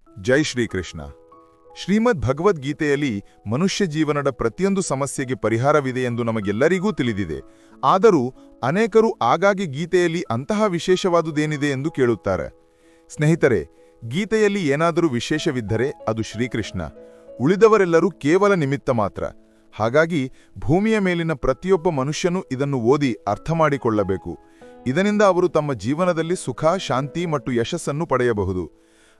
ಜೈ ಶ್ರೀಕೃಷ್ಣ. ಶ್ರೀಮದ್ ಭಗವದ್ಗೀತೆಯಲ್ಲಿ ಮನುಷ್ಯ ಜೀವನದ ಪ್ರತಿಯೊಂದು ಸಮಸ್ಯೆಗೆ ಪರಿಹಾರವಿದೆ ಎಂದು ನಮಗೆಲ್ಲರಿಗೂ ತಿಳಿದಿದೆ. ಆದರೂ ಅನೇಕರು ಆಗಾಗ್ಗೆ ಗೀತೆಯಲ್ಲಿ ಅಂತಹ ವಿಶೇಷವಾದುದೇನಿದೆ ಎಂದು ಕೇಳುತ್ತಾರೆ. ಸ್ನೇಹಿತರೆ, ಗೀತೆಯಲ್ಲಿ ಏನಾದರೂ ವಿಶೇಷವಿದ್ದರೆ ಅದು ಶ್ರೀಕೃಷ್ಣ. ಉಳಿದವರೆಲ್ಲರೂ ಕೇವಲ ನಿಮಿತ್ತ ಮಾತ್ರ. ಹಾಗಾಗಿ ಭೂಮಿಯ ಮೇಲಿನ ಪ್ರತಿಯೊಬ್ಬ ಮನುಷ್ಯನೂ ಇದನ್ನು ಓದಿ ಅರ್ಥ ಮಾಡಿಕೊಳ್ಳಬೇಕು. ಇದರಿಂದ ಅವರು ತಮ್ಮ ಜೀವನದಲ್ಲಿ ಸುಖ, ಶಾಂತಿ ಮತ್ತು ಯಶಸ್ಸನ್ನು ಪಡೆಯಬಹುದು.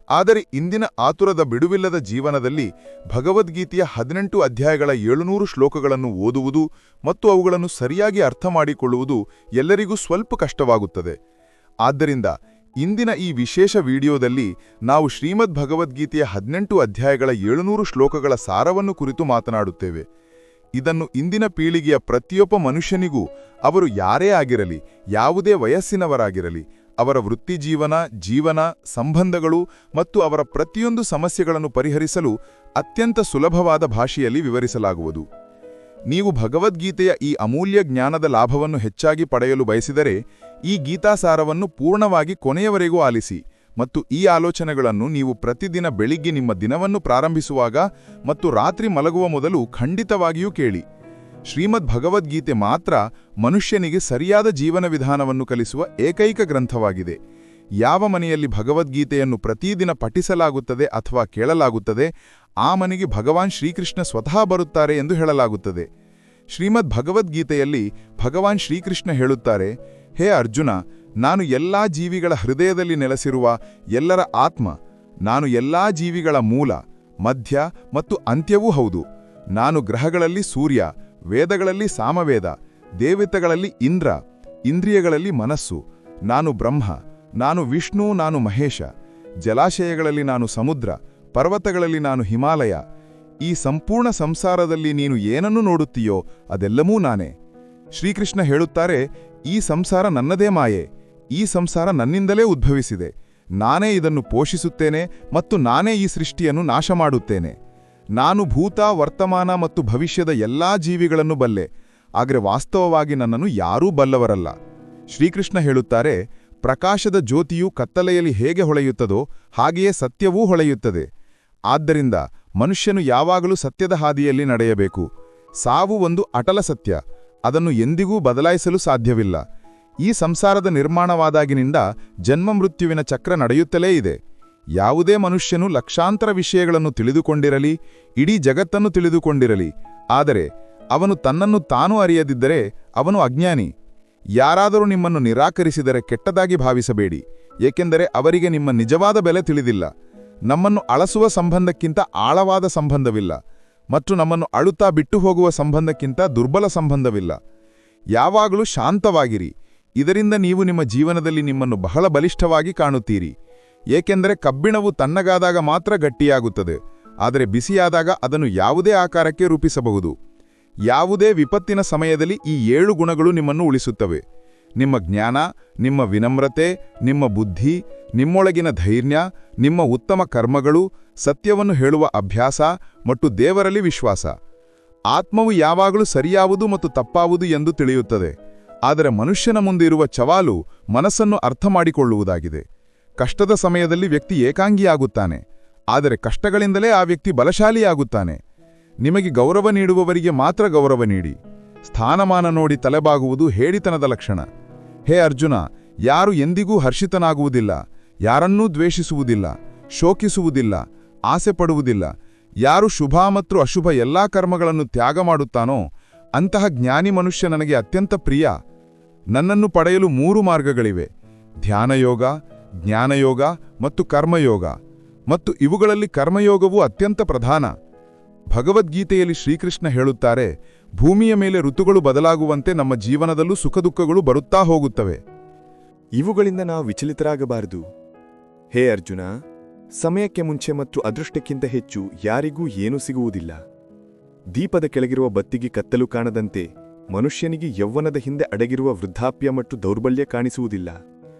ಆದರೆ ಇಂದಿನ ಆತುರದ ಬಿಡುವಿಲ್ಲದ ಜೀವನದಲ್ಲಿ ಭಗವದ್ಗೀತೆಯ 18 ಅಧ್ಯಾಯಗಳ 700 ಶ್ಲೋಕಗಳನ್ನು ಓದುವುದು ಮತ್ತು ಅವುಗಳನ್ನು ಸರಿಯಾಗಿ ಅರ್ಥ ಮಾಡಿಕೊಳ್ಳುವುದು ಎಲ್ಲರಿಗೂ ಸ್ವಲ್ಪ ಕಷ್ಟವಾಗುತ್ತದೆ. ಆದ್ದರಿಂದ ಇಂದಿನ ಈ ವಿಶೇಷ ವಿಡಿಯೋದಲ್ಲಿ ನಾವು ಶ್ರೀಮದ್ ಭಗವದ್ಗೀತೆಯ 18 ಅಧ್ಯಾಯಗಳ 700 ಶ್ಲೋಕಗಳ ಸಾರವನ್ನು ಕುರಿತು ಮಾತನಾಡುತ್ತೇವೆ. ಇದನ್ನು ಇಂದಿನ ಪೀಳಿಗೆಯ ಪ್ರತಿಯೊಬ್ಬ ಮನುಷ್ಯನಿಗೂ, ಅವರು ಯಾರೇ ಆಗಿರಲಿ, ಯಾವುದೇ ವಯಸ್ಸಿನವರಾಗಿರಲಿ, ಅವರ ವೃತ್ತಿಜೀವನ, ಸಂಬಂಧಗಳು ಮತ್ತು ಅವರ ಪ್ರತಿಯೊಂದು ಸಮಸ್ಯೆಗಳನ್ನು ಪರಿಹರಿಸಲು ಅತ್ಯಂತ ಸುಲಭವಾದ ಭಾಷೆಯಲ್ಲಿ ವಿವರಿಸಲಾಗುವುದು. ನೀವು ಭಗವದ್ಗೀತೆಯ ಈ ಅಮೂಲ್ಯ ಜ್ಞಾನದ ಲಾಭವನ್ನು ಹೆಚ್ಚಾಗಿ ಪಡೆಯಲು ಬಯಸಿದರೆ ಈ ಗೀತಾಸಾರವನ್ನು ಪೂರ್ಣವಾಗಿ ಕೊನೆಯವರೆಗೂ ಆಲಿಸಿ ಮತ್ತು ಈ ಆಲೋಚನೆಗಳನ್ನು ನೀವು ಪ್ರತಿದಿನ ಬೆಳಿಗ್ಗೆ ನಿಮ್ಮ ದಿನವನ್ನು ಪ್ರಾರಂಭಿಸುವಾಗ ಮತ್ತು ರಾತ್ರಿ ಮಲಗುವ ಮೊದಲು ಖಂಡಿತವಾಗಿಯೂ ಕೇಳಿ. ಶ್ರೀಮದ್ ಭಗವದ್ಗೀತೆ ಮಾತ್ರ ಮನುಷ್ಯನಿಗೆ ಸರಿಯಾದ ಜೀವನ ವಿಧಾನವನ್ನು ಕಲಿಸುವ ಏಕೈಕ ಗ್ರಂಥವಾಗಿದೆ. ಯಾವ ಮನೆಯಲ್ಲಿ ಭಗವದ್ಗೀತೆಯನ್ನು ಪ್ರತಿದಿನ ಪಠಿಸಲಾಗುತ್ತದೆ ಅಥವಾ ಕೇಳಲಾಗುತ್ತದೆ, ಆ ಮನೆಗೆ ಭಗವಾನ್ ಶ್ರೀಕೃಷ್ಣ ಸ್ವತಃ ಬರುತ್ತಾರೆ ಎಂದು ಹೇಳಲಾಗುತ್ತದೆ. ಶ್ರೀಮದ್ ಭಗವದ್ಗೀತೆಯಲ್ಲಿ ಭಗವಾನ್ ಶ್ರೀಕೃಷ್ಣ ಹೇಳುತ್ತಾರೆ, ಹೇ ಅರ್ಜುನ, ನಾನು ಎಲ್ಲಾ ಜೀವಿಗಳ ಹೃದಯದಲ್ಲಿ ನೆಲೆಸಿರುವ ಎಲ್ಲರ ಆತ್ಮ. ನಾನು ಎಲ್ಲಾ ಜೀವಿಗಳ ಮೂಲ, ಮಧ್ಯ ಮತ್ತು ಅಂತ್ಯವೂ ಹೌದು. ನಾನು ಗ್ರಹಗಳಲ್ಲಿ ಸೂರ್ಯ, ವೇದಗಳಲ್ಲಿ ಸಾಮವೇದ, ದೇವತೆಗಳಲ್ಲಿ ಇಂದ್ರ, ಇಂದ್ರಿಯಗಳಲ್ಲಿ ಮನಸ್ಸು. ನಾನು ಬ್ರಹ್ಮ, ನಾನು ವಿಷ್ಣು, ನಾನು ಮಹೇಶ. ಜಲಾಶಯಗಳಲ್ಲಿ ನಾನು ಸಮುದ್ರ, ಪರ್ವತಗಳಲ್ಲಿ ನಾನು ಹಿಮಾಲಯ. ಈ ಸಂಪೂರ್ಣ ಸಂಸಾರದಲ್ಲಿ ನೀನು ಏನನ್ನು ನೋಡುತ್ತೀಯೋ ಅದೆಲ್ಲವೂ ನಾನೇ. ಶ್ರೀಕೃಷ್ಣ ಹೇಳುತ್ತಾರೆ, ಈ ಸಂಸಾರ ನನ್ನದೇ ಮಾಯೆ. ಈ ಸಂಸಾರ ನನ್ನಿಂದಲೇ ಉದ್ಭವಿಸಿದೆ. ನಾನೇ ಇದನ್ನು ಪೋಷಿಸುತ್ತೇನೆ ಮತ್ತು ನಾನೇ ಈ ಸೃಷ್ಟಿಯನ್ನು ನಾಶ ಮಾಡುತ್ತೇನೆ. ನಾನು ಭೂತ, ವರ್ತಮಾನ ಮತ್ತು ಭವಿಷ್ಯದ ಎಲ್ಲಾ ಜೀವಿಗಳನ್ನು ಬಲ್ಲೆ. ಆದರೆ ವಾಸ್ತವವಾಗಿ ನನ್ನನ್ನು ಯಾರೂ ಬಲ್ಲವರಲ್ಲ. ಶ್ರೀಕೃಷ್ಣ ಹೇಳುತ್ತಾರೆ, ಪ್ರಕಾಶದ ಜ್ಯೋತಿಯು ಕತ್ತಲೆಯಲ್ಲಿ ಹೇಗೆ ಹೊಳೆಯುತ್ತದೋ ಹಾಗೆಯೇ ಸತ್ಯವೂ ಹೊಳೆಯುತ್ತದೆ. ಆದ್ದರಿಂದ ಮನುಷ್ಯನು ಯಾವಾಗಲೂ ಸತ್ಯದ ಹಾದಿಯಲ್ಲಿ ನಡೆಯಬೇಕು. ಸಾವು ಒಂದು ಅಟಲ ಸತ್ಯ. ಅದನ್ನು ಎಂದಿಗೂ ಬದಲಾಯಿಸಲು ಸಾಧ್ಯವಿಲ್ಲ. ಈ ಸಂಸಾರದ ನಿರ್ಮಾಣವಾದಾಗಿನಿಂದ ಜನ್ಮಮೃತ್ಯುವಿನ ಚಕ್ರ ನಡೆಯುತ್ತಲೇ ಇದೆ. ಯಾವುದೇ ಮನುಷ್ಯನು ಲಕ್ಷಾಂತರ ವಿಷಯಗಳನ್ನು ತಿಳಿದುಕೊಂಡಿರಲಿ, ಇಡೀ ಜಗತ್ತನ್ನು ತಿಳಿದುಕೊಂಡಿರಲಿ, ಆದರೆ ಅವನು ತನ್ನನ್ನು ತಾನೂ ಅರಿಯದಿದ್ದರೆ ಅವನು ಅಜ್ಞಾನಿ. ಯಾರಾದರೂ ನಿಮ್ಮನ್ನು ನಿರಾಕರಿಸಿದರೆ ಕೆಟ್ಟದಾಗಿ ಭಾವಿಸಬೇಡಿ, ಏಕೆಂದರೆ ಅವರಿಗೆ ನಿಮ್ಮ ನಿಜವಾದ ಬೆಲೆ ತಿಳಿದಿಲ್ಲ. ನಮ್ಮನ್ನು ಅಳಸುವ ಸಂಬಂಧಕ್ಕಿಂತ ಆಳವಾದ ಸಂಬಂಧವಿಲ್ಲ ಮತ್ತು ನಮ್ಮನ್ನು ಅಳುತ್ತಾ ಬಿಟ್ಟು ಹೋಗುವ ಸಂಬಂಧಕ್ಕಿಂತ ದುರ್ಬಲ ಸಂಬಂಧವಿಲ್ಲ. ಯಾವಾಗಲೂ ಶಾಂತವಾಗಿರಿ. ಇದರಿಂದ ನೀವು ನಿಮ್ಮ ಜೀವನದಲ್ಲಿ ನಿಮ್ಮನ್ನು ಬಹಳ ಬಲಿಷ್ಠವಾಗಿ ಕಾಣುತ್ತೀರಿ. ಏಕೆಂದರೆ ಕಬ್ಬಿಣವು ತಣ್ಣಗಾದಾಗ ಮಾತ್ರ ಗಟ್ಟಿಯಾಗುತ್ತದೆ, ಆದರೆ ಬಿಸಿಯಾದಾಗ ಅದನ್ನು ಯಾವುದೇ ಆಕಾರಕ್ಕೆ ರೂಪಿಸಬಹುದು. ಯಾವುದೇ ವಿಪತ್ತಿನ ಸಮಯದಲ್ಲಿ ಈ 7 ಗುಣಗಳು ನಿಮ್ಮನ್ನು ಉಳಿಸುತ್ತವೆ: ನಿಮ್ಮ ಜ್ಞಾನ, ನಿಮ್ಮ ವಿನಮ್ರತೆ, ನಿಮ್ಮ ಬುದ್ಧಿ, ನಿಮ್ಮೊಳಗಿನ ಧೈರ್ಯ, ನಿಮ್ಮ ಉತ್ತಮ ಕರ್ಮಗಳು, ಸತ್ಯವನ್ನು ಹೇಳುವ ಅಭ್ಯಾಸ ಮತ್ತು ದೇವರಲ್ಲಿ ವಿಶ್ವಾಸ. ಆತ್ಮವು ಯಾವಾಗಲೂ ಸರಿಯಾವುದು ಮತ್ತು ತಪ್ಪಾವುದು ಎಂದು ತಿಳಿಯುತ್ತದೆ. ಆದರೆ ಮನುಷ್ಯನ ಮುಂದಿರುವ ಸವಾಲು ಮನಸ್ಸನ್ನು ಅರ್ಥ ಮಾಡಿಕೊಳ್ಳುವುದಾಗಿದೆ. ಕಷ್ಟದ ಸಮಯದಲ್ಲಿ ವ್ಯಕ್ತಿ ಏಕಾಂಗಿಯಾಗುತ್ತಾನೆ, ಆದರೆ ಕಷ್ಟಗಳಿಂದಲೇ ಆ ವ್ಯಕ್ತಿ ಬಲಶಾಲಿಯಾಗುತ್ತಾನೆ. ನಿಮಗೆ ಗೌರವ ನೀಡುವವರಿಗೆ ಮಾತ್ರ ಗೌರವ ನೀಡಿ. ಸ್ಥಾನಮಾನ ನೋಡಿ ತಲೆಬಾಗುವುದು ಹೇಡಿತನದ ಲಕ್ಷಣ. ಹೇ ಅರ್ಜುನ, ಯಾರು ಎಂದಿಗೂ ಹರ್ಷಿತನಾಗುವುದಿಲ್ಲ, ಯಾರನ್ನೂ ದ್ವೇಷಿಸುವುದಿಲ್ಲ, ಶೋಕಿಸುವುದಿಲ್ಲ, ಆಸೆ ಪಡುವುದಿಲ್ಲ. ಯಾರು ಶುಭ ಮತ್ತು ಅಶುಭ ಎಲ್ಲಾ ಕರ್ಮಗಳನ್ನು ತ್ಯಾಗ ಮಾಡುತ್ತಾನೋ ಅಂತಹ ಜ್ಞಾನಿ ಮನುಷ್ಯ ನನಗೆ ಅತ್ಯಂತ ಪ್ರಿಯ. ನನ್ನನ್ನು ಪಡೆಯಲು 3 ಮಾರ್ಗಗಳಿವೆ: ಧ್ಯಾನಯೋಗ, ಜ್ಞಾನಯೋಗ ಮತ್ತು ಕರ್ಮಯೋಗ. ಮತ್ತು ಇವುಗಳಲ್ಲಿ ಕರ್ಮಯೋಗವು ಅತ್ಯಂತ ಪ್ರಧಾನ. ಭಗವದ್ಗೀತೆಯಲ್ಲಿ ಶ್ರೀಕೃಷ್ಣ ಹೇಳುತ್ತಾರೆ, ಭೂಮಿಯ ಮೇಲೆ ಋತುಗಳು ಬದಲಾಗುವಂತೆ ನಮ್ಮ ಜೀವನದಲ್ಲೂ ಸುಖದುಃಖಗಳು ಬರುತ್ತಾ ಹೋಗುತ್ತವೆ. ಇವುಗಳಿಂದ ನಾವು ವಿಚಲಿತರಾಗಬಾರದು. ಹೇ ಅರ್ಜುನ, ಸಮಯಕ್ಕೆ ಮುಂಚೆ ಮತ್ತು ಅದೃಷ್ಟಕ್ಕಿಂತ ಹೆಚ್ಚು ಯಾರಿಗೂ ಏನೂ ಸಿಗುವುದಿಲ್ಲ. ದೀಪದ ಕೆಳಗಿರುವ ಬತ್ತಿಗೆ ಕತ್ತಲು ಕಾಣದಂತೆ ಮನುಷ್ಯನಿಗೆ ಯೌವನದ ಹಿಂದೆ ಅಡಗಿರುವ ವೃದ್ಧಾಪ್ಯ ಮತ್ತು ದೌರ್ಬಲ್ಯ ಕಾಣಿಸುವುದಿಲ್ಲ.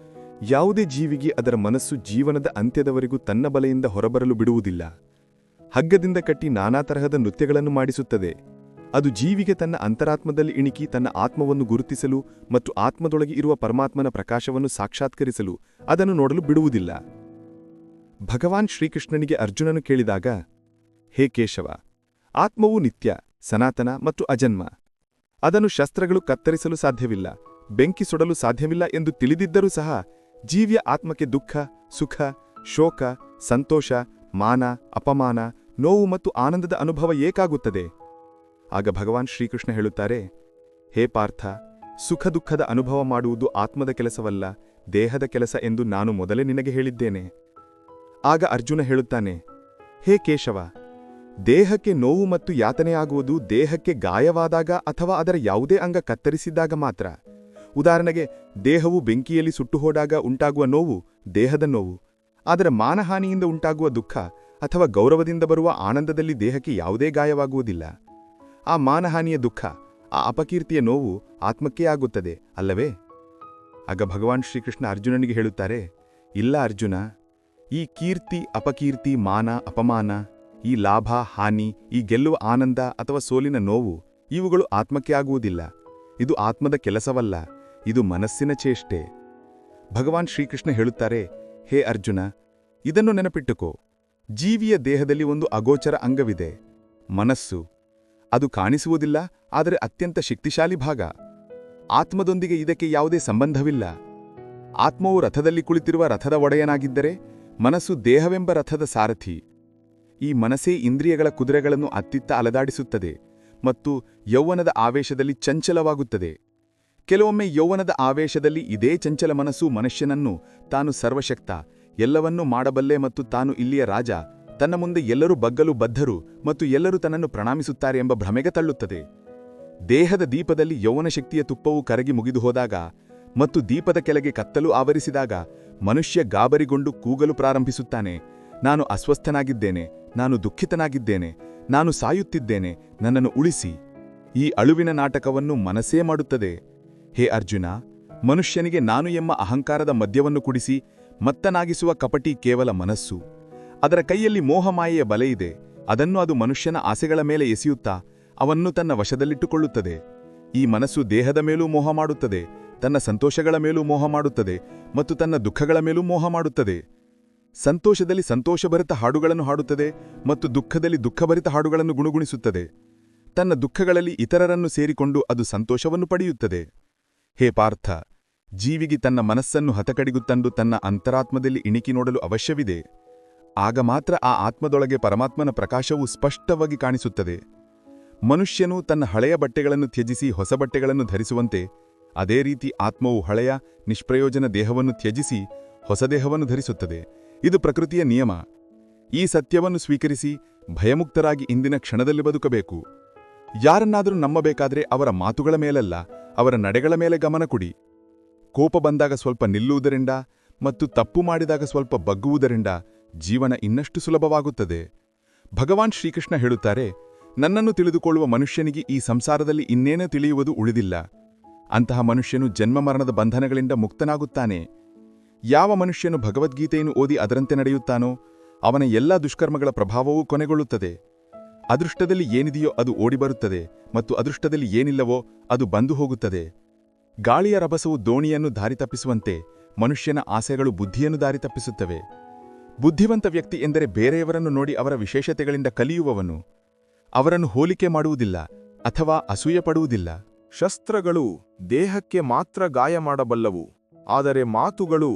ಯಾವುದೇ ಜೀವಿಗೆ ಅದರ ಮನಸ್ಸು ಜೀವನದ ಅಂತ್ಯದವರೆಗೂ ತನ್ನ ಬಲೆಯಿಂದ ಹೊರಬರಲು ಬಿಡುವುದಿಲ್ಲ. ಹಗ್ಗದಿಂದ ಕಟ್ಟಿ ನಾನಾ ತರಹದ ನೃತ್ಯಗಳನ್ನು ಮಾಡಿಸುತ್ತದೆ. ಅದು ಜೀವಿಗೆ ತನ್ನ ಅಂತರಾತ್ಮದಲ್ಲಿ ಇಣಿಕಿ ತನ್ನ ಆತ್ಮವನ್ನು ಗುರುತಿಸಲು ಮತ್ತು ಆತ್ಮದೊಳಗೆ ಇರುವ ಪರಮಾತ್ಮನ ಪ್ರಕಾಶವನ್ನು ಸಾಕ್ಷಾತ್ಕರಿಸಲು ಅದನ್ನು ನೋಡಲು ಬಿಡುವುದಿಲ್ಲ. ಭಗವಾನ್ ಶ್ರೀಕೃಷ್ಣನಿಗೆ ಅರ್ಜುನನು ಕೇಳಿದಾಗ, ಹೇ ಕೇಶವ, ಆತ್ಮವು ನಿತ್ಯ, ಸನಾತನ ಮತ್ತು ಅಜನ್ಮ. ಅದನ್ನು ಶಸ್ತ್ರಗಳು ಕತ್ತರಿಸಲು ಸಾಧ್ಯವಿಲ್ಲ, ಬೆಂಕಿ ಸುಡಲು ಸಾಧ್ಯವಿಲ್ಲ ಎಂದು ತಿಳಿದಿದ್ದರೂ ಸಹ ಜೀವಿಯ ಆತ್ಮಕ್ಕೆ ದುಃಖ, ಸುಖ, ಶೋಕ, ಸಂತೋಷ, ಮಾನ, ಅಪಮಾನ, ನೋವು ಮತ್ತು ಆನಂದದ ಅನುಭವ ಏಕಾಗುತ್ತದೆ. ಆಗ ಭಗವಾನ್ ಶ್ರೀಕೃಷ್ಣ ಹೇಳುತ್ತಾರೆ, ಹೇ ಪಾರ್ಥ, ಸುಖ ದುಃಖದ ಅನುಭವ ಮಾಡುವುದು ಆತ್ಮದ ಕೆಲಸವಲ್ಲ, ದೇಹದ ಕೆಲಸ ಎಂದು ನಾನು ಮೊದಲೇ ನಿನಗೆ ಹೇಳಿದ್ದೇನೆ. ಆಗ ಅರ್ಜುನ ಹೇಳುತ್ತಾನೆ, ಹೇ ಕೇಶವ, ದೇಹಕ್ಕೆ ನೋವು ಮತ್ತು ಯಾತನೆಯಾಗುವುದು ದೇಹಕ್ಕೆ ಗಾಯವಾದಾಗ ಅಥವಾ ಅದರ ಯಾವುದೇ ಅಂಗ ಕತ್ತರಿಸಿದಾಗ ಮಾತ್ರ. ಉದಾಹರಣೆಗೆ, ದೇಹವು ಬೆಂಕಿಯಲ್ಲಿ ಸುಟ್ಟು ಹೋದಾಗ ಉಂಟಾಗುವ ನೋವು ದೇಹದ ನೋವು. ಆದರೆ ಮಾನಹಾನಿಯಿಂದ ಉಂಟಾಗುವ ದುಃಖ ಅಥವಾ ಗೌರವದಿಂದ ಬರುವ ಆನಂದದಲ್ಲಿ ದೇಹಕ್ಕೆ ಯಾವುದೇ ಗಾಯವಾಗುವುದಿಲ್ಲ. ಆ ಮಾನಹಾನಿಯ ದುಃಖ, ಆ ಅಪಕೀರ್ತಿಯ ನೋವು ಆತ್ಮಕ್ಕೇ ಆಗುತ್ತದೆ, ಅಲ್ಲವೇ? ಆಗ ಭಗವಾನ್ ಶ್ರೀಕೃಷ್ಣ ಅರ್ಜುನನಿಗೆ ಹೇಳುತ್ತಾರೆ, ಇಲ್ಲ ಅರ್ಜುನ, ಈ ಕೀರ್ತಿ, ಅಪಕೀರ್ತಿ, ಮಾನ, ಅಪಮಾನ, ಈ ಲಾಭ, ಹಾನಿ, ಈ ಗೆಲ್ಲುವ ಆನಂದ ಅಥವಾ ಸೋಲಿನ ನೋವು ಇವುಗಳು ಆತ್ಮಕ್ಕೆ ಆಗುವುದಿಲ್ಲ. ಇದು ಆತ್ಮದ ಕೆಲಸವಲ್ಲ, ಇದು ಮನಸ್ಸಿನ ಚೇಷ್ಟೆ. ಭಗವಾನ್ ಶ್ರೀಕೃಷ್ಣ ಹೇಳುತ್ತಾರೆ, ಹೇ ಅರ್ಜುನ, ಇದನ್ನು ನೆನಪಿಟ್ಟುಕೋ, ಜೀವಿಯ ದೇಹದಲ್ಲಿ ಒಂದು ಅಗೋಚರ ಅಂಗವಿದೆ, ಮನಸ್ಸು. ಅದು ಕಾಣಿಸುವುದಿಲ್ಲ, ಆದರೆ ಅತ್ಯಂತ ಶಕ್ತಿಶಾಲಿ ಭಾಗ. ಆತ್ಮದೊಂದಿಗೆ ಇದಕ್ಕೆ ಯಾವುದೇ ಸಂಬಂಧವಿಲ್ಲ. ಆತ್ಮವು ರಥದಲ್ಲಿ ಕುಳಿತಿರುವ ರಥದ ಒಡೆಯನಾಗಿದ್ದರೆ ಮನಸ್ಸು ದೇಹವೆಂಬ ರಥದ ಸಾರಥಿ. ಈ ಮನಸ್ಸೇ ಇಂದ್ರಿಯಗಳ ಕುದುರೆಗಳನ್ನು ಅತ್ತಿತ್ತ ಅಲದಾಡಿಸುತ್ತದೆ ಮತ್ತು ಯೌವನದ ಆವೇಶದಲ್ಲಿ ಚಂಚಲವಾಗುತ್ತದೆ. ಕೆಲವೊಮ್ಮೆ ಯೌವನದ ಆವೇಶದಲ್ಲಿ ಇದೇ ಚಂಚಲ ಮನಸ್ಸು ಮನುಷ್ಯನನ್ನು ತಾನು ಸರ್ವಶಕ್ತ, ಎಲ್ಲವನ್ನೂ ಮಾಡಬಲ್ಲೆ ಮತ್ತು ತಾನು ಇಲ್ಲಿಯ ರಾಜ, ತನ್ನ ಮುಂದೆ ಎಲ್ಲರೂ ಬಗ್ಗಲು ಬದ್ಧರು ಮತ್ತು ಎಲ್ಲರೂ ತನ್ನನ್ನು ಪ್ರಣಾಮಿಸುತ್ತಾರೆ ಎಂಬ ಭ್ರಮೆಗೆ ತಳ್ಳುತ್ತದೆ. ದೇಹದ ದೀಪದಲ್ಲಿ ಯೌವನ ಶಕ್ತಿಯ ತುಪ್ಪವು ಕರಗಿ ಮುಗಿದು ಹೋದಾಗ ಮತ್ತು ದೀಪದ ಕೆಳಗೆ ಕತ್ತಲು ಆವರಿಸಿದಾಗ ಮನುಷ್ಯ ಗಾಬರಿಗೊಂಡು ಕೂಗಲು ಪ್ರಾರಂಭಿಸುತ್ತಾನೆ, ನಾನು ಅಸ್ವಸ್ಥನಾಗಿದ್ದೇನೆ, ನಾನು ದುಃಖಿತನಾಗಿದ್ದೇನೆ, ನಾನು ಸಾಯುತ್ತಿದ್ದೇನೆ, ನನ್ನನ್ನು ಉಳಿಸಿ. ಈ ಅಳುವಿನ ನಾಟಕವನ್ನು ಮನಸ್ಸೇ ಮಾಡುತ್ತದೆ. ಹೇ ಅರ್ಜುನ, ಮನುಷ್ಯನಿಗೆ ನಾನು ಎಂಬ ಅಹಂಕಾರದ ಮದ್ಯವನ್ನು ಕುಡಿಸಿ ಮತ್ತನಾಗಿಸುವ ಕಪಟಿ ಕೇವಲ ಮನಸ್ಸು. ಅದರ ಕೈಯಲ್ಲಿ ಮೋಹಮಾಯೆಯ ಬಲೆಯಿದೆ, ಅದನ್ನು ಅದು ಮನುಷ್ಯನ ಆಸೆಗಳ ಮೇಲೆ ಎಸೆಯುತ್ತಾ ಅವನ್ನು ತನ್ನ ವಶದಲ್ಲಿಟ್ಟುಕೊಳ್ಳುತ್ತದೆ. ಈ ಮನಸ್ಸು ದೇಹದ ಮೇಲೂ ಮೋಹ ಮಾಡುತ್ತದೆ, ತನ್ನ ಸಂತೋಷಗಳ ಮೇಲೂ ಮೋಹ ಮಾಡುತ್ತದೆ ಮತ್ತು ತನ್ನ ದುಃಖಗಳ ಮೇಲೂ ಮೋಹ ಮಾಡುತ್ತದೆ. ಸಂತೋಷದಲ್ಲಿ ಸಂತೋಷಭರಿತ ಹಾಡುಗಳನ್ನು ಹಾಡುತ್ತದೆ ಮತ್ತು ದುಃಖದಲ್ಲಿ ದುಃಖಭರಿತ ಹಾಡುಗಳನ್ನು ಗುಣಗುಣಿಸುತ್ತದೆ. ತನ್ನ ದುಃಖಗಳಲ್ಲಿ ಇತರರನ್ನು ಸೇರಿಕೊಂಡು ಅದು ಸಂತೋಷವನ್ನು ಪಡೆಯುತ್ತದೆ. ಹೇ ಪಾರ್ಥ, ಜೀವಿಗೆ ತನ್ನ ಮನಸ್ಸನ್ನು ಹತಕಡಿಗುತ್ತಂದು ತನ್ನ ಅಂತರಾತ್ಮದಲ್ಲಿ ಇಣಿಕಿ ನೋಡಲು ಅವಶ್ಯವಿದೆ. ಆಗ ಮಾತ್ರ ಆ ಆತ್ಮದೊಳಗೆ ಪರಮಾತ್ಮನ ಪ್ರಕಾಶವು ಸ್ಪಷ್ಟವಾಗಿ ಕಾಣಿಸುತ್ತದೆ. ಮನುಷ್ಯನು ತನ್ನ ಹಳೆಯ ಬಟ್ಟೆಗಳನ್ನು ತ್ಯಜಿಸಿ ಹೊಸ ಬಟ್ಟೆಗಳನ್ನು ಧರಿಸುವಂತೆ, ಅದೇ ರೀತಿ ಆತ್ಮವು ಹಳೆಯ ನಿಷ್ಪ್ರಯೋಜನ ದೇಹವನ್ನು ತ್ಯಜಿಸಿ ಹೊಸ ದೇಹವನ್ನು ಧರಿಸುತ್ತದೆ. ಇದು ಪ್ರಕೃತಿಯ ನಿಯಮ. ಈ ಸತ್ಯವನ್ನು ಸ್ವೀಕರಿಸಿ ಭಯಮುಕ್ತರಾಗಿ ಇಂದಿನ ಕ್ಷಣದಲ್ಲಿ ಬದುಕಬೇಕು. ಯಾರನ್ನಾದರೂ ನಂಬಬೇಕಾದ್ರೆ ಅವರ ಮಾತುಗಳ ಮೇಲಲ್ಲ, ಅವರ ನಡೆಗಳ ಮೇಲೆ ಗಮನ ಕೊಡಿ. ಕೋಪ ಬಂದಾಗ ಸ್ವಲ್ಪ ನಿಲ್ಲುವುದರಿಂದ ಮತ್ತು ತಪ್ಪು ಮಾಡಿದಾಗ ಸ್ವಲ್ಪ ಬಗ್ಗುವುದರಿಂದ ಜೀವನ ಇನ್ನಷ್ಟು ಸುಲಭವಾಗುತ್ತದೆ. ಭಗವಾನ್ ಶ್ರೀಕೃಷ್ಣ ಹೇಳುತ್ತಾರೆ, ನನ್ನನ್ನು ತಿಳಿದುಕೊಳ್ಳುವ ಮನುಷ್ಯನಿಗೆ ಈ ಸಂಸಾರದಲ್ಲಿ ಇನ್ನೇನೂ ತಿಳಿಯುವುದು ಉಳಿದಿಲ್ಲ. ಅಂತಹ ಮನುಷ್ಯನು ಜನ್ಮಮರಣದ ಬಂಧನಗಳಿಂದ ಮುಕ್ತನಾಗುತ್ತಾನೆ. ಯಾವ ಮನುಷ್ಯನು ಭಗವದ್ಗೀತೆಯನ್ನು ಓದಿ ಅದರಂತೆ ನಡೆಯುತ್ತಾನೋ ಅವನ ಎಲ್ಲಾ ದುಷ್ಕರ್ಮಗಳ ಪ್ರಭಾವವೂ ಕೊನೆಗೊಳ್ಳುತ್ತದೆ. ಅದೃಷ್ಟದಲ್ಲಿ ಏನಿದೆಯೋ ಅದು ಓಡಿಬರುತ್ತದೆ ಮತ್ತು ಅದೃಷ್ಟದಲ್ಲಿ ಏನಿಲ್ಲವೋ ಅದು ಬಂದು ಹೋಗುತ್ತದೆ. ಗಾಳಿಯ ರಭಸವು ದೋಣಿಯನ್ನು ದಾರಿ ತಪ್ಪಿಸುವಂತೆ ಮನುಷ್ಯನ ಆಸೆಗಳು ಬುದ್ಧಿಯನ್ನು ದಾರಿ ತಪ್ಪಿಸುತ್ತವೆ. ಬುದ್ಧಿವಂತ ವ್ಯಕ್ತಿ ಎಂದರೆ ಬೇರೆಯವರನ್ನು ನೋಡಿ ಅವರ ವಿಶೇಷತೆಗಳಿಂದ ಕಲಿಯುವವನು. ಅವರನ್ನು ಹೋಲಿಕೆ ಮಾಡುವುದಿಲ್ಲ ಅಥವಾ ಅಸೂಯೆ ಪಡುವುದಿಲ್ಲ. ಶಸ್ತ್ರಗಳು ದೇಹಕ್ಕೆ ಮಾತ್ರ ಗಾಯ ಮಾಡಬಲ್ಲವು, ಆದರೆ ಮಾತುಗಳು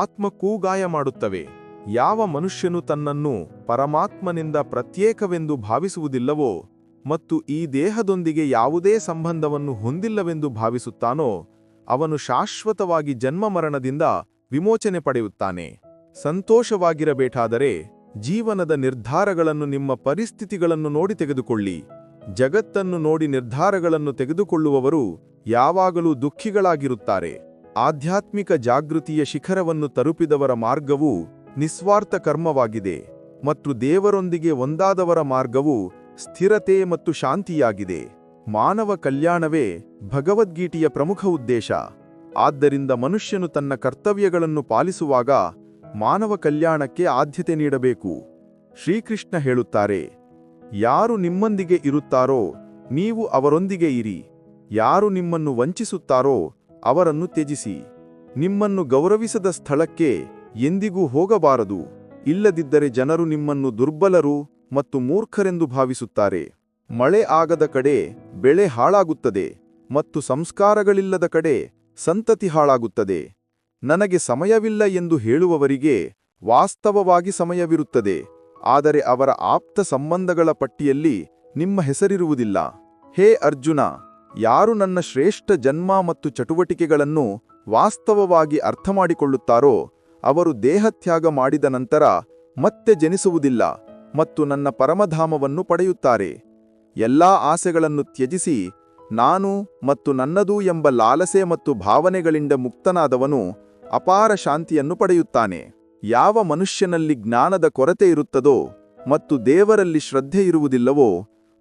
ಆತ್ಮಕ್ಕೂ ಗಾಯ ಮಾಡುತ್ತವೆ. ಯಾವ ಮನುಷ್ಯನು ತನ್ನನ್ನು ಪರಮಾತ್ಮನಿಂದ ಪ್ರತ್ಯೇಕವೆಂದು ಭಾವಿಸುವುದಿಲ್ಲವೋ ಮತ್ತು ಈ ದೇಹದೊಂದಿಗೆ ಯಾವುದೇ ಸಂಬಂಧವನ್ನು ಹೊಂದಿಲ್ಲವೆಂದು ಭಾವಿಸುತ್ತಾನೋ ಅವನು ಶಾಶ್ವತವಾಗಿ ಜನ್ಮಮರಣದಿಂದ ವಿಮೋಚನೆ ಪಡೆಯುತ್ತಾನೆ. ಸಂತೋಷವಾಗಿರಬೇಕಾದರೆ ಜೀವನದ ನಿರ್ಧಾರಗಳನ್ನು ನಿಮ್ಮ ಪರಿಸ್ಥಿತಿಗಳನ್ನು ನೋಡಿ ತೆಗೆದುಕೊಳ್ಳಿ. ಜಗತ್ತನ್ನು ನೋಡಿ ನಿರ್ಧಾರಗಳನ್ನು ತೆಗೆದುಕೊಳ್ಳುವವರು ಯಾವಾಗಲೂ ದುಃಖಿಗಳಾಗಿರುತ್ತಾರೆ. ಆಧ್ಯಾತ್ಮಿಕ ಜಾಗೃತಿಯ ಶಿಖರವನ್ನು ತಲುಪಿದವರ ಮಾರ್ಗವು ನಿಸ್ವಾರ್ಥ ಕರ್ಮವಾಗಿದೆ ಮತ್ತು ದೇವರೊಂದಿಗೆ ಒಂದಾದವರ ಮಾರ್ಗವು ಸ್ಥಿರತೆ ಮತ್ತು ಶಾಂತಿಯಾಗಿದೆ. ಮಾನವ ಕಲ್ಯಾಣವೇ ಭಗವದ್ಗೀತೆಯ ಪ್ರಮುಖ ಉದ್ದೇಶ. ಆದ್ದರಿಂದ ಮನುಷ್ಯನು ತನ್ನ ಕರ್ತವ್ಯಗಳನ್ನು ಪಾಲಿಸುವಾಗ ಮಾನವ ಕಲ್ಯಾಣಕ್ಕೆ ಆದ್ಯತೆ ನೀಡಬೇಕು. ಶ್ರೀಕೃಷ್ಣ ಹೇಳುತ್ತಾರೆ, ಯಾರು ನಿಮ್ಮೊಂದಿಗೆ ಇರುತ್ತಾರೋ ನೀವು ಅವರೊಂದಿಗೆ ಇರಿ. ಯಾರು ನಿಮ್ಮನ್ನು ವಂಚಿಸುತ್ತಾರೋ ಅವರನ್ನು ತ್ಯಜಿಸಿ. ನಿಮ್ಮನ್ನು ಗೌರವಿಸದ ಸ್ಥಳಕ್ಕೆ ಎಂದಿಗೂ ಹೋಗಬಾರದು. ಇಲ್ಲದಿದ್ದರೆ ಜನರು ನಿಮ್ಮನ್ನು ದುರ್ಬಲರು ಮತ್ತು ಮೂರ್ಖರೆಂದು ಭಾವಿಸುತ್ತಾರೆ. ಮಳೆ ಆಗದ ಕಡೆ ಬೆಳೆ ಹಾಳಾಗುತ್ತದೆ ಮತ್ತು ಸಂಸ್ಕಾರಗಳಿಲ್ಲದ ಕಡೆ ಸಂತತಿ ಹಾಳಾಗುತ್ತದೆ. ನನಗೆ ಸಮಯವಿಲ್ಲ ಎಂದು ಹೇಳುವವರಿಗೆ ವಾಸ್ತವವಾಗಿ ಸಮಯವಿರುತ್ತದೆ, ಆದರೆ ಅವರ ಆಪ್ತ ಸಂಬಂಧಗಳ ಪಟ್ಟಿಯಲ್ಲಿ ನಿಮ್ಮ ಹೆಸರಿರುವುದಿಲ್ಲ. ಹೇ ಅರ್ಜುನ, ಯಾರು ನನ್ನ ಶ್ರೇಷ್ಠ ಜನ್ಮ ಮತ್ತು ಚಟುವಟಿಕೆಗಳನ್ನು ವಾಸ್ತವವಾಗಿ ಅರ್ಥಮಾಡಿಕೊಳ್ಳುತ್ತಾರೋ ಅವರು ದೇಹತ್ಯಾಗ ಮಾಡಿದ ನಂತರ ಮತ್ತೆ ಜನಿಸುವುದಿಲ್ಲ ಮತ್ತು ನನ್ನ ಪರಮಧಾಮವನ್ನು ಪಡೆಯುತ್ತಾರೆ. ಎಲ್ಲಾ ಆಸೆಗಳನ್ನು ತ್ಯಜಿಸಿ ನಾನು ಮತ್ತು ನನ್ನದು ಎಂಬ ಲಾಲಸೆ ಮತ್ತು ಭಾವನೆಗಳಿಂದ ಮುಕ್ತನಾದವನು ಅಪಾರ ಶಾಂತಿಯನ್ನು ಪಡೆಯುತ್ತಾನೆ. ಯಾವ ಮನುಷ್ಯನಲ್ಲಿ ಜ್ಞಾನದ ಕೊರತೆ ಇರುತ್ತದೋ ಮತ್ತು ದೇವರಲ್ಲಿ ಶ್ರದ್ಧೆ ಇರುವುದಿಲ್ಲವೋ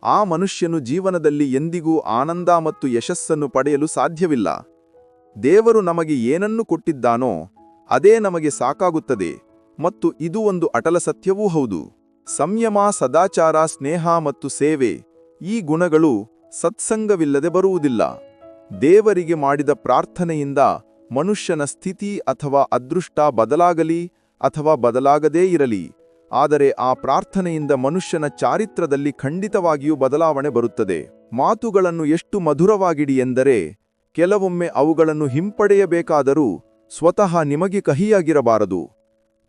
ಆ ಮನುಷ್ಯನು ಜೀವನದಲ್ಲಿ ಎಂದಿಗೂ ಆನಂದ ಮತ್ತು ಯಶಸ್ಸನ್ನು ಪಡೆಯಲು ಸಾಧ್ಯವಿಲ್ಲ. ದೇವರು ನಮಗೆ ಏನನ್ನು ಕೊಟ್ಟಿದ್ದಾನೋ ಅದೇ ನಮಗೆ ಸಾಕಾಗುತ್ತದೆ ಮತ್ತು ಇದು ಒಂದು ಅಟಲ ಸತ್ಯವೂ ಹೌದು. ಸಂಯಮ, ಸದಾಚಾರ, ಸ್ನೇಹ ಮತ್ತು ಸೇವೆ ಈ ಗುಣಗಳು ಸತ್ಸಂಗವಿಲ್ಲದೆ ಬರುವುದಿಲ್ಲ. ದೇವರಿಗೆ ಮಾಡಿದ ಪ್ರಾರ್ಥನೆಯಿಂದ ಮನುಷ್ಯನ ಸ್ಥಿತಿ ಅಥವಾ ಅದೃಷ್ಟ ಬದಲಾಗಲಿ ಅಥವಾ ಬದಲಾಗದೇ ಇರಲಿ, ಆದರೆ ಆ ಪ್ರಾರ್ಥನೆಯಿಂದ ಮನುಷ್ಯನ ಚಾರಿತ್ರದಲ್ಲಿ ಖಂಡಿತವಾಗಿಯೂ ಬದಲಾವಣೆ ಬರುತ್ತದೆ. ಮಾತುಗಳನ್ನು ಎಷ್ಟು ಮಧುರವಾಗಿಡಿ ಎಂದರೆ ಕೆಲವೊಮ್ಮೆ ಅವುಗಳನ್ನು ಹಿಂಪಡೆಯಬೇಕಾದರೂ ಸ್ವತಃ ನಿಮಗೆ ಕಹಿಯಾಗಿರಬಾರದು.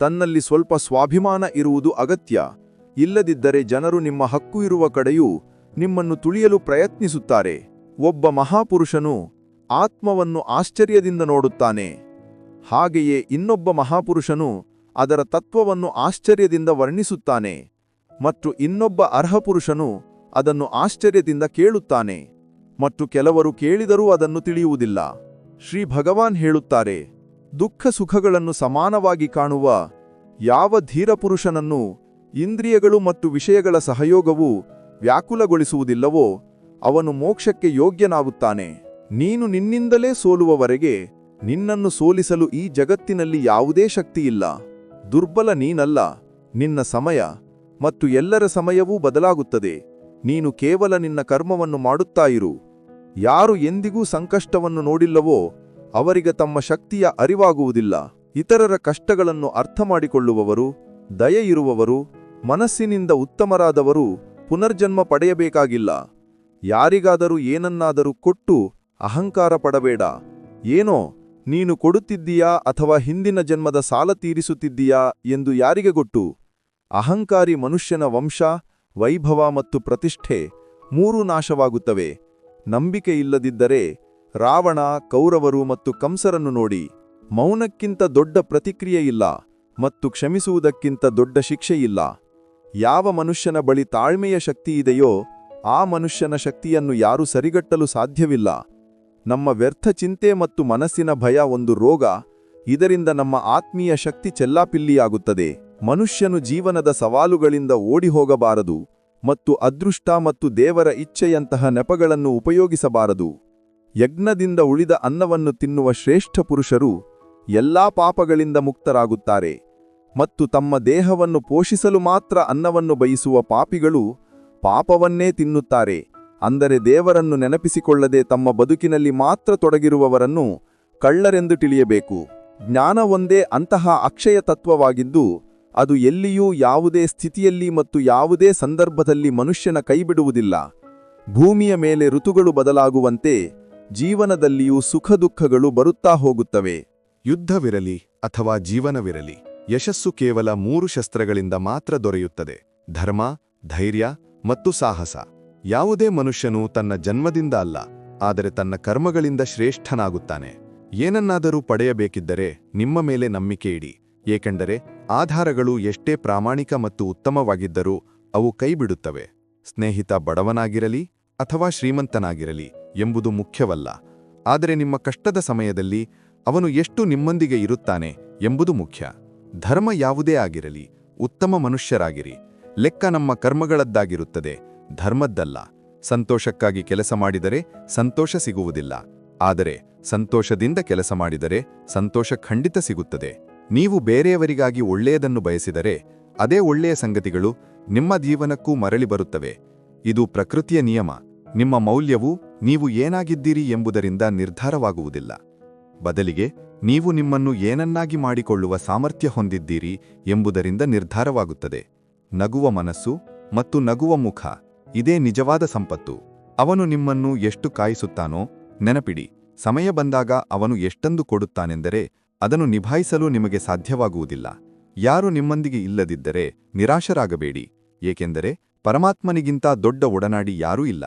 ತನ್ನಲ್ಲಿ ಸ್ವಲ್ಪ ಸ್ವಾಭಿಮಾನ ಇರುವುದು ಅಗತ್ಯ, ಇಲ್ಲದಿದ್ದರೆ ಜನರು ನಿಮ್ಮ ಹಕ್ಕು ಇರುವ ಕಡೆಯೂ ನಿಮ್ಮನ್ನು ತುಳಿಯಲು ಪ್ರಯತ್ನಿಸುತ್ತಾರೆ. ಒಬ್ಬ ಮಹಾಪುರುಷನು ಆತ್ಮವನ್ನು ಆಶ್ಚರ್ಯದಿಂದ ನೋಡುತ್ತಾನೆ, ಹಾಗೆಯೇ ಇನ್ನೊಬ್ಬ ಮಹಾಪುರುಷನು ಅದರ ತತ್ವವನ್ನು ಆಶ್ಚರ್ಯದಿಂದ ವರ್ಣಿಸುತ್ತಾನೆ ಮತ್ತು ಇನ್ನೊಬ್ಬ ಅರ್ಹಪುರುಷನು ಅದನ್ನು ಆಶ್ಚರ್ಯದಿಂದ ಕೇಳುತ್ತಾನೆ ಮತ್ತು ಕೆಲವರು ಕೇಳಿದರೂ ಅದನ್ನು ತಿಳಿಯುವುದಿಲ್ಲ. ಶ್ರೀ ಭಗವಾನ್ ಹೇಳುತ್ತಾರೆ, ದುಃಖ ಸುಖಗಳನ್ನು ಸಮಾನವಾಗಿ ಕಾಣುವ ಯಾವ ಧೀರಪುರುಷನನ್ನು ಇಂದ್ರಿಯಗಳು ಮತ್ತು ವಿಷಯಗಳ ಸಹಯೋಗವು ವ್ಯಾಕುಲಗೊಳಿಸುವುದಿಲ್ಲವೋ ಅವನು ಮೋಕ್ಷಕ್ಕೆ ಯೋಗ್ಯನಾಗುತ್ತಾನೆ. ನೀನು ನಿನ್ನಿಂದಲೇ ಸೋಲುವವರೆಗೆ ನಿನ್ನನ್ನು ಸೋಲಿಸಲು ಈ ಜಗತ್ತಿನಲ್ಲಿ ಯಾವುದೇ ಶಕ್ತಿಯಿಲ್ಲ. ದುರ್ಬಲ ನೀನಲ್ಲ, ನಿನ್ನ ಸಮಯ ಮತ್ತು ಎಲ್ಲರ ಸಮಯವೂ ಬದಲಾಗುತ್ತದೆ. ನೀನು ಕೇವಲ ನಿನ್ನ ಕರ್ಮವನ್ನು ಮಾಡುತ್ತಾ ಇರು. ಯಾರು ಎಂದಿಗೂ ಸಂಕಷ್ಟವನ್ನು ನೋಡಿಲ್ಲವೋ ಅವರಿಗೆ ತಮ್ಮ ಶಕ್ತಿಯ ಅರಿವಾಗುವುದಿಲ್ಲ. ಇತರರ ಕಷ್ಟಗಳನ್ನು ಅರ್ಥಮಾಡಿಕೊಳ್ಳುವವರು, ದಯೆಯಿರುವವರು, ಮನಸ್ಸಿನಿಂದ ಉತ್ತಮರಾದವರು ಪುನರ್ಜನ್ಮ ಪಡೆಯಬೇಕಾಗಿಲ್ಲ. ಯಾರಿಗಾದರೂ ಏನನ್ನಾದರೂ ಕೊಟ್ಟು ಅಹಂಕಾರ ಪಡಬೇಡ. ಏನೋ ನೀನು ಕೊಡುತ್ತಿದ್ದೀಯಾ ಅಥವಾ ಹಿಂದಿನ ಜನ್ಮದ ಸಾಲ ತೀರಿಸುತ್ತಿದ್ದೀಯಾ ಎಂದು ಯಾರಿಗೆ ಗೊತ್ತು? ಅಹಂಕಾರಿ ಮನುಷ್ಯನ ವಂಶ, ವೈಭವ ಮತ್ತು ಪ್ರತಿಷ್ಠೆ ಮೂರೂ ನಾಶವಾಗುತ್ತವೆ. ನಂಬಿಕೆಯಿಲ್ಲದಿದ್ದರೆ ರಾವಣ, ಕೌರವರು ಮತ್ತು ಕಂಸರನ್ನು ನೋಡಿ. ಮೌನಕ್ಕಿಂತ ದೊಡ್ಡ ಪ್ರತಿಕ್ರಿಯೆಯಿಲ್ಲ ಮತ್ತು ಕ್ಷಮಿಸುವುದಕ್ಕಿಂತ ದೊಡ್ಡ ಶಿಕ್ಷೆಯಿಲ್ಲ. ಯಾವ ಮನುಷ್ಯನ ಬಳಿ ತಾಳ್ಮೆಯ ಶಕ್ತಿಯಿದೆಯೋ ಆ ಮನುಷ್ಯನ ಶಕ್ತಿಯನ್ನು ಯಾರೂ ಸರಿಗಟ್ಟಲು ಸಾಧ್ಯವಿಲ್ಲ. ನಮ್ಮ ವ್ಯರ್ಥ ಚಿಂತೆ ಮತ್ತು ಮನಸ್ಸಿನ ಭಯ ಒಂದು ರೋಗ, ಇದರಿಂದ ನಮ್ಮ ಆತ್ಮೀಯ ಶಕ್ತಿ ಚೆಲ್ಲಾಪಿಲ್ಲಿಯಾಗುತ್ತದೆ. ಮನುಷ್ಯನು ಜೀವನದ ಸವಾಲುಗಳಿಂದ ಓಡಿಹೋಗಬಾರದು ಮತ್ತು ಅದೃಷ್ಟ ಮತ್ತು ದೇವರ ಇಚ್ಛೆಯಂತಹ ನೆಪಗಳನ್ನು ಉಪಯೋಗಿಸಬಾರದು. ಯಜ್ಞದಿಂದ ಉಳಿದ ಅನ್ನವನ್ನು ತಿನ್ನುವ ಶ್ರೇಷ್ಠ ಪುರುಷರು ಎಲ್ಲಾ ಪಾಪಗಳಿಂದ ಮುಕ್ತರಾಗುತ್ತಾರೆ ಮತ್ತು ತಮ್ಮ ದೇಹವನ್ನು ಪೋಷಿಸಲು ಮಾತ್ರ ಅನ್ನವನ್ನು ಬಯಸುವ ಪಾಪಿಗಳು ಪಾಪವನ್ನೇ ತಿನ್ನುತ್ತಾರೆ. ಅಂದರೆ ದೇವರನ್ನು ನೆನಪಿಸಿಕೊಳ್ಳದೆ ತಮ್ಮ ಬದುಕಿನಲ್ಲಿ ಮಾತ್ರ ತೊಡಗಿರುವವರನ್ನು ಕಳ್ಳರೆಂದು ತಿಳಿಯಬೇಕು. ಜ್ಞಾನ ಒಂದೇ ಅಂತಹ ಅಕ್ಷಯ ತತ್ವವಾಗಿದ್ದು ಅದು ಎಲ್ಲಿಯೂ ಯಾವುದೇ ಸ್ಥಿತಿಯಲ್ಲಿ ಮತ್ತು ಯಾವುದೇ ಸಂದರ್ಭದಲ್ಲಿ ಮನುಷ್ಯನ ಕೈಬಿಡುವುದಿಲ್ಲ. ಭೂಮಿಯ ಮೇಲೆ ಋತುಗಳು ಬದಲಾಗುವಂತೆ ಜೀವನದಲ್ಲಿಯೂ ಸುಖ ದುಃಖಗಳು ಬರುತ್ತಾ ಹೋಗುತ್ತವೆ. ಯುದ್ಧವಿರಲಿ ಅಥವಾ ಜೀವನವಿರಲಿ, ಯಶಸ್ಸು ಕೇವಲ 3 ಶಸ್ತ್ರಗಳಿಂದ ಮಾತ್ರ ದೊರೆಯುತ್ತದೆ: ಧರ್ಮ, ಧೈರ್ಯ ಮತ್ತು ಸಾಹಸ. ಯಾವುದೇ ಮನುಷ್ಯನು ತನ್ನ ಜನ್ಮದಿಂದ ಅಲ್ಲ, ಆದರೆ ತನ್ನ ಕರ್ಮಗಳಿಂದ ಶ್ರೇಷ್ಠನಾಗುತ್ತಾನೆ. ಏನನ್ನಾದರೂ ಪಡೆಯಬೇಕಿದ್ದರೆ ನಿಮ್ಮ ಮೇಲೆ ನಂಬಿಕೆ ಇಡಿ, ಏಕೆಂದರೆ ಆಧಾರಗಳು ಎಷ್ಟೇ ಪ್ರಾಮಾಣಿಕ ಮತ್ತು ಉತ್ತಮವಾಗಿದ್ದರೂ ಅವು ಕೈಬಿಡುತ್ತವೆ. ಸ್ನೇಹಿತ ಬಡವನಾಗಿರಲಿ ಅಥವಾ ಶ್ರೀಮಂತನಾಗಿರಲಿ ಎಂಬುದು ಮುಖ್ಯವಲ್ಲ, ಆದರೆ ನಿಮ್ಮ ಕಷ್ಟದ ಸಮಯದಲ್ಲಿ ಅವನು ಎಷ್ಟು ನಿಮ್ಮೊಂದಿಗೆ ಇರುತ್ತಾನೆ ಎಂಬುದು ಮುಖ್ಯ. ಧರ್ಮ ಯಾವುದೇ ಆಗಿರಲಿ, ಉತ್ತಮ ಮನುಷ್ಯರಾಗಿರಿ. ಲೆಕ್ಕ ನಮ್ಮ ಕರ್ಮಗಳದ್ದಾಗಿರುತ್ತದೆ, ಧರ್ಮದ್ದಲ್ಲ. ಸಂತೋಷಕ್ಕಾಗಿ ಕೆಲಸ ಮಾಡಿದರೆ ಸಂತೋಷ ಸಿಗುವುದಿಲ್ಲ, ಆದರೆ ಸಂತೋಷದಿಂದ ಕೆಲಸ ಮಾಡಿದರೆ ಸಂತೋಷ ಖಂಡಿತ ಸಿಗುತ್ತದೆ. ನೀವು ಬೇರೆಯವರಿಗಾಗಿ ಒಳ್ಳೆಯದನ್ನು ಬಯಸಿದರೆ ಅದೇ ಒಳ್ಳೆಯ ಸಂಗತಿಗಳು ನಿಮ್ಮ ಜೀವನಕ್ಕೂ ಮರಳಿ ಬರುತ್ತವೆ. ಇದು ಪ್ರಕೃತಿಯ ನಿಯಮ. ನಿಮ್ಮ ಮೌಲ್ಯವು ನೀವು ಏನಾಗಿದ್ದೀರಿ ಎಂಬುದರಿಂದ ನಿರ್ಧಾರವಾಗುವುದಿಲ್ಲ. ಬದಲಿಗೆ ನೀವು ನಿಮ್ಮನ್ನು ಏನನ್ನಾಗಿ ಮಾಡಿಕೊಳ್ಳುವ ಸಾಮರ್ಥ್ಯ ಹೊಂದಿದ್ದೀರಿ ಎಂಬುದರಿಂದ ನಿರ್ಧಾರವಾಗುತ್ತದೆ. ನಗುವ ಮನಸ್ಸು ಮತ್ತು ನಗುವ ಮುಖ ಇದೇ ನಿಜವಾದ ಸಂಪತ್ತು. ಅವನು ನಿಮ್ಮನ್ನು ಎಷ್ಟು ಕಾಯಿಸುತ್ತಾನೋ ನೆನಪಿಡಿ, ಸಮಯ ಬಂದಾಗ ಅವನು ಎಷ್ಟೊಂದು ಕೊಡುತ್ತಾನೆಂದರೆ ಅದನ್ನು ನಿಭಾಯಿಸಲು ನಿಮಗೆ ಸಾಧ್ಯವಾಗುವುದಿಲ್ಲ. ಯಾರು ನಿಮ್ಮೊಂದಿಗೆ ಇಲ್ಲದಿದ್ದರೆ ನಿರಾಶರಾಗಬೇಡಿ, ಏಕೆಂದರೆ ಪರಮಾತ್ಮನಿಗಿಂತ ದೊಡ್ಡ ಒಡನಾಡಿ ಯಾರೂ ಇಲ್ಲ.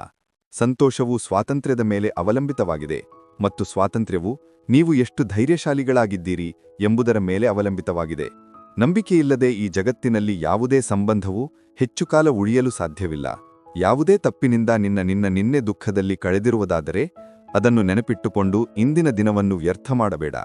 ಸಂತೋಷವು ಸ್ವಾತಂತ್ರ್ಯದ ಮೇಲೆ ಅವಲಂಬಿತವಾಗಿದೆ, ಮತ್ತು ಸ್ವಾತಂತ್ರ್ಯವು ನೀವು ಎಷ್ಟು ಧೈರ್ಯಶಾಲಿಗಳಾಗಿದ್ದೀರಿ ಎಂಬುದರ ಮೇಲೆ ಅವಲಂಬಿತವಾಗಿದೆ. ನಂಬಿಕೆಯಿಲ್ಲದೆ ಈ ಜಗತ್ತಿನಲ್ಲಿ ಯಾವುದೇ ಸಂಬಂಧವೂ ಹೆಚ್ಚು ಕಾಲ ಉಳಿಯಲು ಸಾಧ್ಯವಿಲ್ಲ. ಯಾವುದೇ ತಪ್ಪಿನಿಂದ ನಿನ್ನೆ ದುಃಖದಲ್ಲಿ ಕಳೆದಿರುವುದಾದರೆ ಅದನ್ನು ನೆನಪಿಟ್ಟುಕೊಂಡು ಇಂದಿನ ದಿನವನ್ನು ವ್ಯರ್ಥ ಮಾಡಬೇಡ.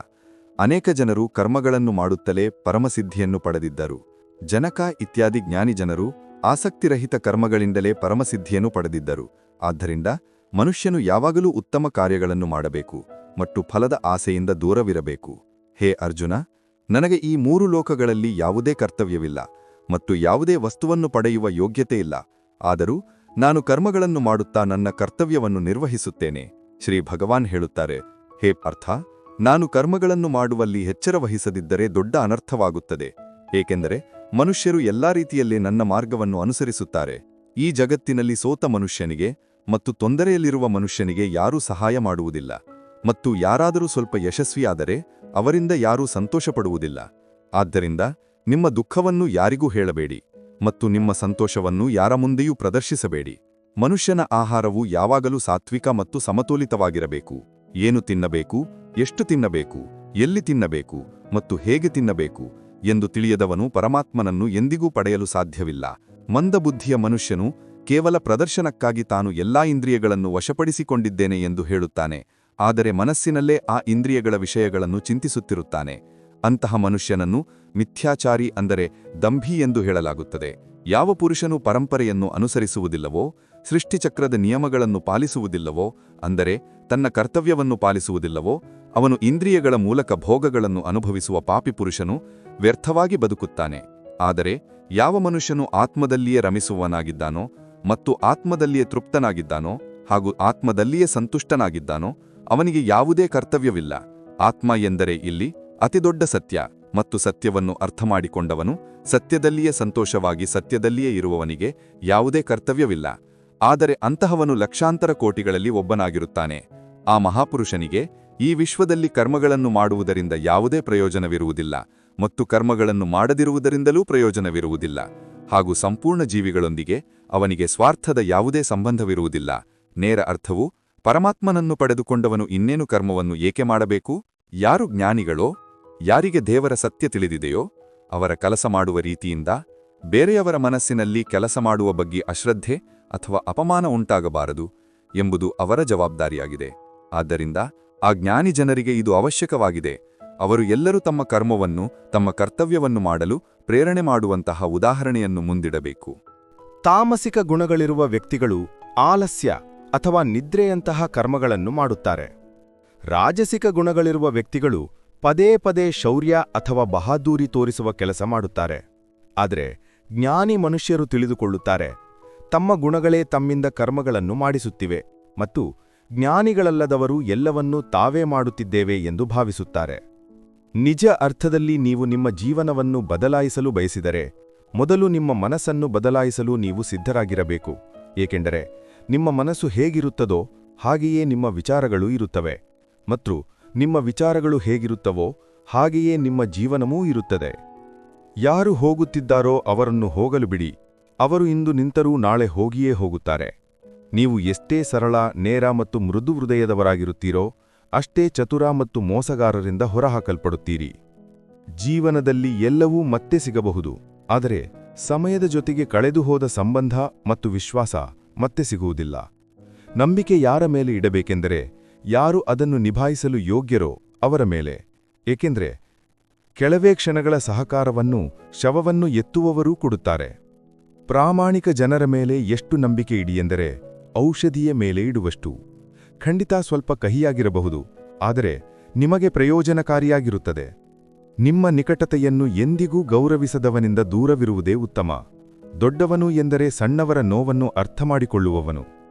ಅನೇಕ ಜನರು ಕರ್ಮಗಳನ್ನು ಮಾಡುತ್ತಲೇ ಪರಮಸಿದ್ಧಿಯನ್ನು ಪಡೆದಿದ್ದರು. ಜನಕ ಇತ್ಯಾದಿ ಜ್ಞಾನಿ ಜನರು ಆಸಕ್ತಿರಹಿತ ಕರ್ಮಗಳಿಂದಲೇ ಪರಮಸಿದ್ಧಿಯನ್ನು ಪಡೆದಿದ್ದರು. ಆದ್ದರಿಂದ ಮನುಷ್ಯನು ಯಾವಾಗಲೂ ಉತ್ತಮ ಕಾರ್ಯಗಳನ್ನು ಮಾಡಬೇಕು ಮತ್ತು ಫಲದ ಆಸೆಯಿಂದ ದೂರವಿರಬೇಕು. ಹೇ ಅರ್ಜುನ, ನನಗೆ ಈ 3 ಲೋಕಗಳಲ್ಲಿ ಯಾವುದೇ ಕರ್ತವ್ಯವಿಲ್ಲ ಮತ್ತು ಯಾವುದೇ ವಸ್ತುವನ್ನು ಪಡೆಯುವ ಯೋಗ್ಯತೆ ಇಲ್ಲ. ಆದರೂ ನಾನು ಕರ್ಮಗಳನ್ನು ಮಾಡುತ್ತಾ ನನ್ನ ಕರ್ತವ್ಯವನ್ನು ನಿರ್ವಹಿಸುತ್ತೇನೆ. ಶ್ರೀ ಭಗವಾನ್ ಹೇಳುತ್ತಾರೆ, ಹೇ ಪಾರ್ಥ, ನಾನು ಕರ್ಮಗಳನ್ನು ಮಾಡುವಲ್ಲಿ ಎಚ್ಚರ ವಹಿಸದಿದ್ದರೆ ದೊಡ್ಡ ಅನರ್ಥವಾಗುತ್ತದೆ. ಏಕೆಂದರೆ ಮನುಷ್ಯರು ಎಲ್ಲಾ ರೀತಿಯಲ್ಲಿ ನನ್ನ ಮಾರ್ಗವನ್ನು ಅನುಸರಿಸುತ್ತಾರೆ. ಈ ಜಗತ್ತಿನಲ್ಲಿ ಸೋತ ಮನುಷ್ಯನಿಗೆ ಮತ್ತು ತೊಂದರೆಯಲ್ಲಿರುವ ಮನುಷ್ಯನಿಗೆ ಯಾರೂ ಸಹಾಯ ಮಾಡುವುದಿಲ್ಲ, ಮತ್ತು ಯಾರಾದರೂ ಸ್ವಲ್ಪ ಯಶಸ್ವಿಯಾದರೆ ಅವರಿಂದ ಯಾರೂ ಸಂತೋಷಪಡುವುದಿಲ್ಲ. ಆದ್ದರಿಂದ ನಿಮ್ಮ ದುಃಖವನ್ನು ಯಾರಿಗೂ ಹೇಳಬೇಡಿ ಮತ್ತು ನಿಮ್ಮ ಸಂತೋಷವನ್ನು ಯಾರ ಮುಂದೆಯೂ ಪ್ರದರ್ಶಿಸಬೇಡಿ. ಮನುಷ್ಯನ ಆಹಾರವು ಯಾವಾಗಲೂ ಸಾತ್ವಿಕ ಮತ್ತು ಸಮತೋಲಿತವಾಗಿರಬೇಕು. ಏನು ತಿನ್ನಬೇಕು, ಎಷ್ಟು ತಿನ್ನಬೇಕು, ಎಲ್ಲಿ ತಿನ್ನಬೇಕು ಮತ್ತು ಹೇಗೆ ತಿನ್ನಬೇಕು ಎಂದು ತಿಳಿಯದವನು ಪರಮಾತ್ಮನನ್ನು ಎಂದಿಗೂ ಪಡೆಯಲು ಸಾಧ್ಯವಿಲ್ಲ. ಮಂದಬುದ್ಧಿಯ ಮನುಷ್ಯನು ಕೇವಲ ಪ್ರದರ್ಶನಕ್ಕಾಗಿ ತಾನು ಎಲ್ಲಾ ಇಂದ್ರಿಯಗಳನ್ನು ವಶಪಡಿಸಿಕೊಂಡಿದ್ದೇನೆ ಎಂದು ಹೇಳುತ್ತಾನೆ, ಆದರೆ ಮನಸ್ಸಿನಲ್ಲೇ ಆ ಇಂದ್ರಿಯಗಳ ವಿಷಯಗಳನ್ನು ಚಿಂತಿಸುತ್ತಿರುತ್ತಾನೆ. ಅಂತಹ ಮನುಷ್ಯನನ್ನು ಮಿಥ್ಯಾಚಾರಿ ಅಂದರೆ ದಂಭಿ ಎಂದು ಹೇಳಲಾಗುತ್ತದೆ. ಯಾವ ಪುರುಷನು ಪರಂಪರೆಯನ್ನು ಅನುಸರಿಸುವುದಿಲ್ಲವೋ, ಸೃಷ್ಟಿಚಕ್ರದ ನಿಯಮಗಳನ್ನು ಪಾಲಿಸುವುದಿಲ್ಲವೋ, ಅಂದರೆ ತನ್ನ ಕರ್ತವ್ಯವನ್ನು ಪಾಲಿಸುವುದಿಲ್ಲವೋ, ಅವನು ಇಂದ್ರಿಯಗಳ ಮೂಲಕ ಭೋಗಗಳನ್ನು ಅನುಭವಿಸುವ ಪಾಪಿ ಪುರುಷನು ವ್ಯರ್ಥವಾಗಿ ಬದುಕುತ್ತಾನೆ. ಆದರೆ ಯಾವ ಮನುಷ್ಯನು ಆತ್ಮದಲ್ಲಿಯೇ ರಮಿಸುವವನಾಗಿದ್ದಾನೋ ಮತ್ತು ಆತ್ಮದಲ್ಲಿಯೇ ತೃಪ್ತನಾಗಿದ್ದಾನೋ ಹಾಗೂ ಆತ್ಮದಲ್ಲಿಯೇ ಸಂತುಷ್ಟನಾಗಿದ್ದಾನೋ ಅವನಿಗೆ ಯಾವುದೇ ಕರ್ತವ್ಯವಿಲ್ಲ. ಆತ್ಮ ಎಂದರೆ ಇಲ್ಲಿ ಅತಿದೊಡ್ಡ ಸತ್ಯ, ಮತ್ತು ಸತ್ಯವನ್ನು ಅರ್ಥಮಾಡಿಕೊಂಡವನು ಸತ್ಯದಲ್ಲಿಯೇ ಸಂತೋಷವಾಗಿ ಸತ್ಯದಲ್ಲಿಯೇ ಇರುವವನಿಗೆ ಯಾವುದೇ ಕರ್ತವ್ಯವಿಲ್ಲ. ಆದರೆ ಅಂತಹವನು ಲಕ್ಷಾಂತರ ಕೋಟಿಗಳಲ್ಲಿ ಒಬ್ಬನಾಗಿರುತ್ತಾನೆ. ಆ ಮಹಾಪುರುಷನಿಗೆ ಈ ವಿಶ್ವದಲ್ಲಿ ಕರ್ಮಗಳನ್ನು ಮಾಡುವುದರಿಂದ ಯಾವುದೇ ಪ್ರಯೋಜನವಿರುವುದಿಲ್ಲ ಮತ್ತು ಕರ್ಮಗಳನ್ನು ಮಾಡದಿರುವುದರಿಂದಲೂ ಪ್ರಯೋಜನವಿರುವುದಿಲ್ಲ, ಹಾಗೂ ಸಂಪೂರ್ಣ ಜೀವಿಗಳೊಂದಿಗೆ ಅವನಿಗೆ ಸ್ವಾರ್ಥದ ಯಾವುದೇ ಸಂಬಂಧವಿರುವುದಿಲ್ಲ. ನೇರ ಅರ್ಥವು, ಪರಮಾತ್ಮನನ್ನು ಪಡೆದುಕೊಂಡವನು ಇನ್ನೇನು ಕರ್ಮವನ್ನು ಏಕೆ ಮಾಡಬೇಕು? ಯಾರು ಜ್ಞಾನಿಗಳೋ, ಯಾರಿಗೆ ದೇವರ ಸತ್ಯ ತಿಳಿದಿದೆಯೋ ಅವರ ಕೆಲಸ ಮಾಡುವ ರೀತಿಯಿಂದ ಬೇರೆಯವರ ಮನಸ್ಸಿನಲ್ಲಿ ಕೆಲಸ ಮಾಡುವ ಬಗ್ಗೆ ಅಶ್ರದ್ಧೆ ಅಥವಾ ಅಪಮಾನ ಉಂಟಾಗಬಾರದು ಎಂಬುದು ಅವರ ಜವಾಬ್ದಾರಿಯಾಗಿದೆ. ಆದ್ದರಿಂದ ಆ ಜ್ಞಾನಿ ಜನರಿಗೆ ಇದು ಅವಶ್ಯಕವಾಗಿದೆ. ಅವರು ಎಲ್ಲರೂ ತಮ್ಮ ಕರ್ಮವನ್ನು, ತಮ್ಮ ಕರ್ತವ್ಯವನ್ನು ಮಾಡಲು ಪ್ರೇರಣೆ ಮಾಡುವಂತಹ ಉದಾಹರಣೆಯನ್ನು ಮುಂದಿಡಬೇಕು. ತಾಮಸಿಕ ಗುಣಗಳಿರುವ ವ್ಯಕ್ತಿಗಳು ಆಲಸ್ಯ ಅಥವಾ ನಿದ್ರೆಯಂತಹ ಕರ್ಮಗಳನ್ನು ಮಾಡುತ್ತಾರೆ. ರಾಜಸಿಕ ಗುಣಗಳಿರುವ ವ್ಯಕ್ತಿಗಳು ಪದೇ ಪದೇ ಶೌರ್ಯ ಅಥವಾ ಬಹಾದೂರಿ ತೋರಿಸುವ ಕೆಲಸ ಮಾಡುತ್ತಾರೆ. ಆದರೆ ಜ್ಞಾನಿ ಮನುಷ್ಯರು ತಿಳಿದುಕೊಳ್ಳುತ್ತಾರೆ, ತಮ್ಮ ಗುಣಗಳೇ ತಮ್ಮಿಂದ ಕರ್ಮಗಳನ್ನು ಮಾಡಿಸುತ್ತಿವೆ ಮತ್ತು ಜ್ಞಾನಿಗಳಲ್ಲದವರು ಎಲ್ಲವನ್ನೂ ತಾವೇ ಮಾಡುತ್ತಿದ್ದೇವೆ ಎಂದು ಭಾವಿಸುತ್ತಾರೆ. ನಿಜ ಅರ್ಥದಲ್ಲಿ ನೀವು ನಿಮ್ಮ ಜೀವನವನ್ನು ಬದಲಾಯಿಸಲು ಬಯಸಿದರೆ ಮೊದಲು ನಿಮ್ಮ ಮನಸ್ಸನ್ನು ಬದಲಾಯಿಸಲು ನೀವು ಸಿದ್ಧರಾಗಿರಬೇಕು. ಏಕೆಂದರೆ ನಿಮ್ಮ ಮನಸ್ಸು ಹೇಗಿರುತ್ತದೋ ಹಾಗೆಯೇ ನಿಮ್ಮ ವಿಚಾರಗಳು ಇರುತ್ತವೆ, ಮತ್ತು ನಿಮ್ಮ ವಿಚಾರಗಳು ಹೇಗಿರುತ್ತವೋ ಹಾಗೆಯೇ ನಿಮ್ಮ ಜೀವನವೂ ಇರುತ್ತದೆ. ಯಾರು ಹೋಗುತ್ತಿದ್ದಾರೋ ಅವರನ್ನು ಹೋಗಲು ಬಿಡಿ. ಅವರು ಇಂದು ನಿಂತರೂ ನಾಳೆ ಹೋಗಿಯೇ ಹೋಗುತ್ತಾರೆ. ನೀವು ಎಷ್ಟೇ ಸರಳ, ನೇರ ಮತ್ತು ಮೃದು ಹೃದಯದವರಾಗಿರುತ್ತೀರೋ ಅಷ್ಟೇ ಚತುರ ಮತ್ತು ಮೋಸಗಾರರಿಂದ ಹೊರಹಾಕಲ್ಪಡುತ್ತೀರಿ. ಜೀವನದಲ್ಲಿ ಎಲ್ಲವೂ ಮತ್ತೆ ಸಿಗಬಹುದು, ಆದರೆ ಸಮಯದ ಜೊತೆಗೆ ಕಳೆದುಹೋದ ಸಂಬಂಧ ಮತ್ತು ವಿಶ್ವಾಸ ಮತ್ತೆ ಸಿಗುವುದಿಲ್ಲ. ನಂಬಿಕೆ ಯಾರ ಮೇಲೆ ಇಡಬೇಕೆಂದರೆ ಯಾರು ಅದನ್ನು ನಿಭಾಯಿಸಲು ಯೋಗ್ಯರೋ ಅವರ ಮೇಲೆ. ಏಕೆಂದರೆ ಕೆಲವೇ ಕ್ಷಣಗಳ ಸಹಕಾರವನ್ನು ಶವವನ್ನು ಎತ್ತುವವರೂ ಕೊಡುತ್ತಾರೆ. ಪ್ರಾಮಾಣಿಕ ಜನರ ಮೇಲೆ ಎಷ್ಟು ನಂಬಿಕೆ ಇಡಿಯೆಂದರೆ ಔಷಧಿಯ ಮೇಲೆ ಇಡುವಷ್ಟು. ಖಂಡಿತ ಸ್ವಲ್ಪ ಕಹಿಯಾಗಿರಬಹುದು, ಆದರೆ ನಿಮಗೆ ಪ್ರಯೋಜನಕಾರಿಯಾಗಿರುತ್ತದೆ. ನಿಮ್ಮ ನಿಕಟತೆಯನ್ನು ಎಂದಿಗೂ ಗೌರವಿಸದವನಿಂದ ದೂರವಿರುವುದೇ ಉತ್ತಮ. ದೊಡ್ಡವನು ಎಂದರೆ ಸಣ್ಣವರ ನೋವನ್ನು ಅರ್ಥಮಾಡಿಕೊಳ್ಳುವವನು.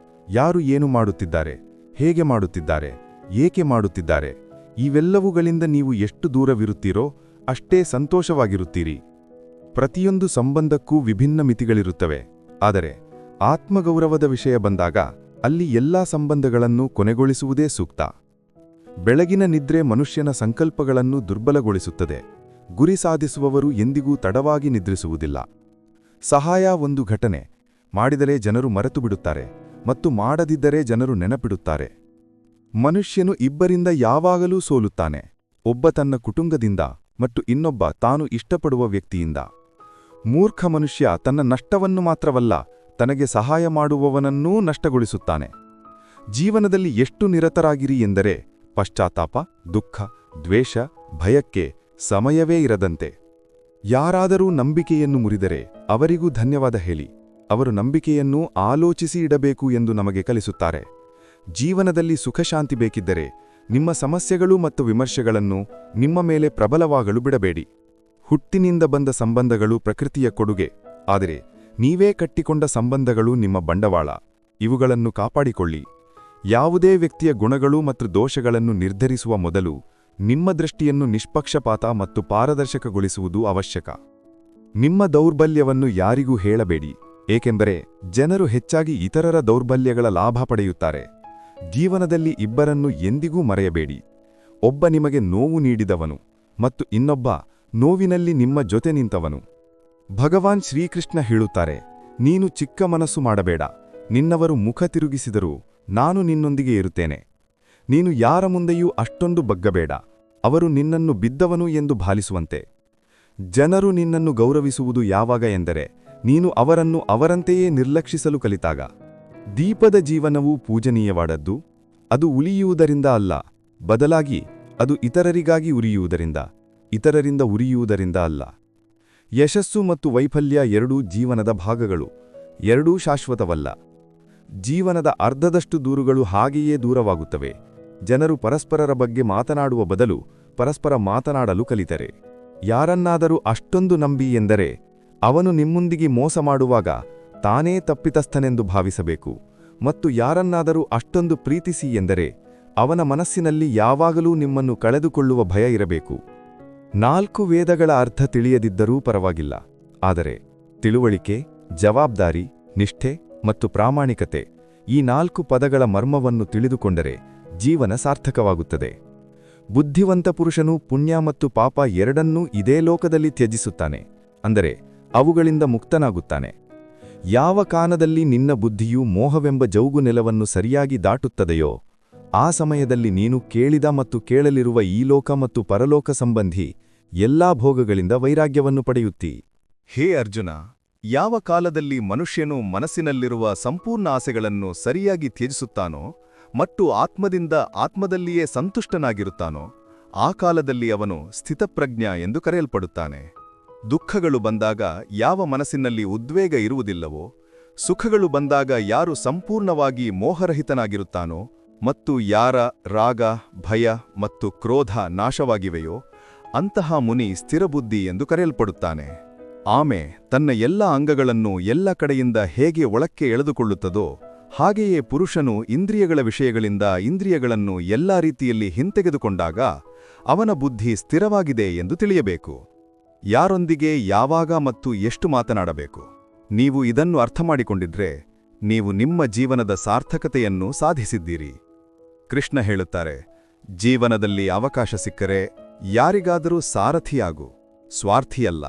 ಯಾರು ಏನು ಮಾಡುತ್ತಿದ್ದಾರೆ, ಹೇಗೆ ಮಾಡುತ್ತಿದ್ದಾರೆ, ಏಕೆ ಮಾಡುತ್ತಿದ್ದಾರೆ ಇವೆಲ್ಲವುಗಳಿಂದ ನೀವು ಎಷ್ಟು ದೂರವಿರುತ್ತೀರೋ ಅಷ್ಟೇ ಸಂತೋಷವಾಗಿರುತ್ತೀರಿ. ಪ್ರತಿಯೊಂದು ಸಂಬಂಧಕ್ಕೂ ವಿಭಿನ್ನ ಮಿತಿಗಳಿರುತ್ತವೆ. ಆದರೆ ಆತ್ಮಗೌರವದ ವಿಷಯ ಬಂದಾಗ ಅಲ್ಲಿ ಎಲ್ಲಾ ಸಂಬಂಧಗಳನ್ನು ಕೊನೆಗೊಳಿಸುವುದೇ ಸೂಕ್ತ. ಬೆಳಗಿನ ನಿದ್ರೆ ಮನುಷ್ಯನ ಸಂಕಲ್ಪಗಳನ್ನು ದುರ್ಬಲಗೊಳಿಸುತ್ತದೆ. ಗುರಿ ಸಾಧಿಸುವವರು ಎಂದಿಗೂ ತಡವಾಗಿ ನಿದ್ರಿಸುವುದಿಲ್ಲ. ಸಹಾಯ ಒಂದು ಘಟನೆ. ಮಾಡಿದರೆ ಜನರು ಮರೆತು ಬಿಡುತ್ತಾರೆ ಮತ್ತು ಮಾಡದಿದ್ದರೆ ಜನರು ನೆನಪಿಡುತ್ತಾರೆ. ಮನುಷ್ಯನು ಇಬ್ಬರಿಂದ ಯಾವಾಗಲೂ ಸೋಲುತ್ತಾನೆ, ಒಬ್ಬ ತನ್ನ ಕುಟುಂಬದಿಂದ ಮತ್ತು ಇನ್ನೊಬ್ಬ ತಾನು ಇಷ್ಟಪಡುವ ವ್ಯಕ್ತಿಯಿಂದ. ಮೂರ್ಖ ಮನುಷ್ಯ ತನ್ನ ನಷ್ಟವನ್ನು ಮಾತ್ರವಲ್ಲ, ತನಗೆ ಸಹಾಯ ಮಾಡುವವನನ್ನೂ ನಷ್ಟಗೊಳಿಸುತ್ತಾನೆ. ಜೀವನದಲ್ಲಿ ಎಷ್ಟು ನಿರತರಾಗಿರಿ ಎಂದರೆ ಪಶ್ಚಾತ್ತಾಪ, ದುಃಖ, ದ್ವೇಷ, ಭಯಕ್ಕೆ ಸಮಯವೇ ಇರದಂತೆ. ಯಾರಾದರೂ ನಂಬಿಕೆಯನ್ನು ಮುರಿದರೆ ಅವರಿಗೂ ಧನ್ಯವಾದ ಹೇಳಿ. ಅವರು ನಂಬಿಕೆಯನ್ನು ಆಲೋಚಿಸಿ ಇಡಬೇಕು ಎಂದು ನಮಗೆ ಕಲಿಸುತ್ತಾರೆ. ಜೀವನದಲ್ಲಿ ಸುಖಶಾಂತಿ ಬೇಕಿದ್ದರೆ ನಿಮ್ಮ ಸಮಸ್ಯೆಗಳು ಮತ್ತು ವಿಮರ್ಶೆಗಳನ್ನು ನಿಮ್ಮ ಮೇಲೆ ಪ್ರಬಲವಾಗಲು ಬಿಡಬೇಡಿ. ಹುಟ್ಟಿನಿಂದ ಬಂದ ಸಂಬಂಧಗಳು ಪ್ರಕೃತಿಯ ಕೊಡುಗೆ, ಆದರೆ ನೀವೇ ಕಟ್ಟಿಕೊಂಡ ಸಂಬಂಧಗಳು ನಿಮ್ಮ ಬಂಡವಾಳ. ಇವುಗಳನ್ನು ಕಾಪಾಡಿಕೊಳ್ಳಿ. ಯಾವುದೇ ವ್ಯಕ್ತಿಯ ಗುಣಗಳು ಮತ್ತು ದೋಷಗಳನ್ನು ನಿರ್ಧರಿಸುವ ಮೊದಲು ನಿಮ್ಮ ದೃಷ್ಟಿಯನ್ನು ನಿಷ್ಪಕ್ಷಪಾತ ಮತ್ತು ಪಾರದರ್ಶಕಗೊಳಿಸುವುದು ಅವಶ್ಯಕ. ನಿಮ್ಮ ದೌರ್ಬಲ್ಯವನ್ನು ಯಾರಿಗೂ ಹೇಳಬೇಡಿ, ಏಕೆಂದರೆ ಜನರು ಹೆಚ್ಚಾಗಿ ಇತರರ ದೌರ್ಬಲ್ಯಗಳ ಲಾಭ ಪಡೆಯುತ್ತಾರೆ. ಜೀವನದಲ್ಲಿ ಇಬ್ಬರನ್ನು ಎಂದಿಗೂ ಮರೆಯಬೇಡಿ. ಒಬ್ಬ ನಿಮಗೆ ನೋವು ನೀಡಿದವನು ಮತ್ತು ಇನ್ನೊಬ್ಬ ನೋವಿನಲ್ಲಿ ನಿಮ್ಮ ಜೊತೆ ನಿಂತವನು. ಭಗವಾನ್ ಶ್ರೀಕೃಷ್ಣ ಹೇಳುತ್ತಾರೆ, ನೀನು ಚಿಕ್ಕ ಮನಸ್ಸು ಮಾಡಬೇಡ. ನಿನ್ನವರು ಮುಖ ತಿರುಗಿಸಿದರೂ ನಾನು ನಿನ್ನೊಂದಿಗೆ ಇರುತ್ತೇನೆ. ನೀನು ಯಾರ ಮುಂದೆಯೂ ಅಷ್ಟೊಂದು ಬಗ್ಗಬೇಡ, ಅವರು ನಿನ್ನನ್ನು ಬಿದ್ದವನು ಎಂದು ಭಾವಿಸುವಂತೆ. ಜನರು ನಿನ್ನನ್ನು ಗೌರವಿಸುವುದು ಯಾವಾಗ ಎಂದರೆ ನೀನು ಅವರನ್ನು ಅವರಂತೆಯೇ ನಿರ್ಲಕ್ಷಿಸಲು ಕಲಿತಾಗ. ದೀಪದ ಜೀವನವು ಪೂಜನೀಯವಾದದ್ದು. ಅದು ಉಳಿಯುವುದರಿಂದ ಅಲ್ಲ, ಬದಲಾಗಿ ಅದು ಇತರರಿಗಾಗಿ ಉರಿಯುವುದರಿಂದ, ಇತರರಿಂದ ಉರಿಯುವುದರಿಂದ ಅಲ್ಲ. ಯಶಸ್ಸು ಮತ್ತು ವೈಫಲ್ಯ ಎರಡೂ ಜೀವನದ ಭಾಗಗಳು, ಎರಡೂ ಶಾಶ್ವತವಲ್ಲ. ಜೀವನದ ಅರ್ಧದಷ್ಟು ದೂರುಗಳು ಹಾಗೆಯೇ ದೂರವಾಗುತ್ತವೆ. ಜನರು ಪರಸ್ಪರರ ಬಗ್ಗೆ ಮಾತನಾಡುವ ಬದಲು ಪರಸ್ಪರ ಮಾತನಾಡಲು ಕಲಿತರೆ. ಯಾರನ್ನಾದರೂ ಅಷ್ಟೊಂದು ನಂಬಿ ಎಂದರೆ ಅವನು ನಿಮ್ಮೊಂದಿಗೆ ಮೋಸ ಮಾಡುವಾಗ ತಾನೇ ತಪ್ಪಿತಸ್ಥನೆಂದು ಭಾವಿಸಬೇಕು, ಮತ್ತು ಯಾರನ್ನಾದರೂ ಅಷ್ಟೊಂದು ಪ್ರೀತಿಸಿ ಎಂದರೆ ಅವನ ಮನಸ್ಸಿನಲ್ಲಿ ಯಾವಾಗಲೂ ನಿಮ್ಮನ್ನು ಕಳೆದುಕೊಳ್ಳುವ ಭಯ ಇರಬೇಕು. 4 ವೇದಗಳ ಅರ್ಥ ತಿಳಿಯದಿದ್ದರೂ ಪರವಾಗಿಲ್ಲ, ಆದರೆ ತಿಳುವಳಿಕೆ, ಜವಾಬ್ದಾರಿ, ನಿಷ್ಠೆ ಮತ್ತು ಪ್ರಾಮಾಣಿಕತೆ ಈ 4 ಪದಗಳ ಮರ್ಮವನ್ನು ತಿಳಿದುಕೊಂಡರೆ ಜೀವನ ಸಾರ್ಥಕವಾಗುತ್ತದೆ. ಬುದ್ಧಿವಂತ ಪುರುಷನು ಪುಣ್ಯ ಮತ್ತು ಪಾಪ ಎರಡನ್ನೂ ಇದೇ ಲೋಕದಲ್ಲಿ ತ್ಯಜಿಸುತ್ತಾನೆ, ಅಂದರೆ ಅವುಗಳಿಂದ ಮುಕ್ತನಾಗುತ್ತಾನೆ. ಯಾವ ಕಾಲದಲ್ಲಿ ನಿನ್ನ ಬುದ್ಧಿಯು ಮೋಹವೆಂಬ ಜೌಗು ನೆಲವನ್ನು ಸರಿಯಾಗಿ ದಾಟುತ್ತದೆಯೋ ಆ ಸಮಯದಲ್ಲಿ ನೀನು ಕೇಳಿದ ಮತ್ತು ಕೇಳಲಿರುವ ಈ ಲೋಕ ಮತ್ತು ಪರಲೋಕ ಸಂಬಂಧಿ ಎಲ್ಲಾ ಭೋಗಗಳಿಂದ ವೈರಾಗ್ಯವನ್ನು ಪಡೆಯುತ್ತೀ. ಹೇ ಅರ್ಜುನ, ಯಾವ ಕಾಲದಲ್ಲಿ ಮನುಷ್ಯನು ಮನಸ್ಸಿನಲ್ಲಿರುವ ಸಂಪೂರ್ಣ ಆಸೆಗಳನ್ನು ಸರಿಯಾಗಿ ತ್ಯಜಿಸುತ್ತಾನೋ ಮತ್ತು ಆತ್ಮದಿಂದ ಆತ್ಮದಲ್ಲಿಯೇ ಸಂತುಷ್ಟನಾಗಿರುತ್ತಾನೋ ಆ ಕಾಲದಲ್ಲಿ ಅವನು ಸ್ಥಿತಪ್ರಜ್ಞ ಎಂದು ಕರೆಯಲ್ಪಡುತ್ತಾನೆ. ದುಃಖಗಳು ಬಂದಾಗ ಯಾವ ಮನಸ್ಸಿನಲ್ಲಿ ಉದ್ವೇಗ ಇರುವುದಿಲ್ಲವೋ, ಸುಖಗಳು ಬಂದಾಗ ಯಾರು ಸಂಪೂರ್ಣವಾಗಿ ಮೋಹರಹಿತನಾಗಿರುತ್ತಾನೋ ಮತ್ತು ಯಾರ ರಾಗ, ಭಯ ಮತ್ತು ಕ್ರೋಧ ನಾಶವಾಗಿವೆಯೋ ಅಂತಹ ಮುನಿ ಸ್ಥಿರಬುದ್ಧಿ ಎಂದು ಕರೆಯಲ್ಪಡುತ್ತಾನೆ. ಆಮೆ ತನ್ನ ಎಲ್ಲ ಅಂಗಗಳನ್ನು ಎಲ್ಲ ಕಡೆಯಿಂದ ಹೇಗೆ ಒಳಕ್ಕೆ ಎಳೆದುಕೊಳ್ಳುತ್ತದೋ ಹಾಗೆಯೇ ಪುರುಷನು ಇಂದ್ರಿಯಗಳ ವಿಷಯಗಳಿಂದ ಇಂದ್ರಿಯಗಳನ್ನು ಎಲ್ಲಾ ರೀತಿಯಲ್ಲಿ ಹಿಂತೆಗೆದುಕೊಂಡಾಗ ಅವನ ಬುದ್ಧಿ ಸ್ಥಿರವಾಗಿದೆ ಎಂದು ತಿಳಿಯಬೇಕು. ಯಾರೊಂದಿಗೆ ಯಾವಾಗ ಮತ್ತು ಎಷ್ಟು ಮಾತನಾಡಬೇಕು, ನೀವು ಇದನ್ನು ಅರ್ಥಮಾಡಿಕೊಂಡಿದ್ರೆ ನೀವು ನಿಮ್ಮ ಜೀವನದ ಸಾರ್ಥಕತೆಯನ್ನು ಸಾಧಿಸಿದ್ದೀರಿ. ಕೃಷ್ಣ ಹೇಳುತ್ತಾರೆ, ಜೀವನದಲ್ಲಿ ಅವಕಾಶ ಸಿಕ್ಕರೆ ಯಾರಿಗಾದರೂ ಸಾರಥಿಯಾಗು, ಸ್ವಾರ್ಥಿಯಲ್ಲ.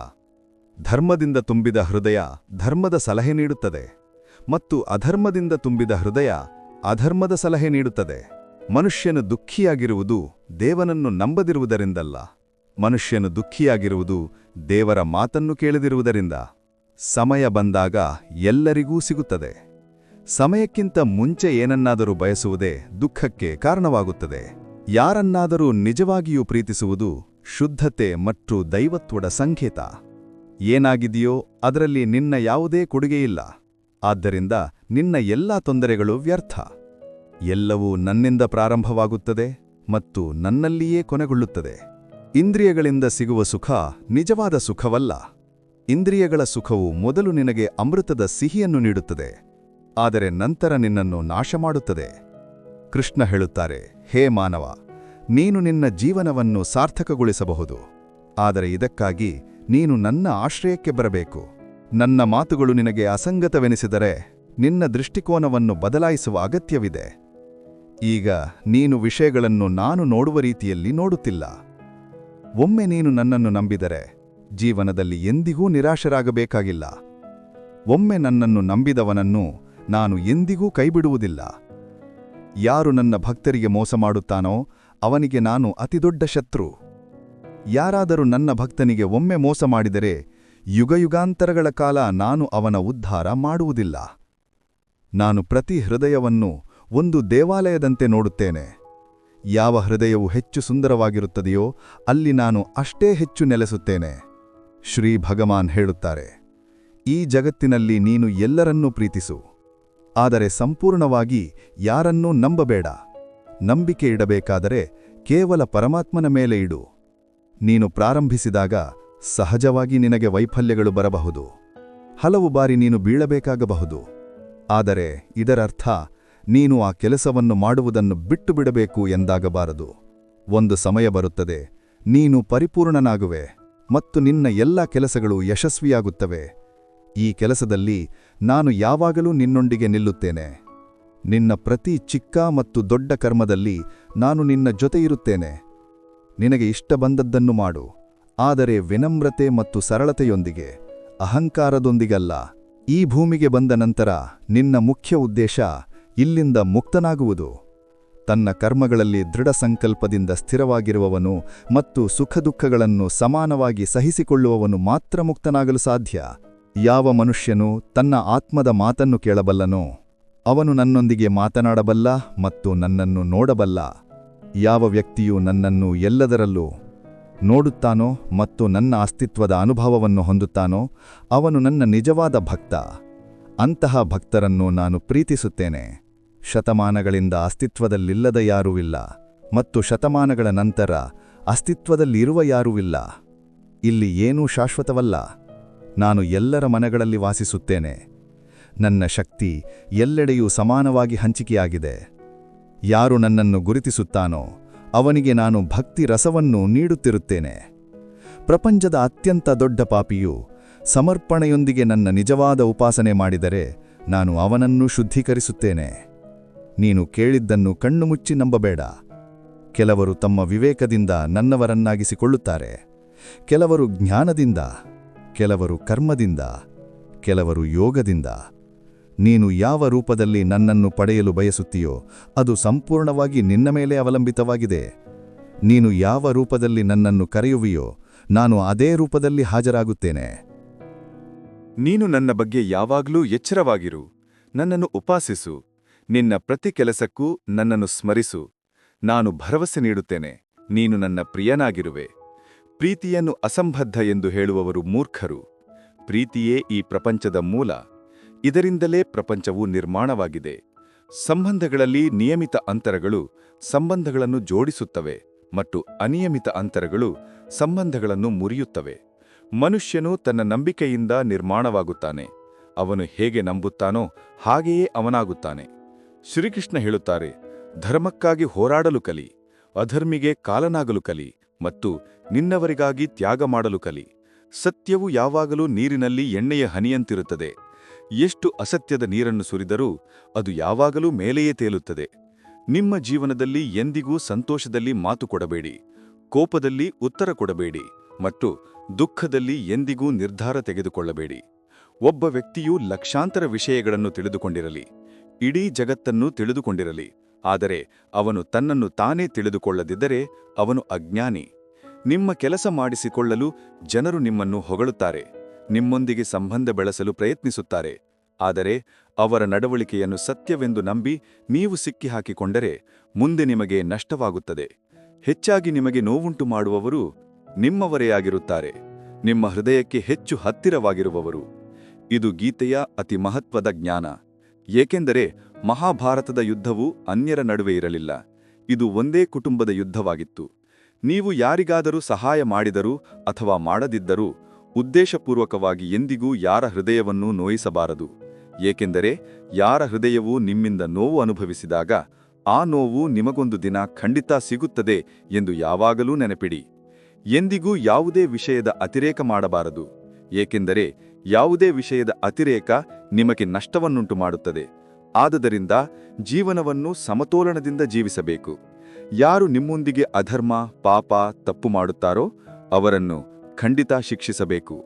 ಧರ್ಮದಿಂದ ತುಂಬಿದ ಹೃದಯ ಧರ್ಮದ ಸಲಹೆ ನೀಡುತ್ತದೆ ಮತ್ತು ಅಧರ್ಮದಿಂದ ತುಂಬಿದ ಹೃದಯ ಅಧರ್ಮದ ಸಲಹೆ ನೀಡುತ್ತದೆ. ಮನುಷ್ಯನು ದುಃಖಿಯಾಗಿರುವುದು ದೇವನನ್ನು ನಂಬದಿರುವುದರಿಂದಲ್ಲ, ಮನುಷ್ಯನು ದುಃಖಿಯಾಗಿರುವುದು ದೇವರ ಮಾತನ್ನು ಕೇಳದಿರುವುದರಿಂದ. ಸಮಯ ಬಂದಾಗ ಎಲ್ಲರಿಗೂ ಸಿಗುತ್ತದೆ. ಸಮಯಕ್ಕಿಂತ ಮುಂಚೆ ಏನನ್ನಾದರೂ ಬಯಸುವುದೇ ದುಃಖಕ್ಕೆ ಕಾರಣವಾಗುತ್ತದೆ. ಯಾರನ್ನಾದರೂ ನಿಜವಾಗಿಯೂ ಪ್ರೀತಿಸುವುದು ಶುದ್ಧತೆ ಮತ್ತು ದೈವತ್ವದ ಸಂಕೇತ. ಏನಾಗಿದೆಯೋ ಅದರಲ್ಲಿ ನಿನ್ನ ಯಾವುದೇ ಕೊಡುಗೆಯಿಲ್ಲ, ಆದ್ದರಿಂದ ನಿನ್ನ ಎಲ್ಲಾ ತೊಂದರೆಗಳು ವ್ಯರ್ಥ. ಎಲ್ಲವೂ ನನ್ನಿಂದ ಪ್ರಾರಂಭವಾಗುತ್ತದೆ ಮತ್ತು ನನ್ನಲ್ಲಿಯೇ ಕೊನೆಗೊಳ್ಳುತ್ತದೆ. ಇಂದ್ರಿಯಗಳಿಂದ ಸಿಗುವ ಸುಖ ನಿಜವಾದ ಸುಖವಲ್ಲ. ಇಂದ್ರಿಯಗಳ ಸುಖವು ಮೊದಲು ನಿನಗೆ ಅಮೃತದ ಸಿಹಿಯನ್ನು ನೀಡುತ್ತದೆ, ಆದರೆ ನಂತರ ನಿನ್ನನ್ನು ನಾಶ ಮಾಡುತ್ತದೆ. ಕೃಷ್ಣ ಹೇಳುತ್ತಾರೆ, ಹೇ ಮಾನವ, ನೀನು ನಿನ್ನ ಜೀವನವನ್ನು ಸಾರ್ಥಕಗೊಳಿಸಬಹುದು. ಆದರೆ ಇದಕ್ಕಾಗಿ ನೀನು ನನ್ನ ಆಶ್ರಯಕ್ಕೆ ಬರಬೇಕು. ನನ್ನ ಮಾತುಗಳು ನಿನಗೆ ಅಸಂಗತವೆನಿಸಿದರೆ ನಿನ್ನ ದೃಷ್ಟಿಕೋನವನ್ನು ಬದಲಾಯಿಸುವ ಅಗತ್ಯವಿದೆ. ಈಗ ನೀನು ವಿಷಯಗಳನ್ನು ನಾನು ನೋಡುವ ರೀತಿಯಲ್ಲಿ ನೋಡುತ್ತಿಲ್ಲ. ಒಮ್ಮೆ ನೀನು ನನ್ನನ್ನು ನಂಬಿದರೆ ಜೀವನದಲ್ಲಿ ಎಂದಿಗೂ ನಿರಾಶರಾಗಬೇಕಾಗಿಲ್ಲ. ಒಮ್ಮೆ ನನ್ನನ್ನು ನಂಬಿದವನನ್ನು ನಾನು ಎಂದಿಗೂ ಕೈಬಿಡುವುದಿಲ್ಲ. ಯಾರು ನನ್ನ ಭಕ್ತರಿಗೆ ಮೋಸ ಮಾಡುತ್ತಾನೋ ಅವನಿಗೆ ನಾನು ಅತಿದೊಡ್ಡ ಶತ್ರು. ಯಾರಾದರೂ ನನ್ನ ಭಕ್ತನಿಗೆ ಒಮ್ಮೆ ಮೋಸ ಮಾಡಿದರೆ ಯುಗಯುಗಾಂತರಗಳ ಕಾಲ ನಾನು ಅವನ ಉದ್ಧಾರ ಮಾಡುವುದಿಲ್ಲ. ನಾನು ಪ್ರತಿ ಹೃದಯವನ್ನು ಒಂದು ದೇವಾಲಯದಂತೆ ನೋಡುತ್ತೇನೆ. ಯಾವ ಹೃದಯವು ಹೆಚ್ಚು ಸುಂದರವಾಗಿರುತ್ತದೆಯೋ ಅಲ್ಲಿ ನಾನು ಅಷ್ಟೇ ಹೆಚ್ಚು ನೆಲೆಸುತ್ತೇನೆ. ಶ್ರೀ ಭಗವಾನ್ ಹೇಳುತ್ತಾರೆ, ಈ ಜಗತ್ತಿನಲ್ಲಿ ನೀನು ಎಲ್ಲರನ್ನೂ ಪ್ರೀತಿಸು, ಆದರೆ ಸಂಪೂರ್ಣವಾಗಿ ಯಾರನ್ನೂ ನಂಬಬೇಡ. ನಂಬಿಕೆ ಇಡಬೇಕಾದರೆ ಕೇವಲ ಪರಮಾತ್ಮನ ಮೇಲೆ ಇಡು. ನೀನು ಪ್ರಾರಂಭಿಸಿದಾಗ ಸಹಜವಾಗಿ ನಿನಗೆ ವೈಫಲ್ಯಗಳು ಬರಬಹುದು. ಹಲವು ಬಾರಿ ನೀನು ಬೀಳಬೇಕಾಗಬಹುದು. ಆದರೆ ಇದರರ್ಥ ನೀನು ಆ ಕೆಲಸವನ್ನು ಮಾಡುವುದನ್ನು ಬಿಟ್ಟು ಬಿಡಬೇಕು ಎಂದಾಗಬಾರದು. ಒಂದು ಸಮಯ ಬರುತ್ತದೆ, ನೀನು ಪರಿಪೂರ್ಣನಾಗುವೆ ಮತ್ತು ನಿನ್ನ ಎಲ್ಲ ಕೆಲಸಗಳು ಯಶಸ್ವಿಯಾಗುತ್ತವೆ. ಈ ಕೆಲಸದಲ್ಲಿ ನಾನು ಯಾವಾಗಲೂ ನಿನ್ನೊಂದಿಗೆ ನಿಲ್ಲುತ್ತೇನೆ. ನಿನ್ನ ಪ್ರತಿ ಚಿಕ್ಕ ಮತ್ತು ದೊಡ್ಡ ಕರ್ಮದಲ್ಲಿ ನಾನು ನಿನ್ನ ಜೊತೆ ಇರುತ್ತೇನೆ. ನಿನಗೆ ಇಷ್ಟ ಬಂದದ್ದನ್ನು ಮಾಡು, ಆದರೆ ವಿನಮ್ರತೆ ಮತ್ತು ಸರಳತೆಯೊಂದಿಗೆ, ಅಹಂಕಾರದೊಂದಿಗಲ್ಲ. ಈ ಭೂಮಿಗೆ ಬಂದ ನಂತರ ನಿನ್ನ ಮುಖ್ಯ ಉದ್ದೇಶ ಇಲ್ಲಿಂದ ಮುಕ್ತನಾಗುವುದು. ತನ್ನ ಕರ್ಮಗಳಲ್ಲಿ ದೃಢ ಸಂಕಲ್ಪದಿಂದ ಸ್ಥಿರವಾಗಿರುವವನು ಮತ್ತು ಸುಖದುಃಖಗಳನ್ನು ಸಮಾನವಾಗಿ ಸಹಿಸಿಕೊಳ್ಳುವವನು ಮಾತ್ರ ಮುಕ್ತನಾಗಲು ಸಾಧ್ಯ. ಯಾವ ಮನುಷ್ಯನು ತನ್ನ ಆತ್ಮದ ಮಾತನ್ನು ಕೇಳಬಲ್ಲನೋ ಅವನು ನನ್ನೊಂದಿಗೆ ಮಾತನಾಡಬಲ್ಲ ಮತ್ತು ನನ್ನನ್ನು ನೋಡಬಲ್ಲ. ಯಾವ ವ್ಯಕ್ತಿಯು ನನ್ನನ್ನು ಎಲ್ಲದರಲ್ಲೂ ನೋಡುತ್ತಾನೋ ಮತ್ತು ನನ್ನ ಅಸ್ತಿತ್ವದ ಅನುಭವವನ್ನು ಹೊಂದುತ್ತಾನೋ ಅವನು ನನ್ನ ನಿಜವಾದ ಭಕ್ತ. ಅಂತಹ ಭಕ್ತರನ್ನು ನಾನು ಪ್ರೀತಿಸುತ್ತೇನೆ. ಶತಮಾನಗಳಿಂದ ಅಸ್ತಿತ್ವದಲ್ಲಿಲ್ಲದ ಯಾರೂ ಇಲ್ಲ ಮತ್ತು ಶತಮಾನಗಳ ನಂತರ ಅಸ್ತಿತ್ವದಲ್ಲಿರುವ ಯಾರೂ ಇಲ್ಲ. ಇಲ್ಲಿ ಏನೂ ಶಾಶ್ವತವಲ್ಲ. ನಾನು ಎಲ್ಲರ ಮನಗಳಲ್ಲಿ ವಾಸಿಸುತ್ತೇನೆ. ನನ್ನ ಶಕ್ತಿ ಎಲ್ಲೆಡೆಯೂ ಸಮಾನವಾಗಿ ಹಂಚಿಕೆಯಾಗಿದೆ. ಯಾರು ನನ್ನನ್ನು ಗುರುತಿಸುತ್ತಾನೋ ಅವನಿಗೆ ನಾನು ಭಕ್ತಿ ರಸವನ್ನು ನೀಡುತ್ತಿರುತ್ತೇನೆ. ಪ್ರಪಂಚದ ಅತ್ಯಂತ ದೊಡ್ಡ ಪಾಪಿಯು ಸಮರ್ಪಣೆಯೊಂದಿಗೆ ನನ್ನ ನಿಜವಾದ ಉಪಾಸನೆ ಮಾಡಿದರೆ ನಾನು ಅವನನ್ನು ಶುದ್ಧೀಕರಿಸುತ್ತೇನೆ. ನೀನು ಕೇಳಿದ್ದನ್ನು ಕಣ್ಣು ಮುಚ್ಚಿ ನಂಬಬೇಡ. ಕೆಲವರು ತಮ್ಮ ವಿವೇಕದಿಂದ ನನ್ನವರನ್ನಾಗಿಸಿಕೊಳ್ಳುತ್ತಾರೆ, ಕೆಲವರು ಜ್ಞಾನದಿಂದ, ಕೆಲವರು ಕರ್ಮದಿಂದ, ಕೆಲವರು ಯೋಗದಿಂದ. ನೀನು ಯಾವ ರೂಪದಲ್ಲಿ ನನ್ನನ್ನು ಪಡೆಯಲು ಬಯಸುತ್ತೀಯೋ ಅದು ಸಂಪೂರ್ಣವಾಗಿ ನಿನ್ನ ಮೇಲೆ ಅವಲಂಬಿತವಾಗಿದೆ. ನೀನು ಯಾವ ರೂಪದಲ್ಲಿ ನನ್ನನ್ನು ಕರೆಯುವಿಯೋ ನಾನು ಅದೇ ರೂಪದಲ್ಲಿ ಹಾಜರಾಗುತ್ತೇನೆ. ನೀನು ನನ್ನ ಬಗ್ಗೆ ಯಾವಾಗಲೂ ಎಚ್ಚರವಾಗಿರು. ನನ್ನನ್ನು ಉಪಾಸಿಸು. ನಿನ್ನ ಪ್ರತಿ ಕೆಲಸಕ್ಕೂ ನನ್ನನ್ನು ಸ್ಮರಿಸು. ನಾನು ಭರವಸೆ ನೀಡುತ್ತೇನೆ, ನೀನು ನನ್ನ ಪ್ರಿಯನಾಗಿರುವೆ. ಪ್ರೀತಿಯನ್ನು ಅಸಂಬದ್ಧ ಎಂದು ಹೇಳುವವರು ಮೂರ್ಖರು. ಪ್ರೀತಿಯೇ ಈ ಪ್ರಪಂಚದ ಮೂಲ. ಇದರಿಂದಲೇ ಪ್ರಪಂಚವು ನಿರ್ಮಾಣವಾಗಿದೆ. ಸಂಬಂಧಗಳಲ್ಲಿ ನಿಯಮಿತ ಅಂತರಗಳು ಸಂಬಂಧಗಳನ್ನು ಜೋಡಿಸುತ್ತವೆ ಮತ್ತು ಅನಿಯಮಿತ ಅಂತರಗಳು ಸಂಬಂಧಗಳನ್ನು ಮುರಿಯುತ್ತವೆ. ಮನುಷ್ಯನು ತನ್ನ ನಂಬಿಕೆಯಿಂದ ನಿರ್ಮಾಣವಾಗುತ್ತಾನೆ. ಅವನು ಹೇಗೆ ನಂಬುತ್ತಾನೋ ಹಾಗೆಯೇ ಅವನಾಗುತ್ತಾನೆ. ಶ್ರೀಕೃಷ್ಣ ಹೇಳುತ್ತಾರೆ, ಧರ್ಮಕ್ಕಾಗಿ ಹೋರಾಡಲು ಕಲಿ, ಅಧರ್ಮಿಗೆ ಕಾಲನಾಗಲು ಕಲಿ ಮತ್ತು ನಿನ್ನವರಿಗಾಗಿ ತ್ಯಾಗ ಮಾಡಲು ಕಲಿ. ಸತ್ಯವು ಯಾವಾಗಲೂ ನೀರಿನಲ್ಲಿ ಎಣ್ಣೆಯ ಹನಿಯಂತಿರುತ್ತದೆ. ಎಷ್ಟು ಅಸತ್ಯದ ನೀರನ್ನು ಸುರಿದರೂ ಅದು ಯಾವಾಗಲೂ ಮೇಲೆಯೇ ತೇಲುತ್ತದೆ. ನಿಮ್ಮ ಜೀವನದಲ್ಲಿ ಎಂದಿಗೂ ಸಂತೋಷದಲ್ಲಿ ಮಾತು ಕೊಡಬೇಡಿ, ಕೋಪದಲ್ಲಿ ಉತ್ತರ ಕೊಡಬೇಡಿ ಮತ್ತು ದುಃಖದಲ್ಲಿ ಎಂದಿಗೂ ನಿರ್ಧಾರ ತೆಗೆದುಕೊಳ್ಳಬೇಡಿ. ಒಬ್ಬ ವ್ಯಕ್ತಿಯು ಲಕ್ಷಾಂತರ ವಿಷಯಗಳನ್ನು ತಿಳಿದುಕೊಂಡಿರಲಿ, ಇಡೀ ಜಗತ್ತನ್ನು ತಿಳಿದುಕೊಂಡಿರಲಿ, ಆದರೆ ಅವನು ತನ್ನನ್ನು ತಾನೇ ತಿಳಿದುಕೊಳ್ಳದಿದ್ದರೆ ಅವನು ಅಜ್ಞಾನಿ. ನಿಮ್ಮ ಕೆಲಸ ಮಾಡಿಸಿಕೊಳ್ಳಲು ಜನರು ನಿಮ್ಮನ್ನು ಹೊಗಳುತ್ತಾರೆ, ನಿಮ್ಮೊಂದಿಗೆ ಸಂಬಂಧ ಬೆಳೆಸಲು ಪ್ರಯತ್ನಿಸುತ್ತಾರೆ. ಆದರೆ ಅವರ ನಡವಳಿಕೆಯನ್ನು ಸತ್ಯವೆಂದು ನಂಬಿ ನೀವು ಸಿಕ್ಕಿಹಾಕಿಕೊಂಡರೆ ಮುಂದೆ ನಿಮಗೆ ನಷ್ಟವಾಗುತ್ತದೆ. ಹೆಚ್ಚಾಗಿ ನಿಮಗೆ ನೋವುಂಟು ಮಾಡುವವರು ನಿಮ್ಮವರೇ ಆಗಿರುತ್ತಾರೆ, ನಿಮ್ಮ ಹೃದಯಕ್ಕೆ ಹೆಚ್ಚು ಹತ್ತಿರವಾಗಿರುವವರು. ಇದು ಗೀತೆಯ ಅತಿ ಮಹತ್ವದ ಜ್ಞಾನ. ಏಕೆಂದರೆ ಮಹಾಭಾರತದ ಯುದ್ಧವು ಅನ್ಯರ ನಡುವೆ ಇರಲಿಲ್ಲ, ಇದು ಒಂದೇ ಕುಟುಂಬದ ಯುದ್ಧವಾಗಿತ್ತು. ನೀವು ಯಾರಿಗಾದರೂ ಸಹಾಯ ಮಾಡಿದರೂ ಅಥವಾ ಮಾಡದಿದ್ದರೂ ಉದ್ದೇಶಪೂರ್ವಕವಾಗಿ ಎಂದಿಗೂ ಯಾರ ಹೃದಯವನ್ನೂ ನೋಯಿಸಬಾರದು. ಏಕೆಂದರೆ ಯಾರ ಹೃದಯವು ನಿಮ್ಮಿಂದ ನೋವು ಅನುಭವಿಸಿದಾಗ ಆ ನೋವು ನಿಮಗೊಂದು ದಿನ ಖಂಡಿತ ಸಿಗುತ್ತದೆ ಎಂದು ಯಾವಾಗಲೂ ನೆನಪಿಡಿ. ಎಂದಿಗೂ ಯಾವುದೇ ವಿಷಯದ ಅತಿರೇಕ ಮಾಡಬಾರದು, ಏಕೆಂದರೆ ಯಾವುದೇ ವಿಷಯದ ಅತಿರೇಕ ನಿಮಗೆ ನಷ್ಟವನ್ನುಂಟು ಮಾಡುತ್ತದೆ. ಆದುದರಿಂದ ಜೀವನವನ್ನು ಸಮತೋಲನದಿಂದ ಜೀವಿಸಬೇಕು. ಯಾರು ನಿಮ್ಮೊಂದಿಗೆ ಅಧರ್ಮ, ಪಾಪ, ತಪ್ಪು ಮಾಡುತ್ತಾರೋ ಅವರನ್ನು ಖಂಡಿತ ಶಿಕ್ಷಿಸಬೇಕು.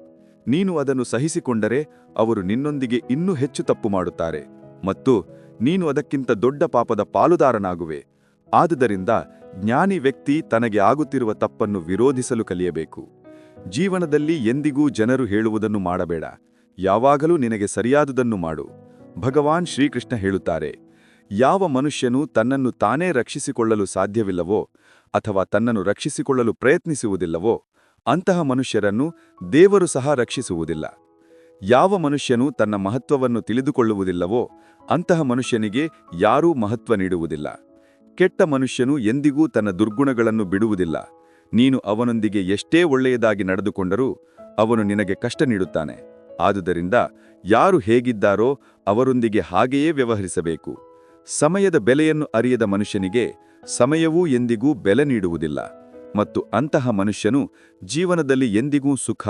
ನೀನು ಅದನ್ನು ಸಹಿಸಿಕೊಂಡರೆ ಅವರು ನಿನ್ನೊಂದಿಗೆ ಇನ್ನೂ ಹೆಚ್ಚು ತಪ್ಪು ಮಾಡುತ್ತಾರೆ ಮತ್ತು ನೀನು ಅದಕ್ಕಿಂತ ದೊಡ್ಡ ಪಾಪದ ಪಾಲುದಾರನಾಗುವೆ. ಆದುದರಿಂದ ಜ್ಞಾನಿ ವ್ಯಕ್ತಿ ತನಗೆ ಆಗುತ್ತಿರುವ ತಪ್ಪನ್ನು ವಿರೋಧಿಸಲು ಕಲಿಯಬೇಕು. ಜೀವನದಲ್ಲಿ ಎಂದಿಗೂ ಜನರು ಹೇಳುವುದನ್ನು ಮಾಡಬೇಡ, ಯಾವಾಗಲೂ ನಿನಗೆ ಸರಿಯಾದುದನ್ನು ಮಾಡು. ಭಗವಾನ್ ಶ್ರೀಕೃಷ್ಣ ಹೇಳುತ್ತಾರೆ, ಯಾವ ಮನುಷ್ಯನು ತನ್ನನ್ನು ತಾನೇ ರಕ್ಷಿಸಿಕೊಳ್ಳಲು ಸಾಧ್ಯವಿಲ್ಲವೋ ಅಥವಾ ತನ್ನನ್ನು ರಕ್ಷಿಸಿಕೊಳ್ಳಲು ಪ್ರಯತ್ನಿಸುವುದಿಲ್ಲವೋ ಅಂತಹ ಮನುಷ್ಯರನ್ನು ದೇವರು ಸಹ ರಕ್ಷಿಸುವುದಿಲ್ಲ. ಯಾವ ಮನುಷ್ಯನು ತನ್ನ ಮಹತ್ವವನ್ನು ತಿಳಿದುಕೊಳ್ಳುವುದಿಲ್ಲವೋ ಅಂತಹ ಮನುಷ್ಯನಿಗೆ ಯಾರೂ ಮಹತ್ವ ನೀಡುವುದಿಲ್ಲ. ಕೆಟ್ಟ ಮನುಷ್ಯನು ಎಂದಿಗೂ ತನ್ನ ದುರ್ಗುಣಗಳನ್ನು ಬಿಡುವುದಿಲ್ಲ. ನೀನು ಅವನೊಂದಿಗೆ ಎಷ್ಟೇ ಒಳ್ಳೆಯದಾಗಿ ನಡೆದುಕೊಂಡರೂ ಅವನು ನಿನಗೆ ಕಷ್ಟ ನೀಡುತ್ತಾನೆ. ಆದುದರಿಂದ ಯಾರು ಹೇಗಿದ್ದಾರೋ ಅವರೊಂದಿಗೆ ಹಾಗೆಯೇ ವ್ಯವಹರಿಸಬೇಕು. ಸಮಯದ ಬೆಲೆಯನ್ನು ಅರಿಯದ ಮನುಷ್ಯನಿಗೆ ಸಮಯವೂ ಎಂದಿಗೂ ಬೆಲೆ ನೀಡುವುದಿಲ್ಲ ಮತ್ತು ಅಂತಹ ಮನುಷ್ಯನು ಜೀವನದಲ್ಲಿ ಎಂದಿಗೂ ಸುಖ,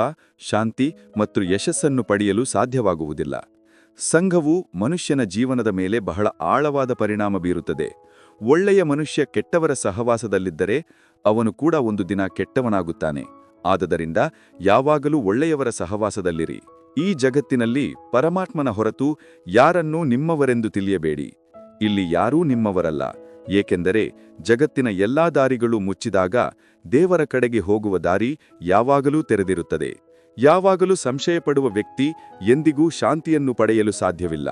ಶಾಂತಿ ಮತ್ತು ಯಶಸ್ಸನ್ನು ಪಡೆಯಲು ಸಾಧ್ಯವಾಗುವುದಿಲ್ಲ. ಸಂಘವು ಮನುಷ್ಯನ ಜೀವನದ ಮೇಲೆ ಬಹಳ ಆಳವಾದ ಪರಿಣಾಮ ಬೀರುತ್ತದೆ. ಒಳ್ಳೆಯ ಮನುಷ್ಯ ಕೆಟ್ಟವರ ಸಹವಾಸದಲ್ಲಿದ್ದರೆ ಅವನು ಕೂಡ ಒಂದು ದಿನ ಕೆಟ್ಟವನಾಗುತ್ತಾನೆ. ಆದುದರಿಂದ ಯಾವಾಗಲೂ ಒಳ್ಳೆಯವರ ಸಹವಾಸದಲ್ಲಿರಿ. ಈ ಜಗತ್ತಿನಲ್ಲಿ ಪರಮಾತ್ಮನ ಹೊರತು ಯಾರನ್ನೂ ನಿಮ್ಮವರೆಂದು ತಿಳಿಯಬೇಡಿ. ಇಲ್ಲಿ ಯಾರೂ ನಿಮ್ಮವರಲ್ಲ, ಏಕೆಂದರೆ ಜಗತ್ತಿನ ಎಲ್ಲಾ ದಾರಿಗಳು ಮುಚ್ಚಿದಾಗ ದೇವರ ಕಡೆಗೆ ಹೋಗುವ ದಾರಿ ಯಾವಾಗಲೂ ತೆರೆದಿರುತ್ತದೆ. ಯಾವಾಗಲೂ ಸಂಶಯಪಡುವ ವ್ಯಕ್ತಿ ಎಂದಿಗೂ ಶಾಂತಿಯನ್ನು ಪಡೆಯಲು ಸಾಧ್ಯವಿಲ್ಲ.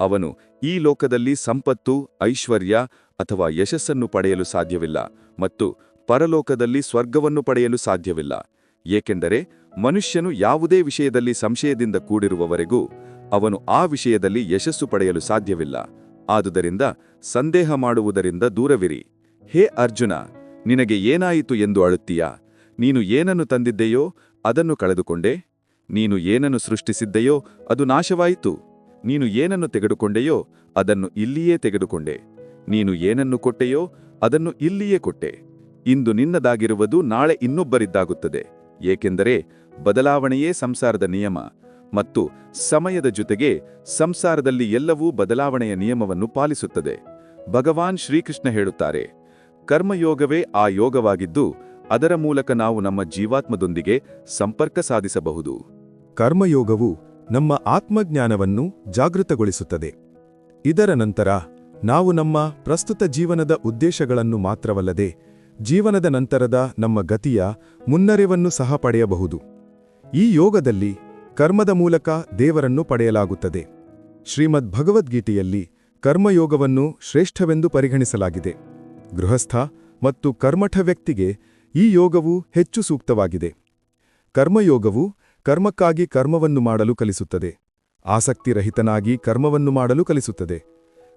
ಅವನು ಈ ಲೋಕದಲ್ಲಿ ಸಂಪತ್ತು, ಐಶ್ವರ್ಯ ಅಥವಾ ಯಶಸ್ಸನ್ನು ಪಡೆಯಲು ಸಾಧ್ಯವಿಲ್ಲ ಮತ್ತು ಪರಲೋಕದಲ್ಲಿ ಸ್ವರ್ಗವನ್ನು ಪಡೆಯಲು ಸಾಧ್ಯವಿಲ್ಲ. ಏಕೆಂದರೆ ಮನುಷ್ಯನು ಯಾವುದೇ ವಿಷಯದಲ್ಲಿ ಸಂಶಯದಿಂದ ಕೂಡಿರುವವರೆಗೂ ಅವನು ಆ ವಿಷಯದಲ್ಲಿ ಯಶಸ್ಸು ಪಡೆಯಲು ಸಾಧ್ಯವಿಲ್ಲ. ಆದುದರಿಂದ ಸಂದೇಹ ಮಾಡುವುದರಿಂದ ದೂರವಿರಿ. ಹೇ ಅರ್ಜುನ, ನಿನಗೆ ಏನಾಯಿತು ಎಂದು ಅಳುತ್ತೀಯಾ? ನೀನು ಏನನ್ನು ತಂದಿದ್ದೆಯೋ ಅದನ್ನು ಕಳೆದುಕೊಂಡೆ. ನೀನು ಏನನ್ನು ಸೃಷ್ಟಿಸಿದ್ದೆಯೋ ಅದು ನಾಶವಾಯಿತು. ನೀನು ಏನನ್ನು ತೆಗೆದುಕೊಂಡೆಯೋ ಅದನ್ನು ಇಲ್ಲಿಯೇ ತೆಗೆದುಕೊಂಡೆ. ನೀನು ಏನನ್ನು ಕೊಟ್ಟೆಯೋ ಅದನ್ನು ಇಲ್ಲಿಯೇ ಕೊಟ್ಟೆ. ಇಂದು ನಿನ್ನದಾಗಿರುವುದು ನಾಳೆ ಇನ್ನೊಬ್ಬರಿದ್ದಾಗುತ್ತದೆ. ಏಕೆಂದರೆ ಬದಲಾವಣೆಯೇ ಸಂಸಾರದ ನಿಯಮ ಮತ್ತು ಸಮಯದ ಜೊತೆಗೆ ಸಂಸಾರದಲ್ಲಿ ಎಲ್ಲವೂ ಬದಲಾವಣೆಯ ನಿಯಮವನ್ನು ಪಾಲಿಸುತ್ತದೆ. ಭಗವಾನ್ ಶ್ರೀಕೃಷ್ಣ ಹೇಳುತ್ತಾರೆ, ಕರ್ಮಯೋಗವೇ ಆ ಯೋಗವಾಗಿದ್ದು ಅದರ ಮೂಲಕ ನಾವು ನಮ್ಮ ಜೀವಾತ್ಮದೊಂದಿಗೆ ಸಂಪರ್ಕ ಸಾಧಿಸಬಹುದು. ಕರ್ಮಯೋಗವು ನಮ್ಮ ಆತ್ಮಜ್ಞಾನವನ್ನು ಜಾಗೃತಗೊಳಿಸುತ್ತದೆ. ಇದರ ನಂತರ ನಾವು ನಮ್ಮ ಪ್ರಸ್ತುತ ಜೀವನದ ಉದ್ದೇಶಗಳನ್ನು ಮಾತ್ರವಲ್ಲದೆ ಜೀವನದ ನಂತರದ ನಮ್ಮ ಗತಿಯ ಮುನ್ನರಿವನ್ನು ಸಹ ಪಡೆಯಬಹುದು. ಈ ಯೋಗದಲ್ಲಿ ಕರ್ಮದ ಮೂಲಕ ದೇವರನ್ನು ಪಡೆಯಲಾಗುತ್ತದೆ. ಶ್ರೀಮದ್ ಭಗವದ್ಗೀತೆಯಲ್ಲಿ ಕರ್ಮಯೋಗವನ್ನು ಶ್ರೇಷ್ಠವೆಂದು ಪರಿಗಣಿಸಲಾಗಿದೆ. ಗೃಹಸ್ಥ ಮತ್ತು ಕರ್ಮಠ ವ್ಯಕ್ತಿಗೆ ಈ ಯೋಗವು ಹೆಚ್ಚು ಸೂಕ್ತವಾಗಿದೆ. ಕರ್ಮಯೋಗವು ಕರ್ಮಕ್ಕಾಗಿ ಕರ್ಮವನ್ನು ಮಾಡಲು ಕಲಿಸುತ್ತದೆ. ಆಸಕ್ತಿರಹಿತನಾಗಿ ಕರ್ಮವನ್ನು ಮಾಡಲು ಕಲಿಸುತ್ತದೆ.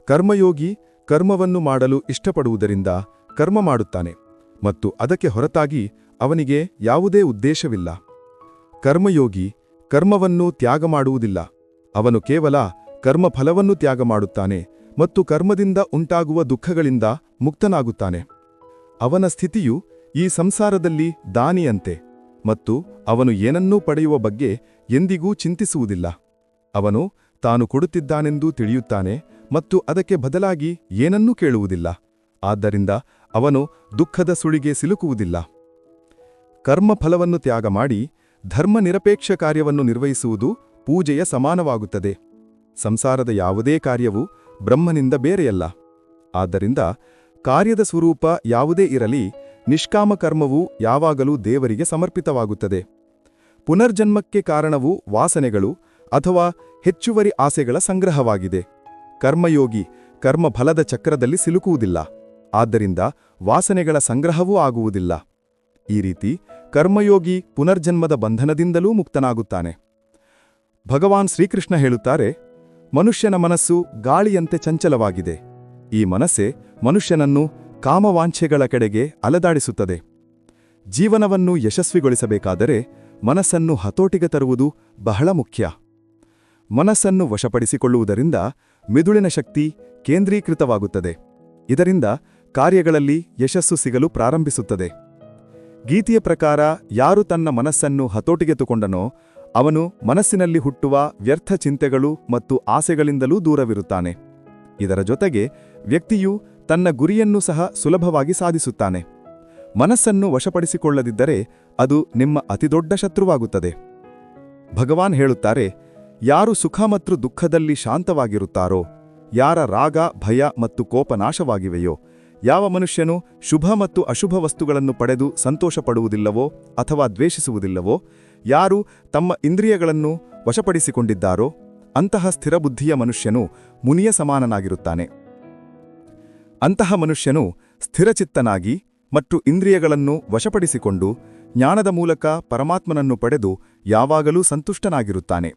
ಕರ್ಮಯೋಗಿ ಕರ್ಮವನ್ನು ಮಾಡಲು ಇಷ್ಟಪಡುವುದರಿಂದ ಕರ್ಮ ಮಾಡುತ್ತಾನೆ ಮತ್ತು ಅದಕ್ಕೆ ಹೊರತಾಗಿ ಅವನಿಗೆ ಯಾವುದೇ ಉದ್ದೇಶವಿಲ್ಲ. ಕರ್ಮಯೋಗಿ ಕರ್ಮವನ್ನು ತ್ಯಾಗ ಮಾಡುವುದಿಲ್ಲ. ಅವನು ಕೇವಲ ಕರ್ಮಫಲವನ್ನು ತ್ಯಾಗ ಮಾಡುತ್ತಾನೆ ಮತ್ತು ಕರ್ಮದಿಂದ ಉಂಟಾಗುವ ದುಃಖಗಳಿಂದ ಮುಕ್ತನಾಗುತ್ತಾನೆ. ಅವನ ಸ್ಥಿತಿಯು ಈ ಸಂಸಾರದಲ್ಲಿ ದಾನಿಯಂತೆ ಮತ್ತು ಅವನು ಏನನ್ನೂ ಪಡೆಯುವ ಬಗ್ಗೆ ಎಂದಿಗೂ ಚಿಂತಿಸುವುದಿಲ್ಲ. ಅವನು ತಾನು ಕೊಡುತ್ತಿದ್ದಾನೆಂದು ತಿಳಿಯುತ್ತಾನೆ ಮತ್ತು ಅದಕ್ಕೆ ಬದಲಾಗಿ ಏನನ್ನೂ ಕೇಳುವುದಿಲ್ಲ. ಆದ್ದರಿಂದ ಅವನು ದುಃಖದ ಸುಳಿಗೆ ಸಿಲುಕುವುದಿಲ್ಲ. ಕರ್ಮಫಲವನ್ನು ತ್ಯಾಗ ಮಾಡಿ ಧರ್ಮನಿರಪೇಕ್ಷ ಕಾರ್ಯವನ್ನು ನಿರ್ವಹಿಸುವುದು ಪೂಜೆಯ ಸಮಾನವಾಗುತ್ತದೆ. ಸಂಸಾರದ ಯಾವುದೇ ಕಾರ್ಯವೂ ಬ್ರಹ್ಮನಿಂದ ಬೇರೆಯಲ್ಲ. ಆದ್ದರಿಂದ ಕಾರ್ಯದ ಸ್ವರೂಪ ಯಾವುದೇ ಇರಲಿ, ನಿಷ್ಕಾಮ ಕರ್ಮವು ಯಾವಾಗಲೂ ದೇವರಿಗೆ ಸಮರ್ಪಿತವಾಗುತ್ತದೆ. ಪುನರ್ಜನ್ಮಕ್ಕೆ ಕಾರಣವು ವಾಸನೆಗಳು ಅಥವಾ ಹೆಚ್ಚುವರಿ ಆಸೆಗಳ ಸಂಗ್ರಹವಾಗಿದೆ. ಕರ್ಮಯೋಗಿ ಕರ್ಮಫಲದ ಚಕ್ರದಲ್ಲಿ ಸಿಲುಕುವುದಿಲ್ಲ. ಆದ್ದರಿಂದ ವಾಸನೆಗಳ ಸಂಗ್ರಹವೂ ಆಗುವುದಿಲ್ಲ. ಈ ರೀತಿ ಕರ್ಮಯೋಗಿ ಪುನರ್ಜನ್ಮದ ಬಂಧನದಿಂದಲೂ ಮುಕ್ತನಾಗುತ್ತಾನೆ. ಭಗವಾನ್ ಶ್ರೀಕೃಷ್ಣ ಹೇಳುತ್ತಾರೆ, ಮನುಷ್ಯನ ಮನಸ್ಸು ಗಾಳಿಯಂತೆ ಚಂಚಲವಾಗಿದೆ. ಈ ಮನಸ್ಸೇ ಮನುಷ್ಯನನ್ನು ಕಾಮವಾಂಛೆಗಳ ಕಡೆಗೆ ಅಲೆದಾಡಿಸುತ್ತದೆ. ಜೀವನವನ್ನು ಯಶಸ್ವಿಗೊಳಿಸಬೇಕಾದರೆ ಮನಸ್ಸನ್ನು ಹತೋಟಿಗೆ ತರುವುದು ಬಹಳ ಮುಖ್ಯ. ಮನಸ್ಸನ್ನು ವಶಪಡಿಸಿಕೊಳ್ಳುವುದರಿಂದ ಮಿದುಳಿನ ಶಕ್ತಿ ಕೇಂದ್ರೀಕೃತವಾಗುತ್ತದೆ. ಇದರಿಂದ ಕಾರ್ಯಗಳಲ್ಲಿ ಯಶಸ್ಸು ಸಿಗಲು ಪ್ರಾರಂಭಿಸುತ್ತದೆ. ಗೀತೆಯ ಪ್ರಕಾರ ಯಾರು ತನ್ನ ಮನಸ್ಸನ್ನು ಹತೋಟಿಗೆತ್ತುಕೊಂಡನೋ ಅವನು ಮನಸ್ಸಿನಲ್ಲಿ ಹುಟ್ಟುವ ವ್ಯರ್ಥ ಚಿಂತೆಗಳು ಮತ್ತು ಆಸೆಗಳಿಂದಲೂ ದೂರವಿರುತ್ತಾನೆ. ಇದರ ಜೊತೆಗೆ ವ್ಯಕ್ತಿಯು ತನ್ನ ಗುರಿಯನ್ನು ಸಹ ಸುಲಭವಾಗಿ ಸಾಧಿಸುತ್ತಾನೆ. ಮನಸ್ಸನ್ನು ವಶಪಡಿಸಿಕೊಳ್ಳದಿದ್ದರೆ ಅದು ನಿಮ್ಮ ಅತಿದೊಡ್ಡ ಶತ್ರುವಾಗುತ್ತದೆ. ಭಗವಾನ್ ಹೇಳುತ್ತಾರೆ, ಯಾರು ಸುಖ ಮತ್ತು ದುಃಖದಲ್ಲಿ ಶಾಂತವಾಗಿರುತ್ತಾರೋ, ಯಾರ ರಾಗ, ಭಯ ಮತ್ತು ಕೋಪ ನಾಶವಾಗಿವೆಯೋ, ಯಾವ ಮನುಷ್ಯನು ಶುಭ ಮತ್ತು ಅಶುಭ ವಸ್ತುಗಳನ್ನು ಪಡೆದು ಸಂತೋಷಪಡುವುದಿಲ್ಲವೋ ಅಥವಾ ದ್ವೇಷಿಸುವುದಿಲ್ಲವೋ, ಯಾರು ತಮ್ಮ ಇಂದ್ರಿಯಗಳನ್ನು ವಶಪಡಿಸಿಕೊಂಡಿದ್ದಾರೋ ಅಂತಹ ಸ್ಥಿರಬುದ್ಧಿಯ ಮನುಷ್ಯನು ಮುನಿಯ ಸಮಾನನಾಗಿರುತ್ತಾನೆ. ಅಂತಹ ಮನುಷ್ಯನು ಸ್ಥಿರಚಿತ್ತನಾಗಿ ಮತ್ತು ಇಂದ್ರಿಯಗಳನ್ನು ವಶಪಡಿಸಿಕೊಂಡು ಜ್ಞಾನದ ಮೂಲಕ ಪರಮಾತ್ಮನನ್ನು ಪಡೆದು ಯಾವಾಗಲೂ ಸಂತುಷ್ಟನಾಗಿರುತ್ತಾನೆ.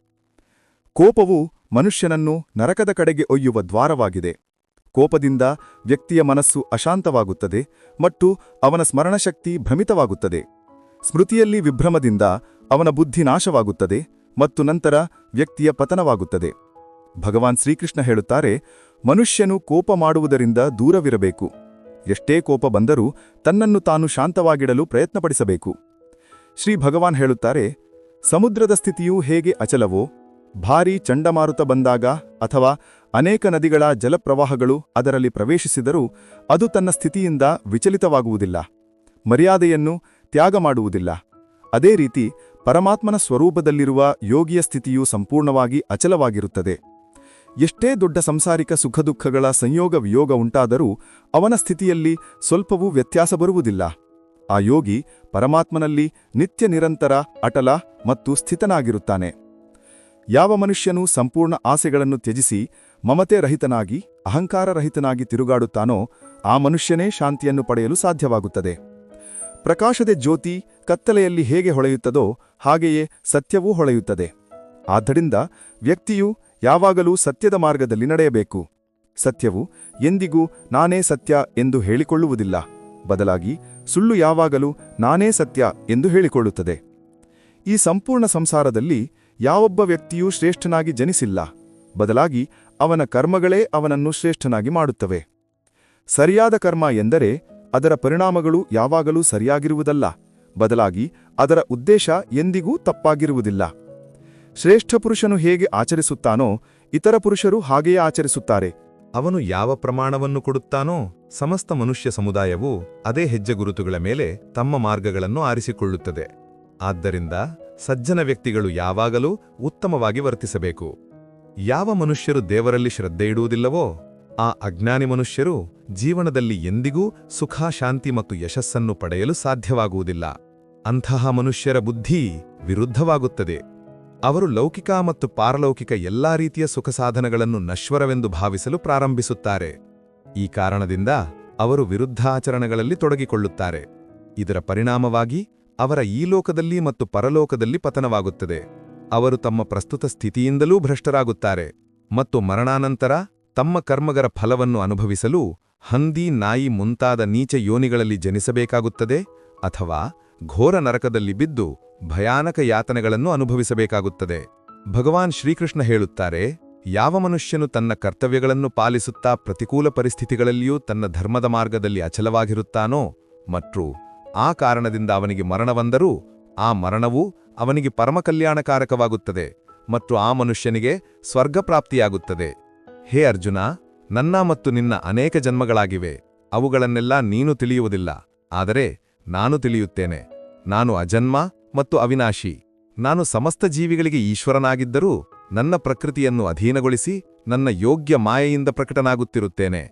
ಕೋಪವು ಮನುಷ್ಯನನ್ನು ನರಕದ ಕಡೆಗೆ ಒಯ್ಯುವ ದ್ವಾರವಾಗಿದೆ. ಕೋಪದಿಂದ ವ್ಯಕ್ತಿಯ ಮನಸ್ಸು ಅಶಾಂತವಾಗುತ್ತದೆ ಮತ್ತು ಅವನ ಸ್ಮರಣಶಕ್ತಿ ಭ್ರಮಿತವಾಗುತ್ತದೆ. ಸ್ಮೃತಿಯಲ್ಲಿ ವಿಭ್ರಮದಿಂದ ಅವನ ಬುದ್ಧಿ ನಾಶವಾಗುತ್ತದೆ ಮತ್ತು ನಂತರ ವ್ಯಕ್ತಿಯ ಪತನವಾಗುತ್ತದೆ. ಭಗವಾನ್ ಶ್ರೀಕೃಷ್ಣ ಹೇಳುತ್ತಾರೆ, ಮನುಷ್ಯನು ಕೋಪ ಮಾಡುವುದರಿಂದ ದೂರವಿರಬೇಕು. ಎಷ್ಟೇ ಕೋಪ ಬಂದರೂ ತನ್ನನ್ನು ತಾನು ಶಾಂತವಾಗಿಡಲು ಪ್ರಯತ್ನಪಡಿಸಬೇಕು. ಶ್ರೀ ಭಗವಾನ್ ಹೇಳುತ್ತಾರೆ, ಸಮುದ್ರದ ಸ್ಥಿತಿಯು ಹೇಗೆ ಅಚಲವೋ, ಭಾರೀ ಚಂಡಮಾರುತ ಬಂದಾಗ ಅಥವಾ ಅನೇಕ ನದಿಗಳ ಜಲಪ್ರವಾಹಗಳು ಅದರಲ್ಲಿ ಪ್ರವೇಶಿಸಿದರೂ ಅದು ತನ್ನ ಸ್ಥಿತಿಯಿಂದ ವಿಚಲಿತವಾಗುವುದಿಲ್ಲ, ಮರ್ಯಾದೆಯನ್ನು ತ್ಯಾಗ ಮಾಡುವುದಿಲ್ಲ. ಅದೇ ರೀತಿ ಪರಮಾತ್ಮನ ಸ್ವರೂಪದಲ್ಲಿರುವ ಯೋಗಿಯ ಸ್ಥಿತಿಯು ಸಂಪೂರ್ಣವಾಗಿ ಅಚಲವಾಗಿರುತ್ತದೆ. ಎಷ್ಟೇ ದೊಡ್ಡ ಸಂಸಾರಿಕ ಸುಖದುಃಖಗಳ ಸಂಯೋಗ ವಿಯೋಗ ಉಂಟಾದರೂ ಅವನ ಸ್ಥಿತಿಯಲ್ಲಿ ಸ್ವಲ್ಪವೂ ವ್ಯತ್ಯಾಸ ಬರುವುದಿಲ್ಲ. ಆ ಯೋಗಿ ಪರಮಾತ್ಮನಲ್ಲಿ ನಿತ್ಯ ನಿರಂತರ ಅಟಲ ಮತ್ತು ಸ್ಥಿತನಾಗಿರುತ್ತಾನೆ. ಯಾವ ಮನುಷ್ಯನು ಸಂಪೂರ್ಣ ಆಸೆಗಳನ್ನು ತ್ಯಜಿಸಿ ಮಮತೆ ರಹಿತನಾಗಿ ಅಹಂಕಾರರಹಿತನಾಗಿ ತಿರುಗಾಡುತ್ತಾನೋ ಆ ಮನುಷ್ಯನೇ ಶಾಂತಿಯನ್ನು ಪಡೆಯಲು ಸಾಧ್ಯವಾಗುತ್ತದೆ. ಪ್ರಕಾಶದ ಜ್ಯೋತಿ ಕತ್ತಲೆಯಲ್ಲಿ ಹೇಗೆ ಹೊಳೆಯುತ್ತದೋ ಹಾಗೆಯೇ ಸತ್ಯವೂ ಹೊಳೆಯುತ್ತದೆ. ಆದ್ದರಿಂದ ವ್ಯಕ್ತಿಯು ಯಾವಾಗಲೂ ಸತ್ಯದ ಮಾರ್ಗದಲ್ಲಿ ನಡೆಯಬೇಕು. ಸತ್ಯವು ಎಂದಿಗೂ ನಾನೇ ಸತ್ಯ ಎಂದು ಹೇಳಿಕೊಳ್ಳುವುದಿಲ್ಲ, ಬದಲಾಗಿ ಸುಳ್ಳು ಯಾವಾಗಲೂ ನಾನೇ ಸತ್ಯ ಎಂದು ಹೇಳಿಕೊಳ್ಳುತ್ತದೆ. ಈ ಸಂಪೂರ್ಣ ಸಂಸಾರದಲ್ಲಿ ಯಾವೊಬ್ಬ ವ್ಯಕ್ತಿಯೂ ಶ್ರೇಷ್ಠನಾಗಿ ಜನಿಸಿಲ್ಲ, ಬದಲಾಗಿ ಅವನ ಕರ್ಮಗಳೇ ಅವನನ್ನು ಶ್ರೇಷ್ಠನಾಗಿ ಮಾಡುತ್ತವೆ. ಸರಿಯಾದ ಕರ್ಮ ಎಂದರೆ ಅದರ ಪರಿಣಾಮಗಳು ಯಾವಾಗಲೂ ಸರಿಯಾಗಿರುವುದಲ್ಲ, ಬದಲಾಗಿ ಅದರ ಉದ್ದೇಶ ಎಂದಿಗೂ ತಪ್ಪಾಗಿರುವುದಿಲ್ಲ. ಶ್ರೇಷ್ಠ ಪುರುಷನು ಹೇಗೆ ಆಚರಿಸುತ್ತಾನೋ ಇತರ ಪುರುಷರು ಹಾಗೆಯೇ ಆಚರಿಸುತ್ತಾರೆ. ಅವನು ಯಾವ ಪ್ರಮಾಣವನ್ನು ಕೊಡುತ್ತಾನೋ ಸಮಸ್ತ ಮನುಷ್ಯ ಸಮುದಾಯವು ಅದೇ ಹೆಜ್ಜೆಗುರುತುಗಳ ಮೇಲೆ ತಮ್ಮ ಮಾರ್ಗಗಳನ್ನು ಆರಿಸಿಕೊಳ್ಳುತ್ತದೆ. ಆದ್ದರಿಂದ ಸಜ್ಜನ ವ್ಯಕ್ತಿಗಳು ಯಾವಾಗಲೂ ಉತ್ತಮವಾಗಿ ವರ್ತಿಸಬೇಕು. ಯಾವ ಮನುಷ್ಯರು ದೇವರಲ್ಲಿ ಶ್ರದ್ಧೆಯಿಡುವುದಿಲ್ಲವೋ ಆ ಅಜ್ಞಾನಿ ಮನುಷ್ಯರು ಜೀವನದಲ್ಲಿ ಎಂದಿಗೂ ಸುಖ, ಶಾಂತಿ ಮತ್ತು ಯಶಸ್ಸನ್ನು ಪಡೆಯಲು ಸಾಧ್ಯವಾಗುವುದಿಲ್ಲ. ಅಂತಹ ಮನುಷ್ಯರ ಬುದ್ಧಿ ವಿರುದ್ಧವಾಗುತ್ತದೆ. ಅವರು ಲೌಕಿಕ ಮತ್ತು ಪಾರಲೌಕಿಕ ಎಲ್ಲಾ ರೀತಿಯ ಸುಖ ಸಾಧನಗಳನ್ನು ನಶ್ವರವೆಂದು ಭಾವಿಸಲು ಪ್ರಾರಂಭಿಸುತ್ತಾರೆ. ಈ ಕಾರಣದಿಂದ ಅವರು ವಿರುದ್ಧಾಚರಣೆಗಳಲ್ಲಿ ತೊಡಗಿಕೊಳ್ಳುತ್ತಾರೆ. ಇದರ ಪರಿಣಾಮವಾಗಿ ಅವರ ಈ ಲೋಕದಲ್ಲಿ ಮತ್ತು ಪರಲೋಕದಲ್ಲಿ ಪತನವಾಗುತ್ತದೆ. ಅವರು ತಮ್ಮ ಪ್ರಸ್ತುತ ಸ್ಥಿತಿಯಿಂದಲೂ ಭ್ರಷ್ಟರಾಗುತ್ತಾರೆ ಮತ್ತು ಮರಣಾನಂತರ ತಮ್ಮ ಕರ್ಮಗರ ಫಲವನ್ನು ಅನುಭವಿಸಲು ಹಂದಿ, ನಾಯಿ ಮುಂತಾದ ನೀಚ ಯೋನಿಗಳಲ್ಲಿ ಜನಿಸಬೇಕಾಗುತ್ತದೆ ಅಥವಾ ಘೋರ ನರಕದಲ್ಲಿ ಬಿದ್ದು ಭಯಾನಕ ಯಾತನೆಗಳನ್ನು ಅನುಭವಿಸಬೇಕಾಗುತ್ತದೆ. ಭಗವಾನ್ ಶ್ರೀಕೃಷ್ಣ ಹೇಳುತ್ತಾರೆ, ಯಾವ ಮನುಷ್ಯನು ತನ್ನ ಕರ್ತವ್ಯಗಳನ್ನು ಪಾಲಿಸುತ್ತಾ ಪ್ರತಿಕೂಲ ಪರಿಸ್ಥಿತಿಗಳಲ್ಲಿಯೂ ತನ್ನ ಧರ್ಮದ ಮಾರ್ಗದಲ್ಲಿ ಅಚಲವಾಗಿರುತ್ತಾನೋ ಮತ್ತು ಆ ಕಾರಣದಿಂದ ಅವನಿಗೆ ಮರಣವಂದರೂ ಆ ಮರಣವು ಅವನಿಗೆ ಪರಮಕಲ್ಯಾಣಕಾರಕವಾಗುತ್ತದೆ ಮತ್ತು ಆ ಮನುಷ್ಯನಿಗೆ ಸ್ವರ್ಗಪ್ರಾಪ್ತಿಯಾಗುತ್ತದೆ. ಹೇ ಅರ್ಜುನ, ನನ್ನ ಮತ್ತು ನಿನ್ನ ಅನೇಕ ಜನ್ಮಗಳಾಗಿವೆ. ಅವುಗಳನ್ನೆಲ್ಲ ನೀನು ತಿಳಿಯುವುದಿಲ್ಲ, ಆದರೆ ನಾನು ತಿಳಿಯುತ್ತೇನೆ. ನಾನು ಅಜನ್ಮ ಮತ್ತು ಅವಿನಾಶಿ. ನಾನು ಸಮಸ್ತ ಜೀವಿಗಳಿಗೆ ಈಶ್ವರನಾಗಿದ್ದರೂ ನನ್ನ ಪ್ರಕೃತಿಯನ್ನು ಅಧೀನಗೊಳಿಸಿ ನನ್ನ ಯೋಗ್ಯ ಮಾಯೆಯಿಂದ ಪ್ರಕಟನಾಗುತ್ತಿರುತ್ತೇನೆ.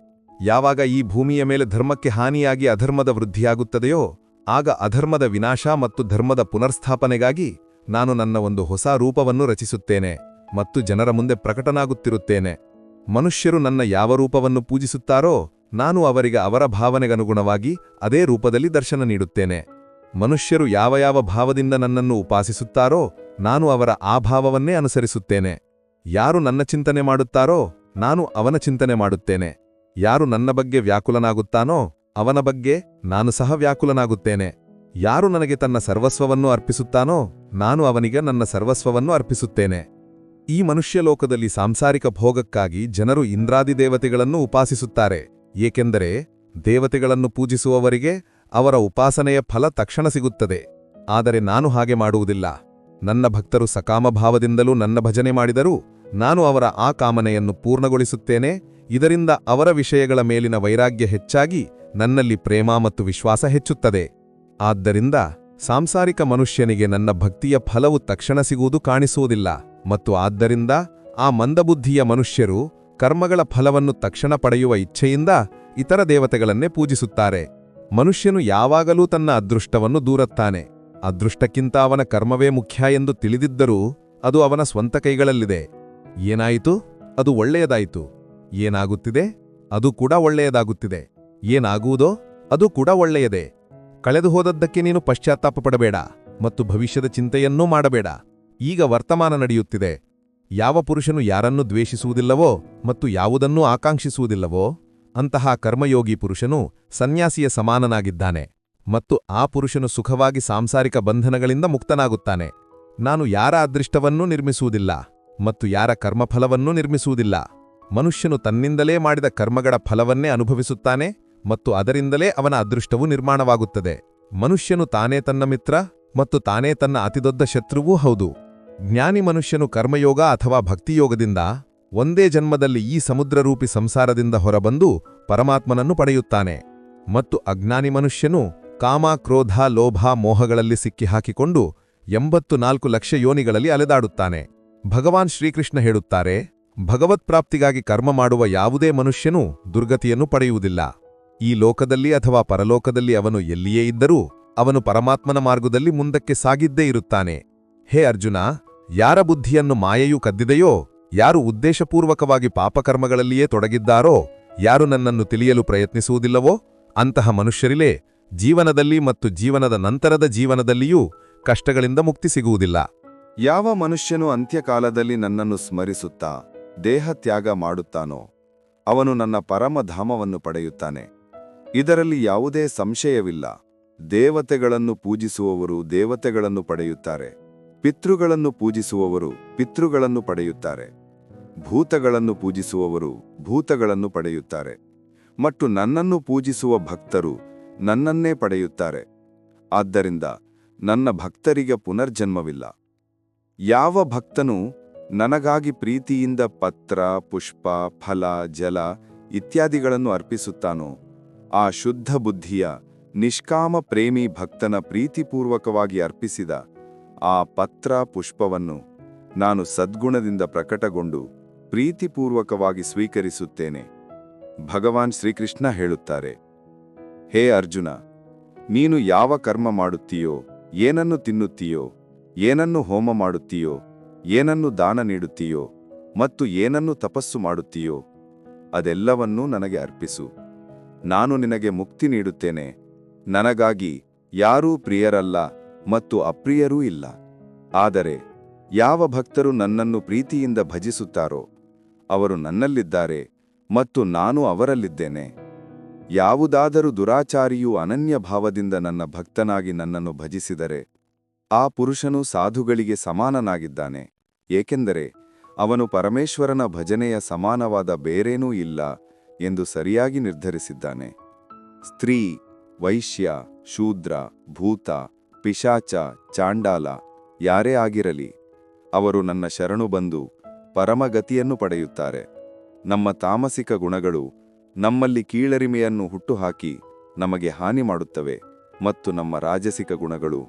ಯಾವಾಗ ಈ ಭೂಮಿಯ ಮೇಲೆ ಧರ್ಮಕ್ಕೆ ಹಾನಿಯಾಗಿ ಅಧರ್ಮದ ವೃದ್ಧಿಯಾಗುತ್ತದೆಯೋ ಆಗ ಅಧರ್ಮದ ವಿನಾಶ ಮತ್ತು ಧರ್ಮದ ಪುನರ್ಸ್ಥಾಪನೆಗಾಗಿ ನಾನು ನನ್ನ ಒಂದು ಹೊಸ ರೂಪವನ್ನು ರಚಿಸುತ್ತೇನೆ ಮತ್ತು ಜನರ ಮುಂದೆ ಪ್ರಕಟನಾಗುತ್ತಿರುತ್ತೇನೆ. ಮನುಷ್ಯರು ನನ್ನ ಯಾವ ರೂಪವನ್ನು ಪೂಜಿಸುತ್ತಾರೋ ನಾನು ಅವರಿಗೆ ಅವರ ಭಾವನೆಗನುಗುಣವಾಗಿ ಅದೇ ರೂಪದಲ್ಲಿ ದರ್ಶನ ನೀಡುತ್ತೇನೆ. ಮನುಷ್ಯರು ಯಾವ ಯಾವ ಭಾವದಿಂದ ನನ್ನನ್ನು ಉಪಾಸಿಸುತ್ತಾರೋ ನಾನು ಅವರ ಆ ಭಾವವನ್ನೇ ಅನುಸರಿಸುತ್ತೇನೆ. ಯಾರು ನನ್ನ ಚಿಂತನೆ ಮಾಡುತ್ತಾರೋ ನಾನು ಅವನ ಚಿಂತನೆ ಮಾಡುತ್ತೇನೆ. ಯಾರು ನನ್ನ ಬಗ್ಗೆ ವ್ಯಾಕುಲನಾಗುತ್ತಾನೋ ಅವನ ಬಗ್ಗೆ ನಾನು ಸಹ ವ್ಯಾಕುಲನಾಗುತ್ತೇನೆ. ಯಾರು ನನಗೆ ತನ್ನ ಸರ್ವಸ್ವವನ್ನು ಅರ್ಪಿಸುತ್ತಾನೋ ನಾನು ಅವನಿಗೆ ನನ್ನ ಸರ್ವಸ್ವವನ್ನು ಅರ್ಪಿಸುತ್ತೇನೆ. ಈ ಮನುಷ್ಯಲೋಕದಲ್ಲಿ ಸಾಂಸಾರಿಕ ಭೋಗಕ್ಕಾಗಿ ಜನರು ಇಂದ್ರಾದಿ ದೇವತೆಗಳನ್ನು ಉಪಾಸಿಸುತ್ತಾರೆ. ಏಕೆಂದರೆ ದೇವತೆಗಳನ್ನು ಪೂಜಿಸುವವರಿಗೆ ಅವರ ಉಪಾಸನೆಯ ಫಲ ತಕ್ಷಣ ಸಿಗುತ್ತದೆ. ಆದರೆ ನಾನು ಹಾಗೆ ಮಾಡುವುದಿಲ್ಲ. ನನ್ನ ಭಕ್ತರು ಸಕಾಮಭಾವದಿಂದಲೂ ನನ್ನ ಭಜನೆ ಮಾಡಿದರೂ ನಾನು ಅವರ ಆ ಕಾಮನೆಯನ್ನು ಪೂರ್ಣಗೊಳಿಸುತ್ತೇನೆ. ಇದರಿಂದ ಅವರ ವಿಷಯಗಳ ಮೇಲಿನ ವೈರಾಗ್ಯ ಹೆಚ್ಚಾಗಿ ನನ್ನಲ್ಲಿ ಪ್ರೇಮ ಮತ್ತು ವಿಶ್ವಾಸ ಹೆಚ್ಚುತ್ತದೆ. ಆದ್ದರಿಂದ ಸಾಂಸಾರಿಕ ಮನುಷ್ಯನಿಗೆ ನನ್ನ ಭಕ್ತಿಯ ಫಲವು ತಕ್ಷಣ ಸಿಗುವುದು ಕಾಣಿಸುವುದಿಲ್ಲ, ಮತ್ತು ಆದ್ದರಿಂದ ಆ ಮಂದಬುದ್ಧಿಯ ಮನುಷ್ಯರು ಕರ್ಮಗಳ ಫಲವನ್ನು ತಕ್ಷಣ ಪಡೆಯುವ ಇಚ್ಛೆಯಿಂದ ಇತರ ದೇವತೆಗಳನ್ನೇ ಪೂಜಿಸುತ್ತಾರೆ. ಮನುಷ್ಯನು ಯಾವಾಗಲೂ ತನ್ನ ಅದೃಷ್ಟವನ್ನು ದೂರುತ್ತಾನೆ. ಅದೃಷ್ಟಕ್ಕಿಂತ ಅವನ ಕರ್ಮವೇ ಮುಖ್ಯ ಎಂದು ತಿಳಿದಿದ್ದರೂ ಅದು ಅವನ ಸ್ವಂತ ಕೈಗಳಲ್ಲಿದೆ. ಏನಾಯಿತು? ಅದು ಒಳ್ಳೆಯದಾಯಿತು. ಏನಾಗುತ್ತಿದೆ? ಅದು ಕೂಡ ಒಳ್ಳೆಯದಾಗುತ್ತಿದೆ. ಏನಾಗುವುದೋ ಅದು ಕೂಡ ಒಳ್ಳೆಯದೇ. ಕಳೆದು ಹೋದದ್ದಕ್ಕೆ ನೀನು ಪಶ್ಚಾತ್ತಾಪ ಪಡಬೇಡ ಮತ್ತು ಭವಿಷ್ಯದ ಚಿಂತೆಯನ್ನೂ ಮಾಡಬೇಡ. ಈಗ ವರ್ತಮಾನ ನಡೆಯುತ್ತಿದೆ. ಯಾವ ಪುರುಷನು ಯಾರನ್ನೂ ದ್ವೇಷಿಸುವುದಿಲ್ಲವೋ ಮತ್ತು ಯಾವುದನ್ನೂ ಆಕಾಂಕ್ಷಿಸುವುದಿಲ್ಲವೋ ಅಂತಹ ಕರ್ಮಯೋಗಿ ಪುರುಷನು ಸನ್ಯಾಸಿಯ ಸಮಾನನಾಗಿದ್ದಾನೆ, ಮತ್ತು ಆ ಪುರುಷನು ಸುಖವಾಗಿ ಸಾಂಸಾರಿಕ ಬಂಧನಗಳಿಂದ ಮುಕ್ತನಾಗುತ್ತಾನೆ. ನಾನು ಯಾರ ಅದೃಷ್ಟವನ್ನೂ ನಿರ್ಮಿಸುವುದಿಲ್ಲ ಮತ್ತು ಯಾರ ಕರ್ಮಫಲವನ್ನೂ ನಿರ್ಮಿಸುವುದಿಲ್ಲ. ಮನುಷ್ಯನು ತನ್ನಿಂದಲೇ ಮಾಡಿದ ಕರ್ಮಗಳ ಫಲವನ್ನೇ ಅನುಭವಿಸುತ್ತಾನೆ ಮತ್ತು ಅದರಿಂದಲೇ ಅವನ ಅದೃಷ್ಟವು ನಿರ್ಮಾಣವಾಗುತ್ತದೆ. ಮನುಷ್ಯನು ತಾನೇ ತನ್ನ ಮಿತ್ರ ಮತ್ತು ತಾನೇ ತನ್ನ ಅತಿದೊಡ್ಡ ಶತ್ರುವೂ ಹೌದು. ಜ್ಞಾನಿ ಮನುಷ್ಯನು ಕರ್ಮಯೋಗ ಅಥವಾ ಭಕ್ತಿಯೋಗದಿಂದ ಒಂದೇ ಜನ್ಮದಲ್ಲಿ ಈ ಸಮುದ್ರರೂಪಿ ಸಂಸಾರದಿಂದ ಹೊರಬಂದು ಪರಮಾತ್ಮನನ್ನು ಪಡೆಯುತ್ತಾನೆ, ಮತ್ತು ಅಜ್ಞಾನಿ ಮನುಷ್ಯನು ಕಾಮ, ಕ್ರೋಧ, ಲೋಭ, ಮೋಹಗಳಲ್ಲಿ ಸಿಕ್ಕಿಹಾಕಿಕೊಂಡು 84 ಲಕ್ಷ ಯೋನಿಗಳಲ್ಲಿ ಅಲೆದಾಡುತ್ತಾನೆ. ಭಗವಾನ್ ಶ್ರೀಕೃಷ್ಣ ಹೇಳುತ್ತಾರೆ, ಭಗವತ್ಪ್ರಾಪ್ತಿಗಾಗಿ ಕರ್ಮ ಮಾಡುವ ಯಾವುದೇ ಮನುಷ್ಯನೂ ದುರ್ಗತಿಯನ್ನು ಪಡೆಯುವುದಿಲ್ಲ. ಈ ಲೋಕದಲ್ಲಿ ಅಥವಾ ಪರಲೋಕದಲ್ಲಿ ಅವನು ಎಲ್ಲಿಯೇ ಇದ್ದರೂ ಅವನು ಪರಮಾತ್ಮನ ಮಾರ್ಗದಲ್ಲಿ ಮುಂದಕ್ಕೆ ಸಾಗಿದ್ದೇ ಇರುತ್ತಾನೆ. ಹೇ ಅರ್ಜುನ, ಯಾರ ಬುದ್ಧಿಯನ್ನು ಮಾಯೆಯು ಕದ್ದಿದೆಯೋ, ಯಾರು ಉದ್ದೇಶಪೂರ್ವಕವಾಗಿ ಪಾಪಕರ್ಮಗಳಲ್ಲಿಯೇ ತೊಡಗಿದ್ದಾರೋ, ಯಾರು ನನ್ನನ್ನು ತಿಳಿಯಲು ಪ್ರಯತ್ನಿಸುವುದಿಲ್ಲವೋ ಅಂತಹ ಮನುಷ್ಯರಿಲೇ ಜೀವನದಲ್ಲಿ ಮತ್ತು ಜೀವನದ ನಂತರದ ಜೀವನದಲ್ಲಿಯೂ ಕಷ್ಟಗಳಿಂದ ಮುಕ್ತಿ ಸಿಗುವುದಿಲ್ಲ. ಯಾವ ಮನುಷ್ಯನು ಅಂತ್ಯಕಾಲದಲ್ಲಿ ನನ್ನನ್ನು ಸ್ಮರಿಸುತ್ತಾ ದೇಹ ತ್ಯಾಗ ಮಾಡುತ್ತಾನೋ ಅವನು ನನ್ನ ಪರಮಧಾಮವನ್ನು ಪಡೆಯುತ್ತಾನೆ. ಇದರಲ್ಲಿ ಯಾವುದೇ ಸಂಶಯವಿಲ್ಲ. ದೇವತೆಗಳನ್ನು ಪೂಜಿಸುವವರು ದೇವತೆಗಳನ್ನು ಪಡೆಯುತ್ತಾರೆ, ಪಿತೃಗಳನ್ನು ಪೂಜಿಸುವವರು ಪಿತೃಗಳನ್ನು ಪಡೆಯುತ್ತಾರೆ, ಭೂತಗಳನ್ನು ಪೂಜಿಸುವವರು ಭೂತಗಳನ್ನು ಪಡೆಯುತ್ತಾರೆ, ಮತ್ತು ನನ್ನನ್ನು ಪೂಜಿಸುವ ಭಕ್ತರು ನನ್ನನ್ನೇ ಪಡೆಯುತ್ತಾರೆ. ಆದ್ದರಿಂದ ನನ್ನ ಭಕ್ತರಿಗೆ ಪುನರ್ಜನ್ಮವಿಲ್ಲ. ಯಾವ ಭಕ್ತನು ನನಗಾಗಿ ಪ್ರೀತಿಯಿಂದ ಪತ್ರ, ಪುಷ್ಪ, ಫಲ, ಜಲ ಇತ್ಯಾದಿಗಳನ್ನು ಅರ್ಪಿಸುತ್ತಾನೋ ಆ ಶುದ್ಧ ಬುದ್ಧಿಯ ನಿಷ್ಕಾಮ ಪ್ರೇಮಿ ಭಕ್ತನ ಪ್ರೀತಿಪೂರ್ವಕವಾಗಿ ಅರ್ಪಿಸಿದ ಆ ಪತ್ರ, ಪುಷ್ಪವನ್ನು ನಾನು ಸದ್ಗುಣದಿಂದ ಪ್ರಕಟಗೊಂಡು ಪ್ರೀತಿಪೂರ್ವಕವಾಗಿ ಸ್ವೀಕರಿಸುತ್ತೇನೆ. ಭಗವಾನ್ ಶ್ರೀಕೃಷ್ಣ ಹೇಳುತ್ತಾರೆ, ಹೇ ಅರ್ಜುನ, ನೀನು ಯಾವ ಕರ್ಮ ಮಾಡುತ್ತೀಯೋ, ಏನನ್ನು ತಿನ್ನುತ್ತೀಯೋ, ಏನನ್ನು ಹೋಮ ಮಾಡುತ್ತೀಯೋ, ಏನನ್ನು ದಾನ ನೀಡುತ್ತೀಯೋ ಮತ್ತು ಏನನ್ನು ತಪಸ್ಸು ಮಾಡುತ್ತೀಯೋ ಅದೆಲ್ಲವನ್ನೂ ನನಗೆ ಅರ್ಪಿಸು. ನಾನು ನಿನಗೆ ಮುಕ್ತಿ ನೀಡುತ್ತೇನೆ. ನನಗಾಗಿ ಯಾರೂ ಪ್ರಿಯರಲ್ಲ ಮತ್ತು ಅಪ್ರಿಯರೂ ಇಲ್ಲ. ಆದರೆ ಯಾವ ಭಕ್ತರು ನನ್ನನ್ನು ಪ್ರೀತಿಯಿಂದ ಭಜಿಸುತ್ತಾರೋ ಅವರು ನನ್ನಲ್ಲಿದ್ದಾರೆ ಮತ್ತು ನಾನು ಅವರಲ್ಲಿದ್ದೇನೆ. ಯಾವುದಾದರೂ ದುರಾಚಾರಿಯು ಅನನ್ಯ ಭಾವದಿಂದ ನನ್ನ ಭಕ್ತನಾಗಿ ನನ್ನನ್ನು ಭಜಿಸಿದರೆ ಆ ಪುರುಷನು ಸಾಧುಗಳಿಗೆ ಸಮಾನನಾಗಿದ್ದಾನೆ, ಏಕೆಂದರೆ ಅವನು ಪರಮೇಶ್ವರನ ಭಜನೆಯ ಸಮಾನವಾದ ಬೇರೇನೂ ಇಲ್ಲ ಎಂದು ಸರಿಯಾಗಿ ನಿರ್ಧರಿಸಿದ್ದಾನೆ. ಸ್ತ್ರೀ, ವೈಶ್ಯ, ಶೂದ್ರ, ಭೂತ, ಪಿಶಾಚ, ಚಾಂಡಾಲ ಯಾರೇ ಆಗಿರಲಿ ಅವರು ನನ್ನ ಶರಣು ಬಂದು ಪರಮಗತಿಯನ್ನು ಪಡೆಯುತ್ತಾರೆ. ನಮ್ಮ ತಾಮಸಿಕ ಗುಣಗಳು ನಮ್ಮಲ್ಲಿ ಕೀಳರಿಮೆಯನ್ನು ಹುಟ್ಟುಹಾಕಿ ನಮಗೆ ಹಾನಿ ಮಾಡುತ್ತವೆ, ಮತ್ತು ನಮ್ಮ ರಾಜಸಿಕ ಗುಣಗಳು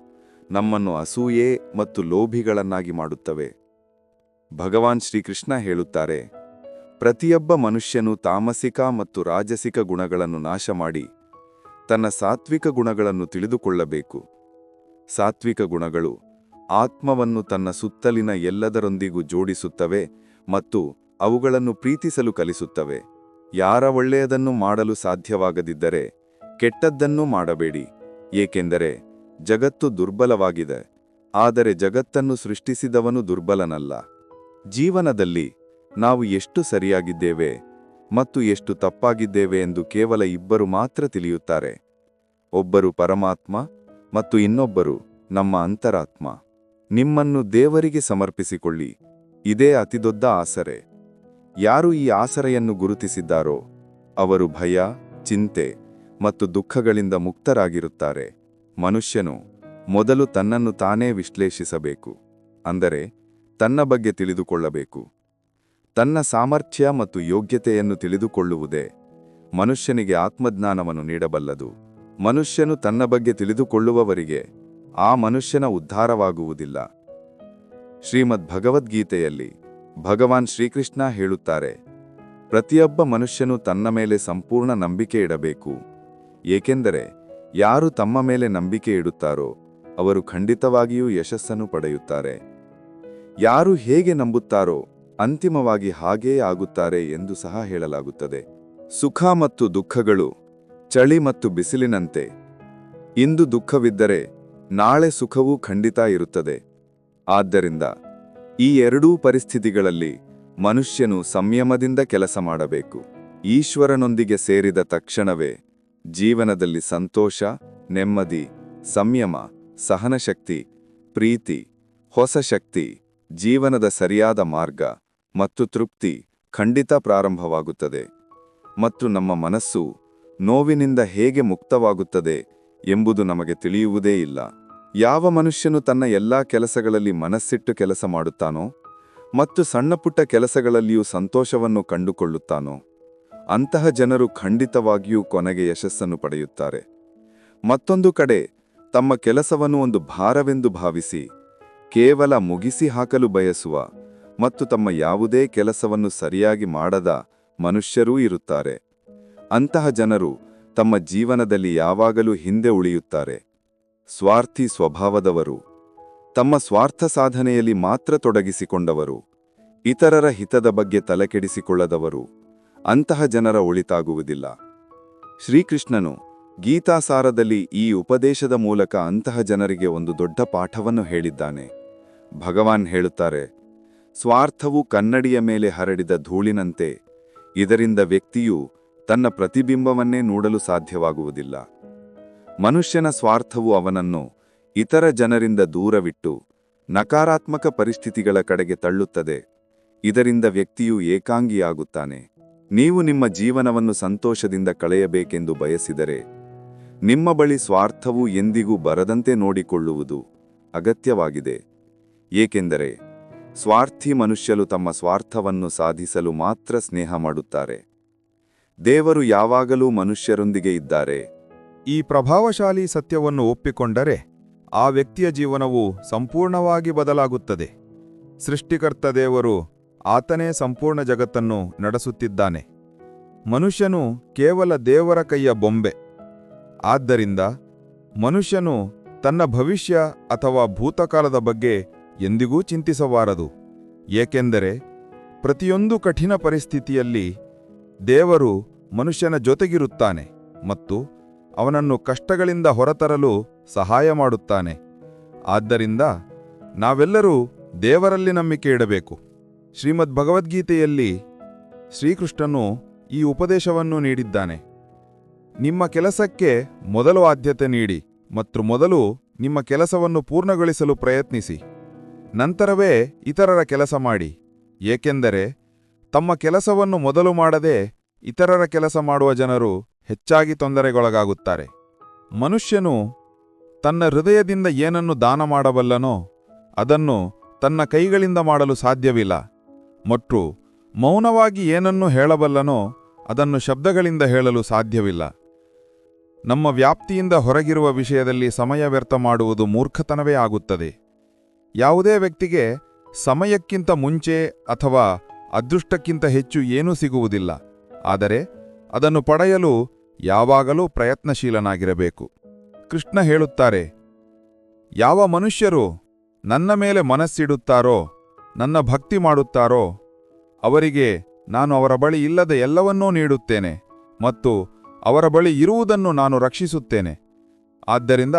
ನಮ್ಮನ್ನು ಅಸೂಯೆ ಮತ್ತು ಲೋಭಿಗಳನ್ನಾಗಿ ಮಾಡುತ್ತವೆ. ಭಗವಾನ್ ಶ್ರೀಕೃಷ್ಣ ಹೇಳುತ್ತಾರೆ, ಪ್ರತಿಯೊಬ್ಬ ಮನುಷ್ಯನು ತಾಮಸಿಕ ಮತ್ತು ರಾಜಸಿಕ ಗುಣಗಳನ್ನು ನಾಶ ಮಾಡಿ ತನ್ನ ಸಾತ್ವಿಕ ಗುಣಗಳನ್ನು ತಿಳಿದುಕೊಳ್ಳಬೇಕು. ಸಾತ್ವಿಕ ಗುಣಗಳು ಆತ್ಮವನ್ನು ತನ್ನ ಸುತ್ತಲಿನ ಎಲ್ಲದರೊಂದಿಗೂ ಜೋಡಿಸುತ್ತವೆ ಮತ್ತು ಅವುಗಳನ್ನು ಪ್ರೀತಿಸಲು ಕಲಿಸುತ್ತವೆ. ಯಾರ ಒಳ್ಳೆಯದನ್ನು ಮಾಡಲು ಸಾಧ್ಯವಾಗದಿದ್ದರೆ ಕೆಟ್ಟದ್ದನ್ನೂ ಮಾಡಬೇಡಿ, ಏಕೆಂದರೆ ಜಗತ್ತು ದುರ್ಬಲವಾಗಿದೆ, ಆದರೆ ಜಗತ್ತನ್ನು ಸೃಷ್ಟಿಸಿದವನು ದುರ್ಬಲನಲ್ಲ. ಜೀವನದಲ್ಲಿ ನಾವು ಎಷ್ಟು ಸರಿಯಾಗಿದ್ದೇವೆ ಮತ್ತು ಎಷ್ಟು ತಪ್ಪಾಗಿದ್ದೇವೆ ಎಂದು ಕೇವಲ ಇಬ್ಬರು ಮಾತ್ರ ತಿಳಿಯುತ್ತಾರೆ. ಒಬ್ಬರು ಪರಮಾತ್ಮ ಮತ್ತು ಇನ್ನೊಬ್ಬರು ನಮ್ಮ ಅಂತರಾತ್ಮ. ನಿಮ್ಮನ್ನು ದೇವರಿಗೆ ಸಮರ್ಪಿಸಿಕೊಳ್ಳಿ, ಇದೇ ಅತಿದೊಡ್ಡ ಆಸರೆ. ಯಾರು ಈ ಆಸರೆಯನ್ನು ಗುರುತಿಸಿದ್ದಾರೋ ಅವರು ಭಯ, ಚಿಂತೆ ಮತ್ತು ದುಃಖಗಳಿಂದ ಮುಕ್ತರಾಗಿರುತ್ತಾರೆ. ಮನುಷ್ಯನು ಮೊದಲು ತನ್ನನ್ನು ತಾನೇ ವಿಶ್ಲೇಷಿಸಬೇಕು, ಅಂದರೆ ತನ್ನ ಬಗ್ಗೆ ತಿಳಿದುಕೊಳ್ಳಬೇಕು. ತನ್ನ ಸಾಮರ್ಥ್ಯ ಮತ್ತು ಯೋಗ್ಯತೆಯನ್ನು ತಿಳಿದುಕೊಳ್ಳುವುದೇ ಮನುಷ್ಯನಿಗೆ ಆತ್ಮಜ್ಞಾನವನ್ನು ನೀಡಬಲ್ಲದು. ಮನುಷ್ಯನು ತನ್ನ ಬಗ್ಗೆ ತಿಳಿದುಕೊಳ್ಳುವವರಿಗೆ ಆ ಮನುಷ್ಯನ ಉದ್ಧಾರವಾಗುವುದಿಲ್ಲ. ಶ್ರೀಮದ್ ಭಗವದ್ಗೀತೆಯಲ್ಲಿ ಭಗವಾನ್ ಶ್ರೀಕೃಷ್ಣ ಹೇಳುತ್ತಾರೆ, ಪ್ರತಿಯೊಬ್ಬ ಮನುಷ್ಯನು ತನ್ನ ಮೇಲೆ ಸಂಪೂರ್ಣ ನಂಬಿಕೆ ಇಡಬೇಕು, ಏಕೆಂದರೆ ಯಾರು ತಮ್ಮ ಮೇಲೆ ನಂಬಿಕೆ ಇಡುತ್ತಾರೋ ಅವರು ಖಂಡಿತವಾಗಿಯೂ ಯಶಸ್ಸನ್ನು ಪಡೆಯುತ್ತಾರೆ. ಯಾರು ಹೇಗೆ ನಂಬುತ್ತಾರೋ ಅಂತಿಮವಾಗಿ ಹಾಗೇ ಆಗುತ್ತಾರೆ ಎಂದು ಸಹ ಹೇಳಲಾಗುತ್ತದೆ. ಸುಖ ಮತ್ತು ದುಃಖಗಳು ಚಳಿ ಮತ್ತು ಬಿಸಿಲಿನಂತೆ. ಇಂದು ದುಃಖವಿದ್ದರೆ ನಾಳೆ ಸುಖವೂ ಖಂಡಿತ ಇರುತ್ತದೆ. ಆದ್ದರಿಂದ ಈ ಎರಡೂ ಪರಿಸ್ಥಿತಿಗಳಲ್ಲಿ ಮನುಷ್ಯನು ಸಂಯಮದಿಂದ ಕೆಲಸ ಮಾಡಬೇಕು. ಈಶ್ವರನೊಂದಿಗೆ ಸೇರಿದ ತಕ್ಷಣವೇ ಜೀವನದಲ್ಲಿ ಸಂತೋಷ, ನೆಮ್ಮದಿ, ಸಂಯಮ, ಸಹನಶಕ್ತಿ, ಪ್ರೀತಿ, ಹೊಸ ಶಕ್ತಿ, ಜೀವನದ ಸರಿಯಾದ ಮಾರ್ಗ ಮತ್ತು ತೃಪ್ತಿ ಖಂಡಿತ ಪ್ರಾರಂಭವಾಗುತ್ತದೆ. ಮತ್ತು ನಮ್ಮ ಮನಸ್ಸು ನೋವಿನಿಂದ ಹೇಗೆ ಮುಕ್ತವಾಗುತ್ತದೆ ಎಂಬುದು ನಮಗೆ ತಿಳಿಯುವುದೇ ಇಲ್ಲ. ಯಾವ ಮನುಷ್ಯನು ತನ್ನ ಎಲ್ಲಾ ಕೆಲಸಗಳಲ್ಲಿ ಮನಸ್ಸಿಟ್ಟು ಕೆಲಸ ಮಾಡುತ್ತಾನೋ ಮತ್ತು ಸಣ್ಣಪುಟ್ಟ ಕೆಲಸಗಳಲ್ಲಿಯೂ ಸಂತೋಷವನ್ನು ಕಂಡುಕೊಳ್ಳುತ್ತಾನೋ ಅಂತಹ ಜನರು ಖಂಡಿತವಾಗಿಯೂ ಕೊನೆಗೆ ಯಶಸ್ಸನ್ನು ಪಡೆಯುತ್ತಾರೆ. ಮತ್ತೊಂದು ಕಡೆ ತಮ್ಮ ಕೆಲಸವನ್ನು ಒಂದು ಭಾರವೆಂದು ಭಾವಿಸಿ ಕೇವಲ ಮುಗಿಸಿ ಹಾಕಲು ಬಯಸುವ ಮತ್ತು ತಮ್ಮ ಯಾವುದೇ ಕೆಲಸವನ್ನು ಸರಿಯಾಗಿ ಮಾಡದ ಮನುಷ್ಯರೂ ಇರುತ್ತಾರೆ. ಅಂತಹ ಜನರು ತಮ್ಮ ಜೀವನದಲ್ಲಿ ಯಾವಾಗಲೂ ಹಿಂದೆ ಉಳಿಯುತ್ತಾರೆ. ಸ್ವಾರ್ಥಿ ಸ್ವಭಾವದವರು, ತಮ್ಮ ಸ್ವಾರ್ಥ ಸಾಧನೆಯಲ್ಲಿ ಮಾತ್ರ ತೊಡಗಿಸಿಕೊಂಡವರು, ಇತರರ ಹಿತದ ಬಗ್ಗೆ ತಲೆಕೆಡಿಸಿಕೊಳ್ಳದವರು, ಅಂತಹ ಜನರ ಒಳಿತಾಗುವುದಿಲ್ಲ. ಶ್ರೀಕೃಷ್ಣನು ಗೀತಾಸಾರದಲ್ಲಿ ಈ ಉಪದೇಶದ ಮೂಲಕ ಅಂತಹ ಜನರಿಗೆ ಒಂದು ದೊಡ್ಡ ಪಾಠವನ್ನು ಹೇಳಿದ್ದಾನೆ. ಭಗವಾನ್ ಹೇಳುತ್ತಾರೆ, ಸ್ವಾರ್ಥವು ಕನ್ನಡಿಯ ಮೇಲೆ ಹರಡಿದ ಧೂಳಿನಂತೆ. ಇದರಿಂದ ವ್ಯಕ್ತಿಯು ತನ್ನ ಪ್ರತಿಬಿಂಬವನ್ನೇ ನೋಡಲು ಸಾಧ್ಯವಾಗುವುದಿಲ್ಲ. ಮನುಷ್ಯನ ಸ್ವಾರ್ಥವು ಅವನನ್ನು ಇತರ ಜನರಿಂದ ದೂರವಿಟ್ಟು ನಕಾರಾತ್ಮಕ ಪರಿಸ್ಥಿತಿಗಳ ಕಡೆಗೆ ತಳ್ಳುತ್ತದೆ. ಇದರಿಂದ ವ್ಯಕ್ತಿಯು ಏಕಾಂಗಿಯಾಗುತ್ತಾನೆ. ನೀವು ನಿಮ್ಮ ಜೀವನವನ್ನು ಸಂತೋಷದಿಂದ ಕಳೆಯಬೇಕೆಂದು ಬಯಸಿದರೆ ನಿಮ್ಮ ಬಳಿ ಸ್ವಾರ್ಥವು ಎಂದಿಗೂ ಬರದಂತೆ ನೋಡಿಕೊಳ್ಳುವುದು ಅಗತ್ಯವಾಗಿದೆ. ಏಕೆಂದರೆ ಸ್ವಾರ್ಥಿ ಮನುಷ್ಯರು ತಮ್ಮ ಸ್ವಾರ್ಥವನ್ನು ಸಾಧಿಸಲು ಮಾತ್ರ ಸ್ನೇಹ ಮಾಡುತ್ತಾರೆ. ದೇವರು ಯಾವಾಗಲೂ ಮನುಷ್ಯರೊಂದಿಗೆ ಇದ್ದಾರೆ. ಈ ಪ್ರಭಾವಶಾಲಿ ಸತ್ಯವನ್ನು ಒಪ್ಪಿಕೊಂಡರೆ ಆ ವ್ಯಕ್ತಿಯ ಜೀವನವು ಸಂಪೂರ್ಣವಾಗಿ ಬದಲಾಗುತ್ತದೆ. ಸೃಷ್ಟಿಕರ್ತ ದೇವರು ಆತನೇ ಸಂಪೂರ್ಣ ಜಗತ್ತನ್ನು ನಡೆಸುತ್ತಿದ್ದಾನೆ. ಮನುಷ್ಯನು ಕೇವಲ ದೇವರ ಕೈಯ ಬೊಂಬೆ. ಆದ್ದರಿಂದ ಮನುಷ್ಯನು ತನ್ನ ಭವಿಷ್ಯ ಅಥವಾ ಭೂತಕಾಲದ ಬಗ್ಗೆ ಎಂದಿಗೂ ಚಿಂತಿಸಬಾರದು. ಏಕೆಂದರೆ ಪ್ರತಿಯೊಂದು ಕಠಿಣ ಪರಿಸ್ಥಿತಿಯಲ್ಲಿ ದೇವರು ಮನುಷ್ಯನ ಜೊತೆಗಿರುತ್ತಾನೆ ಮತ್ತು ಅವನನ್ನು ಕಷ್ಟಗಳಿಂದ ಹೊರತರಲು ಸಹಾಯ ಮಾಡುತ್ತಾನೆ. ಆದ್ದರಿಂದ ನಾವೆಲ್ಲರೂ ದೇವರಲ್ಲಿ ನಂಬಿಕೆ ಇಡಬೇಕು. ಶ್ರೀಮದ್ ಭಗವದ್ಗೀತೆಯಲ್ಲಿ ಶ್ರೀಕೃಷ್ಣನು ಈ ಉಪದೇಶವನ್ನು ನೀಡಿದ್ದಾನೆ. ನಿಮ್ಮ ಕೆಲಸಕ್ಕೆ ಮೊದಲು ಆದ್ಯತೆ ನೀಡಿ ಮತ್ತು ಮೊದಲು ನಿಮ್ಮ ಕೆಲಸವನ್ನು ಪೂರ್ಣಗೊಳಿಸಲು ಪ್ರಯತ್ನಿಸಿ, ನಂತರವೇ ಇತರರ ಕೆಲಸ ಮಾಡಿ. ಏಕೆಂದರೆ ತಮ್ಮ ಕೆಲಸವನ್ನು ಮೊದಲು ಮಾಡದೆ ಇತರರ ಕೆಲಸ ಮಾಡುವ ಜನರು ಹೆಚ್ಚಾಗಿ ತೊಂದರೆಗೊಳಗಾಗುತ್ತಾರೆ. ಮನುಷ್ಯನು ತನ್ನ ಹೃದಯದಿಂದ ಏನನ್ನು ದಾನ ಮಾಡಬಲ್ಲನೋ ಅದನ್ನು ತನ್ನ ಕೈಗಳಿಂದ ಮಾಡಲು ಸಾಧ್ಯವಿಲ್ಲ, ಮತ್ತು ಮೌನವಾಗಿ ಏನನ್ನು ಹೇಳಬಲ್ಲನೋ ಅದನ್ನು ಶಬ್ದಗಳಿಂದ ಹೇಳಲು ಸಾಧ್ಯವಿಲ್ಲ. ನಮ್ಮ ವ್ಯಾಪ್ತಿಯಿಂದ ಹೊರಗಿರುವ ವಿಷಯದಲ್ಲಿ ಸಮಯ ವ್ಯರ್ಥ ಮಾಡುವುದು ಮೂರ್ಖತನವೇ ಆಗುತ್ತದೆ. ಯಾವುದೇ ವ್ಯಕ್ತಿಗೆ ಸಮಯಕ್ಕಿಂತ ಮುಂಚೆ ಅಥವಾ ಅದೃಷ್ಟಕ್ಕಿಂತ ಹೆಚ್ಚು ಏನೂ ಸಿಗುವುದಿಲ್ಲ. ಆದರೆ ಅದನ್ನು ಪಡೆಯಲು ಯಾವಾಗಲೂ ಪ್ರಯತ್ನಶೀಲನಾಗಿರಬೇಕು. ಕೃಷ್ಣ ಹೇಳುತ್ತಾರೆ, ಯಾವ ಮನುಷ್ಯರು ನನ್ನ ಮೇಲೆ ಮನಸ್ಸಿಡುತ್ತಾರೋ, ನನ್ನ ಭಕ್ತಿ ಮಾಡುತ್ತಾರೋ, ಅವರಿಗೆ ನಾನು ಅವರ ಬಳಿ ಇಲ್ಲದ ಎಲ್ಲವನ್ನೂ ನೀಡುತ್ತೇನೆ ಮತ್ತು ಅವರ ಬಳಿ ಇರುವುದನ್ನು ನಾನು ರಕ್ಷಿಸುತ್ತೇನೆ. ಆದ್ದರಿಂದ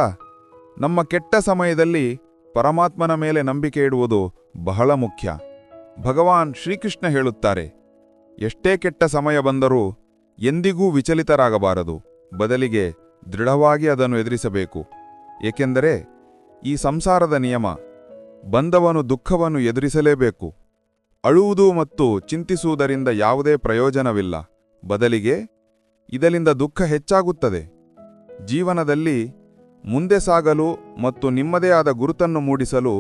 ನಮ್ಮ ಕೆಟ್ಟ ಸಮಯದಲ್ಲಿ ಪರಮಾತ್ಮನ ಮೇಲೆ ನಂಬಿಕೆ ಇಡುವುದು ಬಹಳ ಮುಖ್ಯ. ಭಗವಾನ್ ಶ್ರೀಕೃಷ್ಣ ಹೇಳುತ್ತಾರೆ, ಎಷ್ಟೇ ಕೆಟ್ಟ ಸಮಯ ಬಂದರೂ ಎಂದಿಗೂ ವಿಚಲಿತರಾಗಬಾರದು, ಬದಲಿಗೆ ದೃಢವಾಗಿ ಅದನ್ನು ಎದುರಿಸಬೇಕು. ಏಕೆಂದರೆ ಈ ಸಂಸಾರದ ನಿಯಮ, ಬಂದವನು ದುಃಖವನ್ನು ಎದುರಿಸಲೇಬೇಕು. ಅಳುವುದು ಮತ್ತು ಚಿಂತಿಸುವುದರಿಂದ ಯಾವುದೇ ಪ್ರಯೋಜನವಿಲ್ಲ. ಬದಲಿಗೆ ಇದರಿಂದ ದುಃಖ ಹೆಚ್ಚಾಗುತ್ತದೆ. ಜೀವನದಲ್ಲಿ ಮುಂದೆ ಸಾಗಲು ಮತ್ತು ನಿಮ್ಮದೇ ಆದ ಗುರುತನ್ನು ಮೂಡಿಸಲು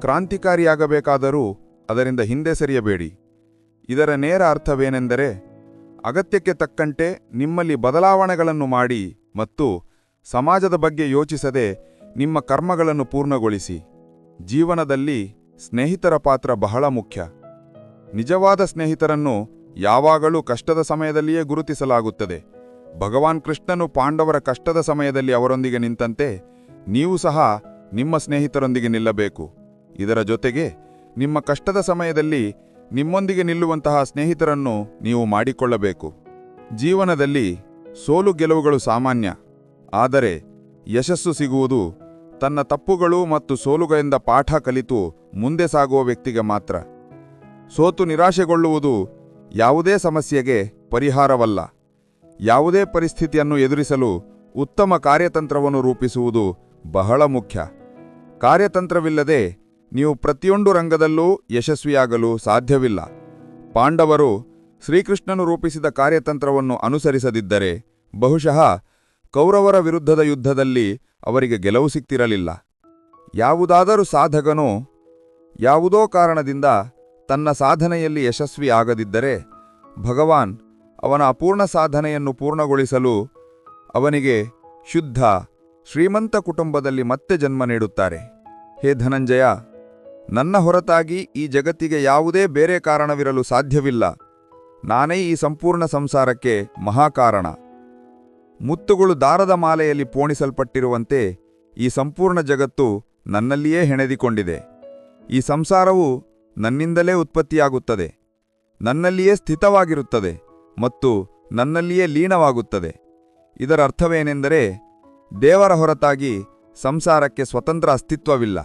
ಕ್ರಾಂತಿಕಾರಿಯಾಗಬೇಕಾದರೂ ಅದರಿಂದ ಹಿಂದೆ ಸರಿಯಬೇಡಿ. ಇದರ ನೇರ ಅರ್ಥವೇನೆಂದರೆ, ಅಗತ್ಯಕ್ಕೆ ತಕ್ಕಂತೆ ನಿಮ್ಮಲ್ಲಿ ಬದಲಾವಣೆಗಳನ್ನು ಮಾಡಿ ಮತ್ತು ಸಮಾಜದ ಬಗ್ಗೆ ಯೋಚಿಸದೆ ನಿಮ್ಮ ಕರ್ಮಗಳನ್ನು ಪೂರ್ಣಗೊಳಿಸಿ. ಜೀವನದಲ್ಲಿ ಸ್ನೇಹಿತರ ಪಾತ್ರ ಬಹಳ ಮುಖ್ಯ. ನಿಜವಾದ ಸ್ನೇಹಿತರನ್ನು ಯಾವಾಗಲೂ ಕಷ್ಟದ ಸಮಯದಲ್ಲಿಯೇ ಗುರುತಿಸಲಾಗುತ್ತದೆ. ಭಗವಾನ್ ಕೃಷ್ಣನು ಪಾಂಡವರ ಕಷ್ಟದ ಸಮಯದಲ್ಲಿ ಅವರೊಂದಿಗೆ ನಿಂತಂತೆ ನೀವು ಸಹ ನಿಮ್ಮ ಸ್ನೇಹಿತರೊಂದಿಗೆ ನಿಲ್ಲಬೇಕು. ಇದರ ಜೊತೆಗೆ ನಿಮ್ಮ ಕಷ್ಟದ ಸಮಯದಲ್ಲಿ ನಿಮ್ಮೊಂದಿಗೆ ನಿಲ್ಲುವಂತಹ ಸ್ನೇಹಿತರನ್ನು ನೀವು ಮಾಡಿಕೊಳ್ಳಬೇಕು. ಜೀವನದಲ್ಲಿ ಸೋಲು ಗೆಲುವುಗಳು ಸಾಮಾನ್ಯ. ಆದರೆ ಯಶಸ್ಸು ಸಿಗುವುದು ತನ್ನ ತಪ್ಪುಗಳು ಮತ್ತು ಸೋಲುಗಳಿಂದ ಪಾಠ ಕಲಿತು ಮುಂದೆ ಸಾಗುವ ವ್ಯಕ್ತಿಗೆ ಮಾತ್ರ. ಸೋತು ನಿರಾಶೆಗೊಳ್ಳುವುದು ಯಾವುದೇ ಸಮಸ್ಯೆಗೆ ಪರಿಹಾರವಲ್ಲ. ಯಾವುದೇ ಪರಿಸ್ಥಿತಿಯನ್ನು ಎದುರಿಸಲು ಉತ್ತಮ ಕಾರ್ಯತಂತ್ರವನ್ನು ರೂಪಿಸುವುದು ಬಹಳ ಮುಖ್ಯ. ಕಾರ್ಯತಂತ್ರವಿಲ್ಲದೆ ನೀವು ಪ್ರತಿಯೊಂದು ರಂಗದಲ್ಲೂ ಯಶಸ್ವಿಯಾಗಲು ಸಾಧ್ಯವಿಲ್ಲ. ಪಾಂಡವರು ಶ್ರೀಕೃಷ್ಣನು ರೂಪಿಸಿದ ಕಾರ್ಯತಂತ್ರವನ್ನು ಅನುಸರಿಸದಿದ್ದರೆ ಬಹುಶಃ ಕೌರವರ ವಿರುದ್ಧದ ಯುದ್ಧದಲ್ಲಿ ಅವರಿಗೆ ಗೆಲುವು ಸಿಕ್ತಿರಲಿಲ್ಲ. ಯಾವುದಾದರೂ ಸಾಧಕನು ಯಾವುದೋ ಕಾರಣದಿಂದ ತನ್ನ ಸಾಧನೆಯಲ್ಲಿ ಯಶಸ್ವಿ ಆಗದಿದ್ದರೆ ಭಗವಾನ್ ಅವನ ಅಪೂರ್ಣ ಸಾಧನೆಯನ್ನು ಪೂರ್ಣಗೊಳಿಸಲು ಅವನಿಗೆ ಶುದ್ಧ ಶ್ರೀಮಂತ ಕುಟುಂಬದಲ್ಲಿ ಮತ್ತೆ ಜನ್ಮ ನೀಡುತ್ತಾರೆ. ಹೇ ಧನಂಜಯ, ನನ್ನ ಹೊರತಾಗಿ ಈ ಜಗತ್ತಿಗೆ ಯಾವುದೇ ಬೇರೆ ಕಾರಣವಿರಲು ಸಾಧ್ಯವಿಲ್ಲ. ನಾನೇ ಈ ಸಂಪೂರ್ಣ ಸಂಸಾರಕ್ಕೆ ಮಹಾಕಾರಣ. ಮುತ್ತುಗಳು ದಾರದ ಮಾಲೆಯಲ್ಲಿ ಪೋಣಿಸಲ್ಪಟ್ಟಿರುವಂತೆ ಈ ಸಂಪೂರ್ಣ ಜಗತ್ತು ನನ್ನಲ್ಲಿಯೇ ಹೆಣೆದಿಕೊಂಡಿದೆ. ಈ ಸಂಸಾರವು ನನ್ನಿಂದಲೇ ಉತ್ಪತ್ತಿಯಾಗುತ್ತದೆ, ನನ್ನಲ್ಲಿಯೇ ಸ್ಥಿತವಾಗಿರುತ್ತದೆ ಮತ್ತು ನನ್ನಲ್ಲಿಯೇ ಲೀನವಾಗುತ್ತದೆ. ಇದರ ಅರ್ಥವೇನೆಂದರೆ, ದೇವರ ಹೊರತಾಗಿ ಸಂಸಾರಕ್ಕೆ ಸ್ವತಂತ್ರ ಅಸ್ತಿತ್ವವಿಲ್ಲ.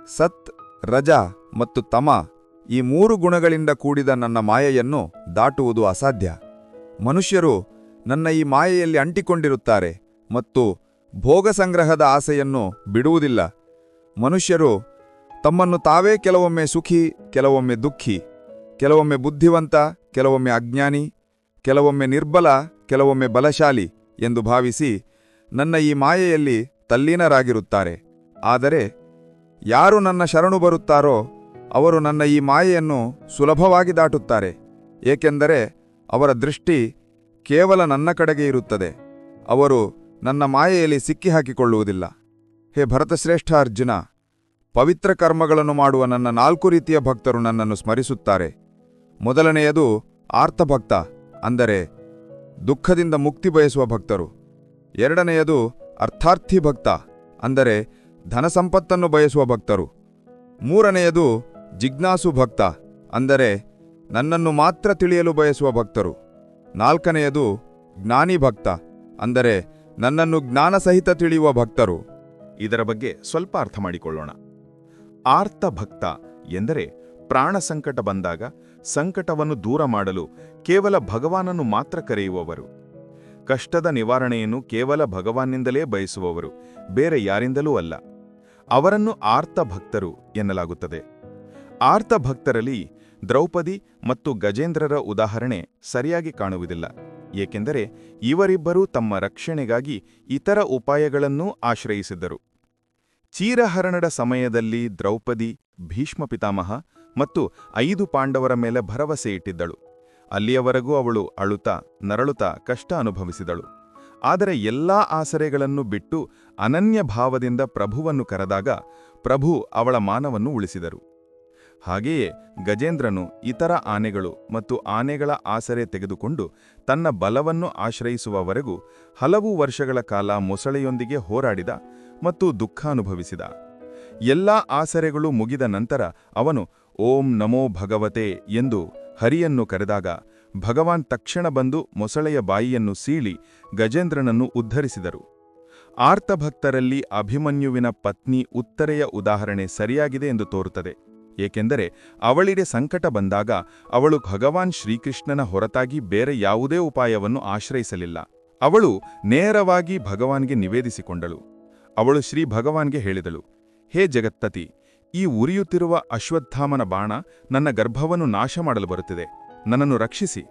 ಸತ್, ರಜ ಮತ್ತು ತಮ ಈ 3 ಗುಣಗಳಿಂದ ಕೂಡಿದ ನನ್ನ ಮಾಯೆಯನ್ನು ದಾಟುವುದು ಅಸಾಧ್ಯ. ಮನುಷ್ಯರು ನನ್ನ ಈ ಮಾಯೆಯಲ್ಲಿ ಅಂಟಿಕೊಂಡಿರುತ್ತಾರೆ ಮತ್ತು ಭೋಗ ಸಂಗ್ರಹದ ಆಸೆಯನ್ನು ಬಿಡುವುದಿಲ್ಲ. ಮನುಷ್ಯರು ತಮ್ಮನ್ನು ತಾವೇ ಕೆಲವೊಮ್ಮೆ ಸುಖಿ, ಕೆಲವೊಮ್ಮೆ ದುಃಖಿ, ಕೆಲವೊಮ್ಮೆ ಬುದ್ಧಿವಂತ, ಕೆಲವೊಮ್ಮೆ ಅಜ್ಞಾನಿ, ಕೆಲವೊಮ್ಮೆ ನಿರ್ಬಲ, ಕೆಲವೊಮ್ಮೆ ಬಲಶಾಲಿ ಎಂದು ಭಾವಿಸಿ ನನ್ನ ಈ ಮಾಯೆಯಲ್ಲಿ ತಲ್ಲೀನರಾಗಿರುತ್ತಾರೆ. ಆದರೆ ಯಾರು ನನ್ನ ಶರಣು ಬರುತ್ತಾರೋ ಅವರು ನನ್ನ ಈ ಮಾಯೆಯನ್ನು ಸುಲಭವಾಗಿ ದಾಟುತ್ತಾರೆ, ಏಕೆಂದರೆ ಅವರ ದೃಷ್ಟಿ ಕೇವಲ ನನ್ನ ಕಡೆಗೆ ಇರುತ್ತದೆ. ಅವರು ನನ್ನ ಮಾಯೆಯಲ್ಲಿ ಸಿಕ್ಕಿಹಾಕಿಕೊಳ್ಳುವುದಿಲ್ಲ. ಹೇ ಭರತಶ್ರೇಷ್ಠ ಅರ್ಜುನ, ಪವಿತ್ರ ಕರ್ಮಗಳನ್ನು ಮಾಡುವ ನನ್ನ 4 ರೀತಿಯ ಭಕ್ತರು ನನ್ನನ್ನು ಸ್ಮರಿಸುತ್ತಾರೆ. ಮೊದಲನೆಯದು ಆರ್ತಭಕ್ತ, ಅಂದರೆ ದುಃಖದಿಂದ ಮುಕ್ತಿ ಬಯಸುವ ಭಕ್ತರು. ಎರಡನೆಯದು ಅರ್ಥಾರ್ಥಿ ಭಕ್ತ, ಅಂದರೆ ಧನಸಂಪತ್ತನ್ನು ಬಯಸುವ ಭಕ್ತರು. ಮೂರನೆಯದು ಜಿಜ್ಞಾಸು ಭಕ್ತ, ಅಂದರೆ ನನ್ನನ್ನು ಮಾತ್ರ ತಿಳಿಯಲು ಬಯಸುವ ಭಕ್ತರು. ನಾಲ್ಕನೆಯದು ಜ್ಞಾನಿ ಭಕ್ತ, ಅಂದರೆ ನನ್ನನ್ನು ಜ್ಞಾನಸಹಿತ ತಿಳಿಯುವ ಭಕ್ತರು. ಇದರ ಬಗ್ಗೆ ಸ್ವಲ್ಪ ಅರ್ಥ ಮಾಡಿಕೊಳ್ಳೋಣ. ಆರ್ತ ಭಕ್ತ ಎಂದರೆ ಪ್ರಾಣ ಸಂಕಟ ಬಂದಾಗ ಸಂಕಟವನ್ನು ದೂರ ಮಾಡಲು ಕೇವಲ ಭಗವಾನನ್ನು ಮಾತ್ರ ಕರೆಯುವವರು. ಕಷ್ಟದ ನಿವಾರಣೆಯನ್ನು ಕೇವಲ ಭಗವಾನ್ನಿಂದಲೇ ಬಯಸುವವರು, ಬೇರೆ ಯಾರಿಂದಲೂ ಅಲ್ಲ. ಅವರನ್ನು ಆರ್ತ ಭಕ್ತರು ಎನ್ನಲಾಗುತ್ತದೆ. ಆರ್ತ ಭಕ್ತರಲ್ಲಿ ದ್ರೌಪದಿ ಮತ್ತು ಗಜೇಂದ್ರರ ಉದಾಹರಣೆ ಸರಿಯಾಗಿ ಕಾಣುವುದಿಲ್ಲ, ಏಕೆಂದರೆ ಇವರಿಬ್ಬರೂ ತಮ್ಮ ರಕ್ಷಣೆಗಾಗಿ ಇತರ ಉಪಾಯಗಳನ್ನೂ ಆಶ್ರಯಿಸಿದ್ದರು. ಚೀರಹರಣದ ಸಮಯದಲ್ಲಿ ದ್ರೌಪದಿ ಭೀಷ್ಮ ಪಿತಾಮಹ ಮತ್ತು 5 ಪಾಂಡವರ ಮೇಲೆ ಭರವಸೆ ಇಟ್ಟಿದ್ದಳು. ಅಲ್ಲಿಯವರೆಗೂ ಅವಳು ಅಳುತ್ತಾ ನರಳುತ್ತಾ ಕಷ್ಟ ಅನುಭವಿಸಿದಳು. ಆದರೆ ಎಲ್ಲಾ ಆಸರೆಗಳನ್ನು ಬಿಟ್ಟು ಅನನ್ಯ ಭಾವದಿಂದ ಪ್ರಭುವನ್ನು ಕರೆದಾಗ ಪ್ರಭು ಅವಳ ಮಾನವನ್ನು ಉಳಿಸಿದರು. ಹಾಗೆಯೇ ಗಜೇಂದ್ರನು ಇತರ ಆನೆಗಳು ಮತ್ತು ಆನೆಗಳ ಆಸರೆ ತೆಗೆದುಕೊಂಡು ತನ್ನ ಬಲವನ್ನು ಆಶ್ರಯಿಸುವವರೆಗೂ ಹಲವು ವರ್ಷಗಳ ಕಾಲ ಮೊಸಳೆಯೊಂದಿಗೆ ಹೋರಾಡಿದ ಮತ್ತು ದುಃಖ ಅನುಭವಿಸಿದ. ಎಲ್ಲಾ ಆಸರೆಗಳು ಮುಗಿದ ನಂತರ ಅವನು ಓಂ ನಮೋ ಭಗವತೆ ಎಂದು ಹರಿಯನ್ನು ಕರೆದಾಗ ಭಗವಾನ್ ತಕ್ಷಣ ಬಂದು ಮೊಸಳೆಯ ಬಾಯಿಯನ್ನು ಸೀಳಿ ಗಜೇಂದ್ರನನ್ನು ಉದ್ಧರಿಸಿದರು. ಆರ್ತಭಕ್ತರಲ್ಲಿ ಅಭಿಮನ್ಯುವಿನ ಪತ್ನಿ ಉತ್ತರೆಯ ಉದಾಹರಣೆ ಸರಿಯಾಗಿದೆ ಎಂದು ತೋರುತ್ತದೆ, ಏಕೆಂದರೆ ಅವಳಿಗೆ ಸಂಕಟ ಬಂದಾಗ ಅವಳು ಭಗವಾನ್ ಶ್ರೀಕೃಷ್ಣನ ಹೊರತಾಗಿ ಬೇರೆ ಯಾವುದೇ ಉಪಾಯವನ್ನು ಆಶ್ರಯಿಸಲಿಲ್ಲ. ಅವಳು ನೇರವಾಗಿ ಭಗವಾನ್ಗೆ ನಿವೇದಿಸಿಕೊಂಡಳು. ಅವಳು ಶ್ರೀ ಭಗವಾನ್ಗೆ ಹೇಳಿದಳು, ಹೇ ಜಗತ್ಪತಿ, ಈ ಉರಿಯುತ್ತಿರುವ ಅಶ್ವತ್ಥಾಮನ ಬಾಣ ನನ್ನ ಗರ್ಭವನ್ನು ನಾಶ ಮಾಡಲು ಬರುತ್ತಿದೆ, ನನ್ನನ್ನು ರಕ್ಷಿಸಿ.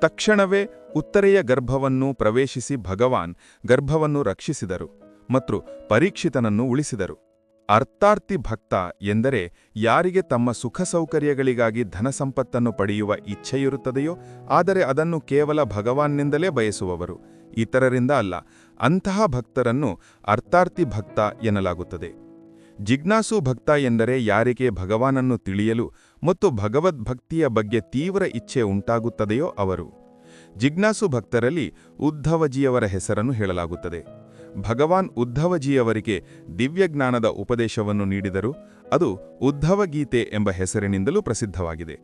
ತಕ್ಷಣವೇ ಉತ್ತರೆಯ ಗರ್ಭವನ್ನು ಪ್ರವೇಶಿಸಿ ಭಗವಾನ್ ಗರ್ಭವನ್ನು ರಕ್ಷಿಸಿದರು ಮತ್ತು ಪರೀಕ್ಷಿತನನ್ನು ಉಳಿಸಿದರು. ಅರ್ಥಾರ್ಥಿ ಭಕ್ತ ಎಂದರೆ ಯಾರಿಗೆ ತಮ್ಮ ಸುಖ ಸೌಕರ್ಯಗಳಿಗಾಗಿ ಧನಸಂಪತ್ತನ್ನು ಪಡೆಯುವ ಇಚ್ಛೆಯಿರುತ್ತದೆಯೋ, ಆದರೆ ಅದನ್ನು ಕೇವಲ ಭಗವಾನ್ನಿಂದಲೇ ಬಯಸುವವರು, ಇತರರಿಂದ ಅಲ್ಲ. ಅಂತಹ ಭಕ್ತರನ್ನು ಅರ್ಥಾರ್ಥಿ ಭಕ್ತ ಎನ್ನಲಾಗುತ್ತದೆ. ಜಿಜ್ಞಾಸು ಭಕ್ತ ಎಂದರೆ ಯಾರಿಗೆ ಭಗವಾನನ್ನು ತಿಳಿಯಲು ಮತ್ತು ಭಗವದ್ಭಕ್ತಿಯ ಬಗ್ಗೆ ತೀವ್ರ ಇಚ್ಛೆ ಉಂಟಾಗುತ್ತದೆಯೋ ಅವರು. ಜಿಜ್ಞಾಸು ಭಕ್ತರಲ್ಲಿ ಉದ್ಧವಜಿಯವರ ಹೆಸರನ್ನು ಹೇಳಲಾಗುತ್ತದೆ. ಭಗವಾನ್ ಉದ್ಧವಜಿಯವರಿಗೆ ದಿವ್ಯಜ್ಞಾನದ ಉಪದೇಶವನ್ನು ನೀಡಿದರು. ಅದು ಉದ್ಧವಗೀತೆ ಎಂಬ ಹೆಸರಿನಿಂದಲೂ ಪ್ರಸಿದ್ಧವಾಗಿದೆ.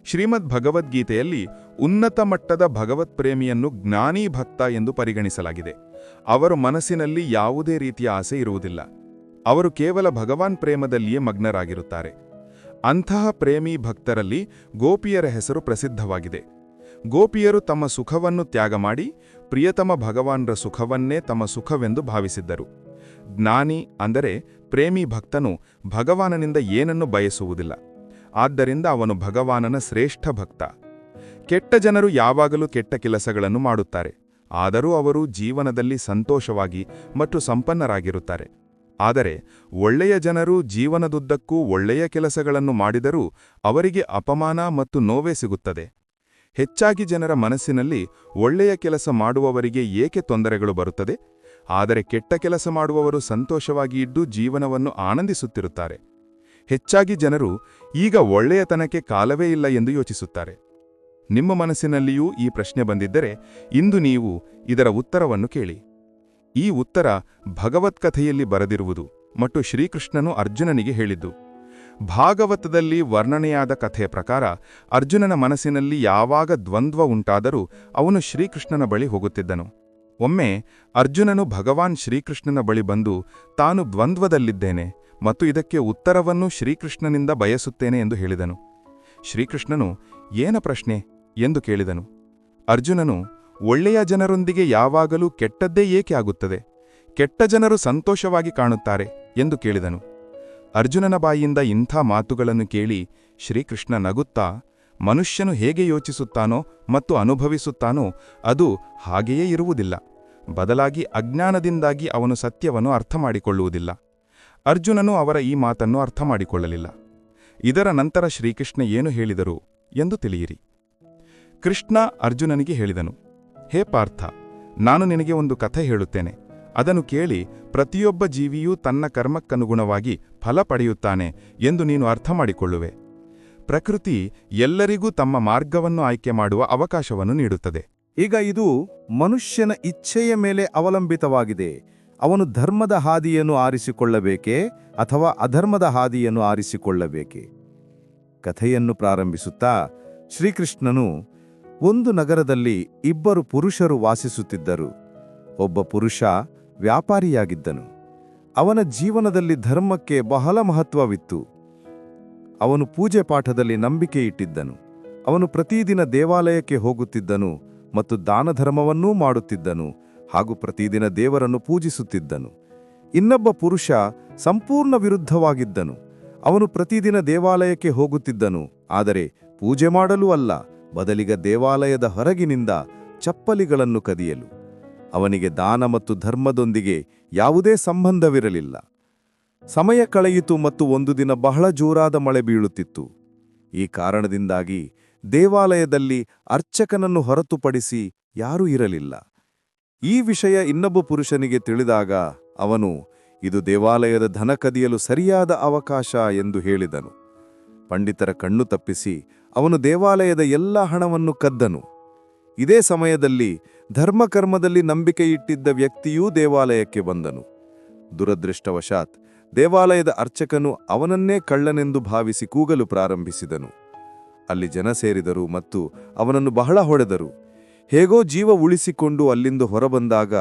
ಶ್ರೀಮದ್ ಭಗವದ್ಗೀತೆಯಲ್ಲಿ ಉನ್ನತ ಮಟ್ಟದ ಭಗವತ್ಪ್ರೇಮಿಯನ್ನು ಜ್ಞಾನೀ ಭಕ್ತ ಎಂದು ಪರಿಗಣಿಸಲಾಗಿದೆ. ಅವರ ಮನಸ್ಸಿನಲ್ಲಿ ಯಾವುದೇ ರೀತಿಯ ಆಸೆ ಇರುವುದಿಲ್ಲ. ಅವರು ಕೇವಲ ಭಗವಾನ್ ಪ್ರೇಮದಲ್ಲಿಯೇ ಮಗ್ನರಾಗಿರುತ್ತಾರೆ. ಅಂತಹ ಪ್ರೇಮಿ ಭಕ್ತರಲ್ಲಿ ಗೋಪಿಯರ ಹೆಸರು ಪ್ರಸಿದ್ಧವಾಗಿದೆ. ಗೋಪಿಯರು ತಮ್ಮ ಸುಖವನ್ನು ತ್ಯಾಗ ಮಾಡಿ ಪ್ರಿಯತಮ ಭಗವಾನ್ರ ಸುಖವನ್ನೇ ತಮ್ಮ ಸುಖವೆಂದು ಭಾವಿಸಿದ್ದರು. ಜ್ಞಾನಿ ಅಂದರೆ ಪ್ರೇಮಿ ಭಕ್ತನು ಭಗವಾನನಿಂದ ಏನನ್ನು ಬಯಸುವುದಿಲ್ಲ. ಆದ್ದರಿಂದ ಅವನು ಭಗವಾನನ ಶ್ರೇಷ್ಠ ಭಕ್ತ. ಕೆಟ್ಟ ಜನರು ಯಾವಾಗಲೂ ಕೆಟ್ಟ ಕೆಲಸಗಳನ್ನು ಮಾಡುತ್ತಾರೆ, ಆದರೂ ಅವರು ಜೀವನದಲ್ಲಿ ಸಂತೋಷವಾಗಿ ಮತ್ತು ಸಂಪನ್ನರಾಗಿರುತ್ತಾರೆ. ಆದರೆ ಒಳ್ಳೆಯ ಜನರು ಜೀವನದುದ್ದಕ್ಕೂ ಒಳ್ಳೆಯ ಕೆಲಸಗಳನ್ನು ಮಾಡಿದರೂ ಅವರಿಗೆ ಅಪಮಾನ ಮತ್ತು ನೋವೇ ಸಿಗುತ್ತದೆ. ಹೆಚ್ಚಾಗಿ ಜನರ ಮನಸ್ಸಿನಲ್ಲಿ ಒಳ್ಳೆಯ ಕೆಲಸ ಮಾಡುವವರಿಗೆ ಏಕೆ ತೊಂದರೆಗಳು ಬರುತ್ತದೆ, ಆದರೆ ಕೆಟ್ಟ ಕೆಲಸ ಮಾಡುವವರು ಸಂತೋಷವಾಗಿ ಇದ್ದು ಜೀವನವನ್ನು ಆನಂದಿಸುತ್ತಿರುತ್ತಾರೆ. ಹೆಚ್ಚಾಗಿ ಜನರು ಈಗ ಒಳ್ಳೆಯತನಕ್ಕೆ ಕಾಲವೇ ಇಲ್ಲ ಎಂದು ಯೋಚಿಸುತ್ತಾರೆ. ನಿಮ್ಮ ಮನಸ್ಸಿನಲ್ಲಿಯೂ ಈ ಪ್ರಶ್ನೆ ಬಂದಿದ್ದರೆ ಇಂದು ನೀವು ಇದರ ಉತ್ತರವನ್ನು ಕೇಳಿ. ಈ ಉತ್ತರ ಭಗವತ್ಕಥೆಯಲ್ಲಿ ಬರೆದಿರುವುದು ಮತ್ತು ಶ್ರೀಕೃಷ್ಣನು ಅರ್ಜುನನಿಗೆ ಹೇಳಿದ್ದು. ಭಾಗವತದಲ್ಲಿ ವರ್ಣನೆಯಾದ ಕಥೆಯ ಪ್ರಕಾರ ಅರ್ಜುನನ ಮನಸ್ಸಿನಲ್ಲಿ ಯಾವಾಗ ದ್ವಂದ್ವ ಉಂಟಾದರೂ ಅವನು ಶ್ರೀಕೃಷ್ಣನ ಬಳಿ ಹೋಗುತ್ತಿದ್ದನು. ಒಮ್ಮೆ ಅರ್ಜುನನು ಭಗವಾನ್ ಶ್ರೀಕೃಷ್ಣನ ಬಳಿ ಬಂದು ತಾನು ದ್ವಂದ್ವದಲ್ಲಿದ್ದೇನೆ ಮತ್ತು ಇದಕ್ಕೆ ಉತ್ತರವನ್ನು ಶ್ರೀಕೃಷ್ಣನಿಂದ ಬಯಸುತ್ತೇನೆ ಎಂದು ಹೇಳಿದನು. ಶ್ರೀಕೃಷ್ಣನು ಏನ ಪ್ರಶ್ನೆ ಎಂದು ಕೇಳಿದನು. ಅರ್ಜುನನು ಒಳ್ಳೆಯ ಜನರೊಂದಿಗೆ ಯಾವಾಗಲೂ ಕೆಟ್ಟದ್ದೇ ಏಕೆ ಆಗುತ್ತದೆ, ಕೆಟ್ಟ ಜನರು ಸಂತೋಷವಾಗಿ ಕಾಣುತ್ತಾರೆ ಎಂದು ಕೇಳಿದನು. ಅರ್ಜುನನ ಬಾಯಿಯಿಂದ ಇಂಥ ಮಾತುಗಳನ್ನು ಕೇಳಿ ಶ್ರೀಕೃಷ್ಣ ನಗುತ್ತಾ, ಮನುಷ್ಯನು ಹೇಗೆ ಯೋಚಿಸುತ್ತಾನೋ ಮತ್ತು ಅನುಭವಿಸುತ್ತಾನೋ ಅದು ಹಾಗೆಯೇ ಇರುವುದಿಲ್ಲ, ಬದಲಾಗಿ ಅಜ್ಞಾನದಿಂದಾಗಿ ಅವನು ಸತ್ಯವನ್ನು ಅರ್ಥಮಾಡಿಕೊಳ್ಳುವುದಿಲ್ಲ. ಅರ್ಜುನನು ಅವರ ಈ ಮಾತನ್ನು ಅರ್ಥಮಾಡಿಕೊಳ್ಳಲಿಲ್ಲ. ಇದರ ನಂತರ ಶ್ರೀಕೃಷ್ಣ ಏನು ಹೇಳಿದರು ಎಂದು ತಿಳಿಯಿರಿ. ಕೃಷ್ಣ ಅರ್ಜುನನಿಗೆ ಹೇಳಿದನು, ಹೇ ಪಾರ್ಥ, ನಾನು ನಿನಗೆ ಒಂದು ಕಥೆ ಹೇಳುತ್ತೇನೆ. ಅದನ್ನು ಕೇಳಿ ಪ್ರತಿಯೊಬ್ಬ ಜೀವಿಯೂ ತನ್ನ ಕರ್ಮಕ್ಕನುಗುಣವಾಗಿ ಫಲ ಪಡೆಯುತ್ತಾನೆ ಎಂದು ನೀನು ಅರ್ಥಮಾಡಿಕೊಳ್ಳುವೆ. ಪ್ರಕೃತಿ ಎಲ್ಲರಿಗೂ ತಮ್ಮ ಮಾರ್ಗವನ್ನು ಆಯ್ಕೆ ಮಾಡುವ ಅವಕಾಶವನ್ನು ನೀಡುತ್ತದೆ. ಈಗ ಇದು ಮನುಷ್ಯನ ಇಚ್ಛೆಯ ಮೇಲೆ ಅವಲಂಬಿತವಾಗಿದೆ. ಅವನು ಧರ್ಮದ ಹಾದಿಯನ್ನು ಆರಿಸಿಕೊಳ್ಳಬೇಕೇ ಅಥವಾ ಅಧರ್ಮದ ಹಾದಿಯನ್ನು ಆರಿಸಿಕೊಳ್ಳಬೇಕೇ? ಕಥೆಯನ್ನು ಪ್ರಾರಂಭಿಸುತ್ತಾ ಶ್ರೀಕೃಷ್ಣನು, ಒಂದು ನಗರದಲ್ಲಿ ಇಬ್ಬರು ಪುರುಷರು ವಾಸಿಸುತ್ತಿದ್ದರು. ಒಬ್ಬ ಪುರುಷ ವ್ಯಾಪಾರಿಯಾಗಿದ್ದನು. ಅವನ ಜೀವನದಲ್ಲಿ ಧರ್ಮಕ್ಕೆ ಬಹಳ ಮಹತ್ವವಿತ್ತು. ಅವನು ಪೂಜೆ ಪಾಠದಲ್ಲಿ ನಂಬಿಕೆ ಇಟ್ಟಿದ್ದನು. ಅವನು ಪ್ರತಿದಿನ ದೇವಾಲಯಕ್ಕೆ ಹೋಗುತ್ತಿದ್ದನು ಮತ್ತು ದಾನಧರ್ಮವನ್ನೂ ಮಾಡುತ್ತಿದ್ದನು ಹಾಗೂ ಪ್ರತಿದಿನ ದೇವರನ್ನು ಪೂಜಿಸುತ್ತಿದ್ದನು. ಇನ್ನೊಬ್ಬ ಪುರುಷ ಸಂಪೂರ್ಣ ವಿರುದ್ಧವಾಗಿದ್ದನು. ಅವನು ಪ್ರತಿದಿನ ದೇವಾಲಯಕ್ಕೆ ಹೋಗುತ್ತಿದ್ದನು, ಆದರೆ ಪೂಜೆ ಮಾಡಲು ಅಲ್ಲ, ಬದಲಿಗೆ ದೇವಾಲಯದ ಹೊರಗಿನಿಂದ ಚಪ್ಪಲಿಗಳನ್ನು ಕದಿಯಲು. ಅವನಿಗೆ ದಾನ ಮತ್ತು ಧರ್ಮದೊಂದಿಗೆ ಯಾವುದೇ ಸಂಬಂಧವಿರಲಿಲ್ಲ. ಸಮಯ ಕಳೆಯಿತು ಮತ್ತು ಒಂದು ದಿನ ಬಹಳ ಜೋರಾದ ಮಳೆ ಬೀಳುತ್ತಿತ್ತು. ಈ ಕಾರಣದಿಂದಾಗಿ ದೇವಾಲಯದಲ್ಲಿ ಅರ್ಚಕನನ್ನು ಹೊರತುಪಡಿಸಿ ಯಾರೂ ಇರಲಿಲ್ಲ. ಈ ವಿಷಯ ಇನ್ನೊಬ್ಬ ಪುರುಷನಿಗೆ ತಿಳಿದಾಗ ಅವನು, ಇದು ದೇವಾಲಯದ ಧನ ಕದಿಯಲು ಸರಿಯಾದ ಅವಕಾಶ ಎಂದು ಹೇಳಿದನು. ಪಂಡಿತರ ಕಣ್ಣು ತಪ್ಪಿಸಿ ಅವನು ದೇವಾಲಯದ ಎಲ್ಲ ಹಣವನ್ನು ಕದ್ದನು. ಇದೇ ಸಮಯದಲ್ಲಿ ಧರ್ಮಕರ್ಮದಲ್ಲಿ ನಂಬಿಕೆ ಇಟ್ಟಿದ್ದ ವ್ಯಕ್ತಿಯೂ ದೇವಾಲಯಕ್ಕೆ ಬಂದನು. ದುರದೃಷ್ಟವಶಾತ್ ದೇವಾಲಯದ ಅರ್ಚಕನು ಅವನನ್ನೇ ಕಳ್ಳನೆಂದು ಭಾವಿಸಿ ಕೂಗಲು ಪ್ರಾರಂಭಿಸಿದನು. ಅಲ್ಲಿ ಜನ ಸೇರಿದರು ಮತ್ತು ಅವನನ್ನು ಬಹಳ ಹೊಡೆದರು. ಹೇಗೋ ಜೀವ ಉಳಿಸಿಕೊಂಡು ಅಲ್ಲಿಂದ ಹೊರಬಂದಾಗ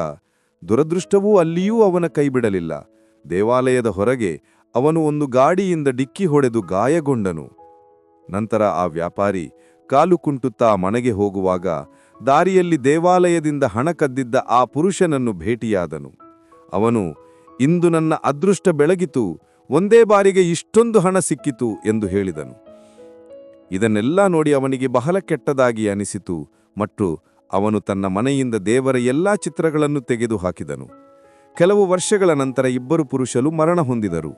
ದುರದೃಷ್ಟವೂ ಅಲ್ಲಿಯೂ ಅವನ ಕೈಬಿಡಲಿಲ್ಲ. ದೇವಾಲಯದ ಹೊರಗೆ ಅವನು ಒಂದು ಗಾಡಿಯಿಂದ ಡಿಕ್ಕಿ ಹೊಡೆದು ಗಾಯಗೊಂಡನು. ನಂತರ ಆ ವ್ಯಾಪಾರಿ ಕಾಲು ಕುಂಟುತ್ತಾ ಮನೆಗೆ ಹೋಗುವಾಗ ದಾರಿಯಲ್ಲಿ ದೇವಾಲಯದಿಂದ ಹಣ ಕದ್ದಿದ್ದ ಆ ಪುರುಷನನ್ನು ಭೇಟಿಯಾದನು. ಅವನು, ಇಂದು ನನ್ನ ಅದೃಷ್ಟ ಬೆಳಗಿತು, ಒಂದೇ ಬಾರಿಗೆ ಇಷ್ಟೊಂದು ಹಣ ಸಿಕ್ಕಿತು ಎಂದು ಹೇಳಿದನು. ಇದನ್ನೆಲ್ಲ ನೋಡಿ ಅವನಿಗೆ ಬಹಳ ಕೆಟ್ಟದಾಗಿ ಅನಿಸಿತು ಮತ್ತು ಅವನು ತನ್ನ ಮನೆಯಿಂದ ದೇವರ ಎಲ್ಲಾ ಚಿತ್ರಗಳನ್ನು ತೆಗೆದುಹಾಕಿದನು. ಕೆಲವು ವರ್ಷಗಳ ನಂತರ ಇಬ್ಬರು ಪುರುಷರು ಮರಣ ಹೊಂದಿದರು.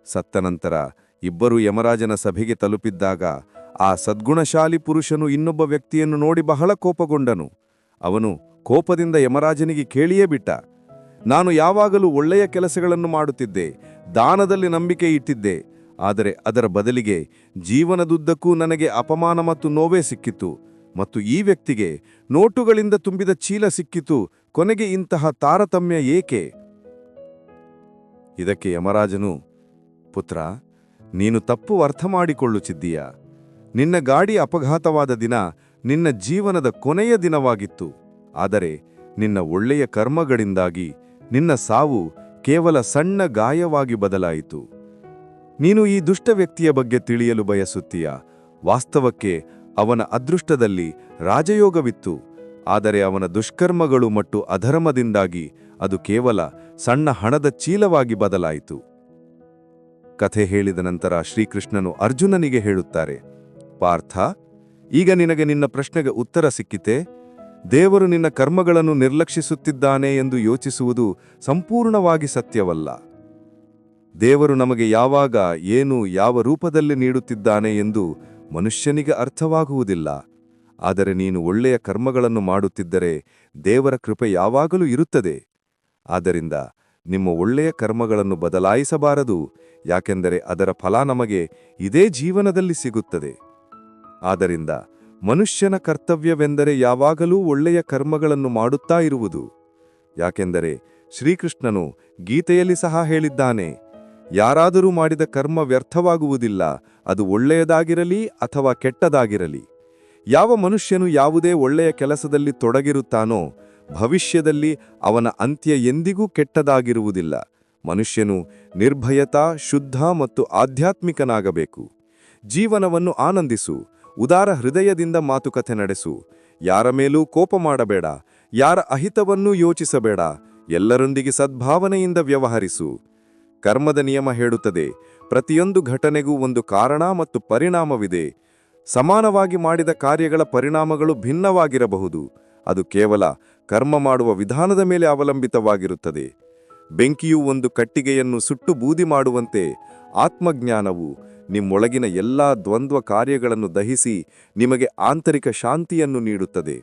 ಸತ್ತ ನಂತರ ಇಬ್ಬರು ಯಮರಾಜನ ಸಭೆಗೆ ತಲುಪಿದ್ದಾಗ ಆ ಸದ್ಗುಣಶಾಲಿ ಪುರುಷನು ಇನ್ನೊಬ್ಬ ವ್ಯಕ್ತಿಯನ್ನು ನೋಡಿ ಬಹಳ ಕೋಪಗೊಂಡನು. ಅವನು ಕೋಪದಿಂದ ಯಮರಾಜನಿಗೆ ಕೇಳಿಯೇ ಬಿಟ್ಟ, ನಾನು ಯಾವಾಗಲೂ ಒಳ್ಳೆಯ ಕೆಲಸಗಳನ್ನು ಮಾಡುತ್ತಿದ್ದೆ, ದಾನದಲ್ಲಿ ನಂಬಿಕೆ ಇಟ್ಟಿದ್ದೆ, ಆದರೆ ಅದರ ಬದಲಿಗೆ ಜೀವನದುದ್ದಕ್ಕೂ ನನಗೆ ಅಪಮಾನ ಮತ್ತು ನೋವೇ ಸಿಕ್ಕಿತು, ಮತ್ತು ಈ ವ್ಯಕ್ತಿಗೆ ನೋಟುಗಳಿಂದ ತುಂಬಿದ ಚೀಲ ಸಿಕ್ಕಿತು, ಕೊನೆಗೆ ಇಂತಹ ತಾರತಮ್ಯ ಏಕೆ? ಇದಕ್ಕೆ ಯಮರಾಜನು, ಪುತ್ರ, ನೀನು ತಪ್ಪು ಅರ್ಥ ಮಾಡಿಕೊಳ್ಳುತ್ತಿದ್ದೀಯ. ನಿನ್ನ ಗಾಡಿ ಅಪಘಾತವಾದ ದಿನ ನಿನ್ನ ಜೀವನದ ಕೊನೆಯ ದಿನವಾಗಿತ್ತು, ಆದರೆ ನಿನ್ನ ಒಳ್ಳೆಯ ಕರ್ಮಗಳಿಂದಾಗಿ ನಿನ್ನ ಸಾವು ಕೇವಲ ಸಣ್ಣ ಗಾಯವಾಗಿ ಬದಲಾಯಿತು. ನೀನು ಈ ದುಷ್ಟ ವ್ಯಕ್ತಿಯ ಬಗ್ಗೆ ತಿಳಿಯಲು ಬಯಸುತ್ತೀಯ. ವಾಸ್ತವಕ್ಕೆ ಅವನ ಅದೃಷ್ಟದಲ್ಲಿ ರಾಜಯೋಗವಿತ್ತು, ಆದರೆ ಅವನ ದುಷ್ಕರ್ಮಗಳು ಮತ್ತು ಅಧರ್ಮದಿಂದಾಗಿ ಅದು ಕೇವಲ ಸಣ್ಣ ಹಣದ ಚೀಲವಾಗಿ ಬದಲಾಯಿತು. ಕಥೆ ಹೇಳಿದ ನಂತರ ಶ್ರೀಕೃಷ್ಣನು ಅರ್ಜುನನಿಗೆ ಹೇಳುತ್ತಾರೆ, ಪಾರ್ಥ, ಈಗ ನಿನಗೆ ನಿನ್ನ ಪ್ರಶ್ನೆಗೆ ಉತ್ತರ ಸಿಕ್ಕಿತೆ. ದೇವರು ನಿನ್ನ ಕರ್ಮಗಳನ್ನು ನಿರ್ಲಕ್ಷಿಸುತ್ತಿದ್ದಾನೆ ಎಂದು ಯೋಚಿಸುವುದು ಸಂಪೂರ್ಣವಾಗಿ ಸತ್ಯವಲ್ಲ. ದೇವರು ನಮಗೆ ಯಾವಾಗ ಏನು ಯಾವ ರೂಪದಲ್ಲಿ ನೀಡುತ್ತಿದ್ದಾನೆ ಎಂದು ಮನುಷ್ಯನಿಗೆ ಅರ್ಥವಾಗುವುದಿಲ್ಲ. ಆದರೆ ನೀನು ಒಳ್ಳೆಯ ಕರ್ಮಗಳನ್ನು ಮಾಡುತ್ತಿದ್ದರೆ ದೇವರ ಕೃಪೆ ಯಾವಾಗಲೂ ಇರುತ್ತದೆ. ಆದ್ದರಿಂದ ನಿಮ್ಮ ಒಳ್ಳೆಯ ಕರ್ಮಗಳನ್ನು ಬದಲಾಯಿಸಬಾರದು, ಯಾಕೆಂದರೆ ಅದರ ಫಲ ನಮಗೆ ಇದೇ ಜೀವನದಲ್ಲಿ ಸಿಗುತ್ತದೆ. ಆದ್ದರಿಂದ ಮನುಷ್ಯನ ಕರ್ತವ್ಯವೆಂದರೆ ಯಾವಾಗಲೂ ಒಳ್ಳೆಯ ಕರ್ಮಗಳನ್ನು ಮಾಡುತ್ತಾ ಇರುವುದು. ಯಾಕೆಂದರೆ ಶ್ರೀಕೃಷ್ಣನು ಗೀತೆಯಲ್ಲಿ ಸಹ ಹೇಳಿದ್ದಾನೆ, ಯಾರಾದರೂ ಮಾಡಿದ ಕರ್ಮ ವ್ಯರ್ಥವಾಗುವುದಿಲ್ಲ, ಅದು ಒಳ್ಳೆಯದಾಗಿರಲಿ ಅಥವಾ ಕೆಟ್ಟದಾಗಿರಲಿ. ಯಾವ ಮನುಷ್ಯನು ಯಾವುದೇ ಒಳ್ಳೆಯ ಕೆಲಸದಲ್ಲಿ ತೊಡಗಿರುತ್ತಾನೋ ಭವಿಷ್ಯದಲ್ಲಿ ಅವನ ಅಂತ್ಯ ಎಂದಿಗೂ ಕೆಟ್ಟದಾಗಿರುವುದಿಲ್ಲ. ಮನುಷ್ಯನು ನಿರ್ಭಯತಾ, ಶುದ್ಧ ಮತ್ತು ಆಧ್ಯಾತ್ಮಿಕನಾಗಬೇಕು. ಜೀವನವನ್ನು ಆನಂದಿಸು, ಉದಾರ ಹೃದಯದಿಂದ ಮಾತುಕತೆ ನಡೆಸು, ಯಾರ ಮೇಲೂ ಕೋಪ ಮಾಡಬೇಡ, ಯಾರ ಅಹಿತವನ್ನೂ ಯೋಚಿಸಬೇಡ, ಎಲ್ಲರೊಂದಿಗೆ ಸದ್ಭಾವನೆಯಿಂದ ವ್ಯವಹರಿಸು. ಕರ್ಮದ ನಿಯಮ ಹೇಳುತ್ತದೆ, ಪ್ರತಿಯೊಂದು ಘಟನೆಗೂ ಒಂದು ಕಾರಣ ಮತ್ತು ಪರಿಣಾಮವಿದೆ. ಸಮಾನವಾಗಿ ಮಾಡಿದ ಕಾರ್ಯಗಳ ಪರಿಣಾಮಗಳು ಭಿನ್ನವಾಗಿರಬಹುದು. ಅದು ಕೇವಲ ಕರ್ಮ ಮಾಡುವ ವಿಧಾನದ ಮೇಲೆ ಅವಲಂಬಿತವಾಗಿರುತ್ತದೆ. ಬೆಂಕಿಯು ಒಂದು ಕಟ್ಟಿಗೆಯನ್ನು ಸುಟ್ಟು ಬೂದಿ ಮಾಡುವಂತೆ ಆತ್ಮಜ್ಞಾನವು ನಿಮ್ಮೊಳಗಿನ ಎಲ್ಲಾ ದ್ವಂದ್ವ ಕಾರ್ಯಗಳನ್ನು ದಹಿಸಿ ನಿಮಗೆ ಆಂತರಿಕ ಶಾಂತಿಯನ್ನು ನೀಡುತ್ತದೆ.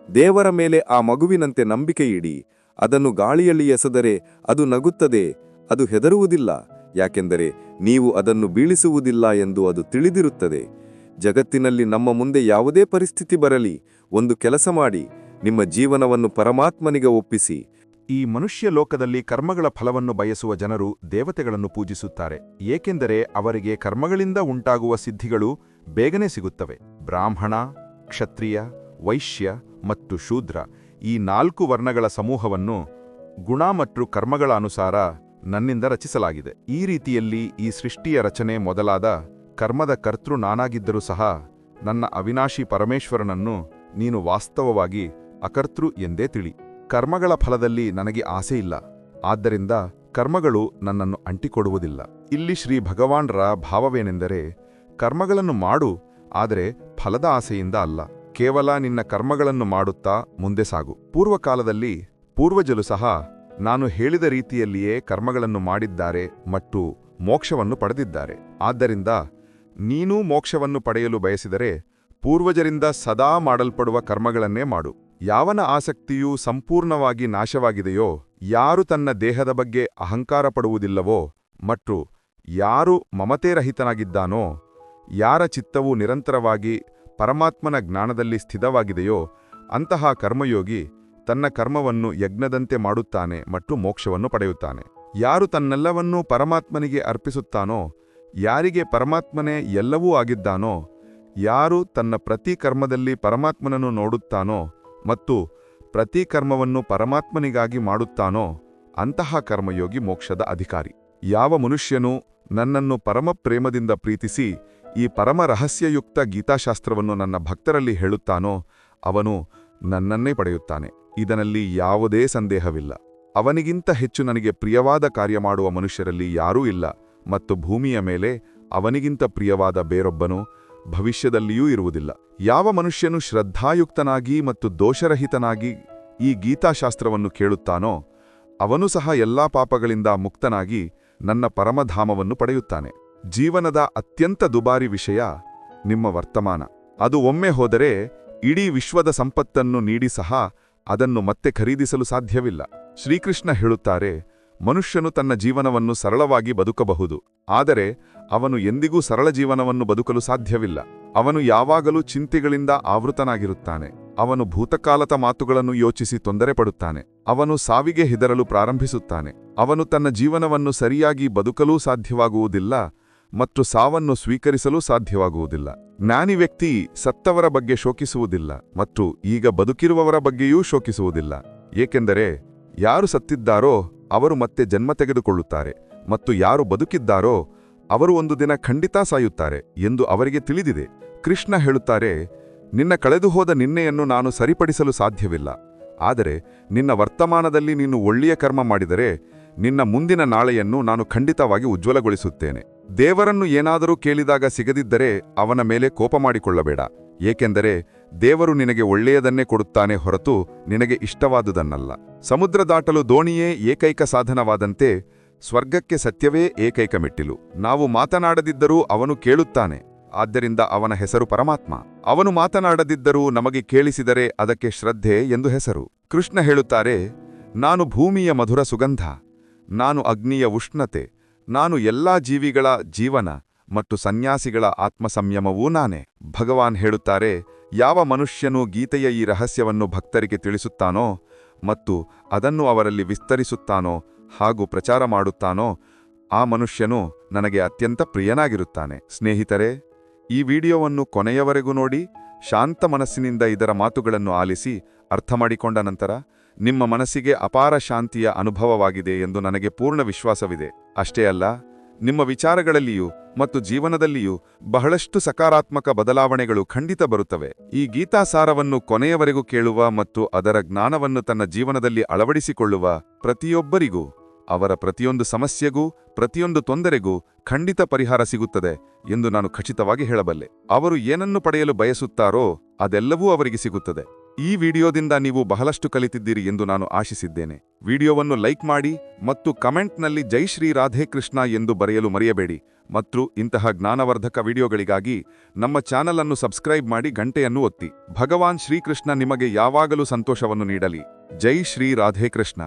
ದೇವರ ಮೇಲೆ ಆ ಮಗುವಿನಂತೆ ನಂಬಿಕೆಯಿಡಿ. ಅದನ್ನು ಗಾಳಿಯಲ್ಲಿ ಎಸೆದರೆ ಅದು ನಗುತ್ತದೆ, ಅದು ಹೆದರುವುದಿಲ್ಲ, ಯಾಕೆಂದರೆ ನೀವು ಅದನ್ನು ಬೀಳಿಸುವುದಿಲ್ಲ ಎಂದು ಅದು ತಿಳಿದಿರುತ್ತದೆ. ಜಗತ್ತಿನಲ್ಲಿ ನಮ್ಮ ಮುಂದೆ ಯಾವುದೇ ಪರಿಸ್ಥಿತಿ ಬರಲಿ, ಒಂದು ಕೆಲಸ ಮಾಡಿ, ನಿಮ್ಮ ಜೀವನವನ್ನು ಪರಮಾತ್ಮನಿಗೆ ಒಪ್ಪಿಸಿ. ಈ ಮನುಷ್ಯ ಲೋಕದಲ್ಲಿ ಕರ್ಮಗಳ ಫಲವನ್ನು ಬಯಸುವ ಜನರು ದೇವತೆಗಳನ್ನು ಪೂಜಿಸುತ್ತಾರೆ, ಏಕೆಂದರೆ ಅವರಿಗೆ ಕರ್ಮಗಳಿಂದ ಉಂಟಾಗುವ ಸಿದ್ಧಿಗಳು ಬೇಗನೆ ಸಿಗುತ್ತವೆ. ಬ್ರಾಹ್ಮಣ, ಕ್ಷತ್ರಿಯ, ವೈಶ್ಯ ಮತ್ತು ಶೂದ್ರ ಈ 4 ವರ್ಣಗಳ ಸಮೂಹವನ್ನು ಗುಣ ಮತ್ತು ಕರ್ಮಗಳ ಅನುಸಾರ ನನ್ನಿಂದ ರಚಿಸಲಾಗಿದೆ. ಈ ರೀತಿಯಲ್ಲಿ ಈ ಸೃಷ್ಟಿಯ ರಚನೆ ಮೊದಲಾದ ಕರ್ಮದ ಕರ್ತೃ ನಾನಾಗಿದ್ದರೂ ಸಹ ನನ್ನ ಅವಿನಾಶಿ ಪರಮೇಶ್ವರನನ್ನು ನೀನು ವಾಸ್ತವವಾಗಿ ಅಕರ್ತೃ ಎಂದೇ ತಿಳಿ. ಕರ್ಮಗಳ ಫಲದಲ್ಲಿ ನನಗೆ ಆಸೆ ಇಲ್ಲ, ಆದ್ದರಿಂದ ಕರ್ಮಗಳು ನನ್ನನ್ನು ಅಂಟಿಕೊಡುವುದಿಲ್ಲ. ಇಲ್ಲಿ ಶ್ರೀ ಭಗವಾನ್ರ ಭಾವವೇನೆಂದರೆ, ಕರ್ಮಗಳನ್ನು ಮಾಡು, ಆದರೆ ಫಲದ ಆಸೆಯಿಂದ ಅಲ್ಲ. ಕೇವಲ ನಿನ್ನ ಕರ್ಮಗಳನ್ನು ಮಾಡುತ್ತಾ ಮುಂದೆ ಸಾಗು. ಪೂರ್ವಕಾಲದಲ್ಲಿ ಪೂರ್ವಜರು ಸಹ ನಾನು ಹೇಳಿದ ರೀತಿಯಲ್ಲಿಯೇ ಕರ್ಮಗಳನ್ನು ಮಾಡಿದ್ದಾರೆ ಮತ್ತು ಮೋಕ್ಷವನ್ನು ಪಡೆದಿದ್ದಾರೆ. ಆದ್ದರಿಂದ ನೀನೂ ಮೋಕ್ಷವನ್ನು ಪಡೆಯಲು ಬಯಸಿದರೆ ಪೂರ್ವಜರಿಂದ ಸದಾ ಮಾಡಲ್ಪಡುವ ಕರ್ಮಗಳನ್ನೇ ಮಾಡು. ಯಾವನ ಆಸಕ್ತಿಯು ಸಂಪೂರ್ಣವಾಗಿ ನಾಶವಾಗಿದೆಯೋ, ಯಾರು ತನ್ನ ದೇಹದ ಬಗ್ಗೆ ಅಹಂಕಾರ ಪಡುವುದಿಲ್ಲವೋ ಮತ್ತು ಯಾರು ಮಮತೆರಹಿತನಾಗಿದ್ದಾನೋ, ಯಾರ ಚಿತ್ತವು ನಿರಂತರವಾಗಿ ಪರಮಾತ್ಮನ ಜ್ಞಾನದಲ್ಲಿ ಸ್ಥಿತವಾಗಿದೆಯೋ ಅಂತಹ ಕರ್ಮಯೋಗಿ ತನ್ನ ಕರ್ಮವನ್ನು ಯಜ್ಞದಂತೆ ಮಾಡುತ್ತಾನೆ ಮತ್ತು ಮೋಕ್ಷವನ್ನು ಪಡೆಯುತ್ತಾನೆ. ಯಾರು ತನ್ನೆಲ್ಲವನ್ನೂ ಪರಮಾತ್ಮನಿಗೆ ಅರ್ಪಿಸುತ್ತಾನೋ, ಯಾರಿಗೆ ಪರಮಾತ್ಮನೇ ಎಲ್ಲವೂ ಆಗಿದ್ದಾನೋ, ಯಾರು ತನ್ನ ಪ್ರತಿ ಕರ್ಮದಲ್ಲಿ ಪರಮಾತ್ಮನನ್ನು ನೋಡುತ್ತಾನೋ ಮತ್ತು ಪ್ರತಿ ಕರ್ಮವನ್ನು ಪರಮಾತ್ಮನಿಗಾಗಿ ಮಾಡುತ್ತಾನೋ ಅಂತಹ ಕರ್ಮಯೋಗಿ ಮೋಕ್ಷದ ಅಧಿಕಾರಿ. ಯಾವ ಮನುಷ್ಯನು ನನ್ನನ್ನು ಪರಮ ಪ್ರೇಮದಿಂದ ಪ್ರೀತಿಸಿ ಈ ಪರಮ ರಹಸ್ಯಯುಕ್ತ ಗೀತಾಶಾಸ್ತ್ರವನ್ನು ನನ್ನ ಭಕ್ತರಲ್ಲಿ ಹೇಳುತ್ತಾನೋ ಅವನು ನನ್ನನ್ನೇ ಪಡೆಯುತ್ತಾನೆ. ಇದರಲ್ಲಿ ಯಾವುದೇ ಸಂದೇಹವಿಲ್ಲ. ಅವನಿಗಿಂತ ಹೆಚ್ಚು ನನಗೆ ಪ್ರಿಯವಾದ ಕಾರ್ಯ ಮಾಡುವ ಮನುಷ್ಯರಲ್ಲಿ ಯಾರೂ ಇಲ್ಲ ಮತ್ತು ಭೂಮಿಯ ಮೇಲೆ ಅವನಿಗಿಂತ ಪ್ರಿಯವಾದ ಬೇರೊಬ್ಬನು ಭವಿಷ್ಯದಲ್ಲಿಯೂ ಇರುವುದಿಲ್ಲ. ಯಾವ ಮನುಷ್ಯನು ಶ್ರದ್ಧಾಯುಕ್ತನಾಗಿ ಮತ್ತು ದೋಷರಹಿತನಾಗಿ ಈ ಗೀತಾಶಾಸ್ತ್ರವನ್ನು ಕೇಳುತ್ತಾನೋ ಅವನು ಸಹ ಎಲ್ಲಾ ಪಾಪಗಳಿಂದ ಮುಕ್ತನಾಗಿ ನನ್ನ ಪರಮಧಾಮವನ್ನು ಪಡೆಯುತ್ತಾನೆ. ಜೀವನದ ಅತ್ಯಂತ ದುಬಾರಿ ವಿಷಯ ನಿಮ್ಮ ವರ್ತಮಾನ. ಅದು ಒಮ್ಮೆ ಹೋದರೆ ಇಡೀ ವಿಶ್ವದ ಸಂಪತ್ತನ್ನು ನೀಡಿ ಸಹ ಅದನ್ನು ಮತ್ತೆ ಖರೀದಿಸಲು ಸಾಧ್ಯವಿಲ್ಲ. ಶ್ರೀಕೃಷ್ಣ ಹೇಳುತ್ತಾರೆ, ಮನುಷ್ಯನು ತನ್ನ ಜೀವನವನ್ನು ಸರಳವಾಗಿ ಬದುಕಬಹುದು, ಆದರೆ ಅವನು ಎಂದಿಗೂ ಸರಳ ಜೀವನವನ್ನು ಬದುಕಲು ಸಾಧ್ಯವಿಲ್ಲ. ಅವನು ಯಾವಾಗಲೂ ಚಿಂತೆಗಳಿಂದ ಆವೃತನಾಗಿರುತ್ತಾನೆ. ಅವನು ಭೂತಕಾಲದ ಮಾತುಗಳನ್ನು ಯೋಚಿಸಿ ತೊಂದರೆಪಡುತ್ತಾನೆ. ಅವನು ಸಾವಿಗೆ ಹೆದರಲು ಪ್ರಾರಂಭಿಸುತ್ತಾನೆ. ಅವನು ತನ್ನ ಜೀವನವನ್ನು ಸರಿಯಾಗಿ ಬದುಕಲೂ ಸಾಧ್ಯವಾಗುವುದಿಲ್ಲ ಮತ್ತು ಸಾವನ್ನು ಸ್ವೀಕರಿಸಲೂ ಸಾಧ್ಯವಾಗುವುದಿಲ್ಲ. ಜ್ಞಾನಿ ವ್ಯಕ್ತಿ ಸತ್ತವರ ಬಗ್ಗೆ ಶೋಕಿಸುವುದಿಲ್ಲ ಮತ್ತು ಈಗ ಬದುಕಿರುವವರ ಬಗ್ಗೆಯೂ ಶೋಕಿಸುವುದಿಲ್ಲ. ಏಕೆಂದರೆ ಯಾರು ಸತ್ತಿದ್ದಾರೋ ಅವರು ಮತ್ತೆ ಜನ್ಮ ತೆಗೆದುಕೊಳ್ಳುತ್ತಾರೆ ಮತ್ತು ಯಾರು ಬದುಕಿದ್ದಾರೋ ಅವರು ಒಂದು ದಿನ ಖಂಡಿತ ಸಾಯುತ್ತಾರೆ ಎಂದು ಅವರಿಗೆ ತಿಳಿದಿದೆ. ಕೃಷ್ಣ ಹೇಳುತ್ತಾರೆ, ನಿನ್ನ ಕಳೆದುಹೋದ ನಿನ್ನೆಯನ್ನು ನಾನು ಸರಿಪಡಿಸಲು ಸಾಧ್ಯವಿಲ್ಲ, ಆದರೆ ನಿನ್ನ ವರ್ತಮಾನದಲ್ಲಿ ನೀನು ಒಳ್ಳೆಯ ಕರ್ಮ ಮಾಡಿದರೆ ನಿನ್ನ ಮುಂದಿನ ನಾಳೆಯನ್ನು ನಾನು ಖಂಡಿತವಾಗಿ ಉಜ್ವಲಗೊಳಿಸುತ್ತೇನೆ. ದೇವರನ್ನು ಏನಾದರೂ ಕೇಳಿದಾಗ ಸಿಗದಿದ್ದರೆ ಅವನ ಮೇಲೆ ಕೋಪ ಮಾಡಿಕೊಳ್ಳಬೇಡ, ಏಕೆಂದರೆ ದೇವರು ನಿನಗೆ ಒಳ್ಳೆಯದನ್ನೇ ಕೊಡುತ್ತಾನೆ ಹೊರತು ನಿನಗೆ ಇಷ್ಟವಾದುದನ್ನಲ್ಲ. ಸಮುದ್ರ ದಾಟಲು ದೋಣಿಯೇ ಏಕೈಕ ಸಾಧನವಾದಂತೆ ಸ್ವರ್ಗಕ್ಕೆ ಸತ್ಯವೇ ಏಕೈಕ ಮೆಟ್ಟಿಲು. ನಾವು ಮಾತನಾಡದಿದ್ದರೂ ಅವನು ಕೇಳುತ್ತಾನೆ, ಆದ್ದರಿಂದ ಅವನ ಹೆಸರು ಪರಮಾತ್ಮ. ಅವನು ಮಾತನಾಡದಿದ್ದರೂ ನಮಗೆ ಕೇಳಿಸಿದರೆ ಅದಕ್ಕೆ ಶ್ರದ್ಧೆ ಎಂದು ಹೆಸರು. ಕೃಷ್ಣ ಹೇಳುತ್ತಾರೆ, ನಾನು ಭೂಮಿಯ ಮಧುರ ಸುಗಂಧ, ನಾನು ಅಗ್ನಿಯ ಉಷ್ಣತೆ, ನಾನು ಎಲ್ಲಾ ಜೀವಿಗಳ ಜೀವನ ಮತ್ತು ಸನ್ಯಾಸಿಗಳ ಆತ್ಮಸಂಯಮವೂ ನಾನೇ. ಭಗವಾನ್ ಹೇಳುತ್ತಾರೆ, ಯಾವ ಮನುಷ್ಯನು ಗೀತೆಯ ಈ ರಹಸ್ಯವನ್ನು ಭಕ್ತರಿಗೆ ತಿಳಿಸುತ್ತಾನೋ ಮತ್ತು ಅದನ್ನು ಅವರಲ್ಲಿ ವಿಸ್ತರಿಸುತ್ತಾನೋ ಹಾಗೂ ಪ್ರಚಾರ ಮಾಡುತ್ತಾನೋ ಆ ಮನುಷ್ಯನು ನನಗೆ ಅತ್ಯಂತ ಪ್ರಿಯನಾಗಿರುತ್ತಾನೆ. ಸ್ನೇಹಿತರೆ, ಈ ವಿಡಿಯೋವನ್ನು ಕೊನೆಯವರೆಗೂ ನೋಡಿ, ಶಾಂತ ಮನಸ್ಸಿನಿಂದ ಇದರ ಮಾತುಗಳನ್ನು ಆಲಿಸಿ ಅರ್ಥಮಾಡಿಕೊಂಡ ನಂತರ ನಿಮ್ಮ ಮನಸ್ಸಿಗೆ ಅಪಾರ ಶಾಂತಿಯ ಅನುಭವವಾಗಿದೆ ಎಂದು ನನಗೆ ಪೂರ್ಣ ವಿಶ್ವಾಸವಿದೆ. ಅಷ್ಟೇ ಅಲ್ಲ, ನಿಮ್ಮ ವಿಚಾರಗಳಲ್ಲಿಯೂ ಮತ್ತು ಜೀವನದಲ್ಲಿಯೂ ಬಹಳಷ್ಟು ಸಕಾರಾತ್ಮಕ ಬದಲಾವಣೆಗಳು ಖಂಡಿತ ಬರುತ್ತವೆ. ಈ ಗೀತಾಸಾರವನ್ನು ಕೊನೆಯವರೆಗೂ ಕೇಳುವ ಮತ್ತು ಅದರ ಜ್ಞಾನವನ್ನು ತನ್ನ ಜೀವನದಲ್ಲಿ ಅಳವಡಿಸಿಕೊಳ್ಳುವ ಪ್ರತಿಯೊಬ್ಬರಿಗೂ ಅವರ ಪ್ರತಿಯೊಂದು ಸಮಸ್ಯೆಗೂ ಪ್ರತಿಯೊಂದು ತೊಂದರೆಗೂ ಖಂಡಿತ ಪರಿಹಾರ ಸಿಗುತ್ತದೆ ಎಂದು ನಾನು ಖಚಿತವಾಗಿ ಹೇಳಬಲ್ಲೆ. ಅವರು ಏನನ್ನು ಪಡೆಯಲು ಬಯಸುತ್ತಾರೋ ಅದೆಲ್ಲವೂ ಅವರಿಗೆ ಸಿಗುತ್ತದೆ. ಈ ವಿಡಿಯೋದಿಂದ ನೀವು ಬಹಳಷ್ಟು ಕಲಿತಿದ್ದೀರಿ ಎಂದು ನಾನು ಆಶಿಸಿದ್ದೇನೆ. ವಿಡಿಯೋವನ್ನು ಲೈಕ್ ಮಾಡಿ ಮತ್ತು ಕಮೆಂಟ್ನಲ್ಲಿ ಜೈ ಶ್ರೀ ರಾಧೇ ಕೃಷ್ಣ ಎಂದು ಬರೆಯಲು ಮರೆಯಬೇಡಿ. ಮತ್ತು ಇಂತಹ ಜ್ಞಾನವರ್ಧಕ ವಿಡಿಯೋಗಳಿಗಾಗಿ ನಮ್ಮ ಚಾನಲ್ ಅನ್ನು ಸಬ್ಸ್ಕ್ರೈಬ್ ಮಾಡಿ ಗಂಟೆಯನ್ನು ಒತ್ತಿ. ಭಗವಾನ್ ಶ್ರೀಕೃಷ್ಣ ನಿಮಗೆ ಯಾವಾಗಲೂ ಸಂತೋಷವನ್ನು ನೀಡಲಿ. ಜೈ ಶ್ರೀ ರಾಧೇ ಕೃಷ್ಣ.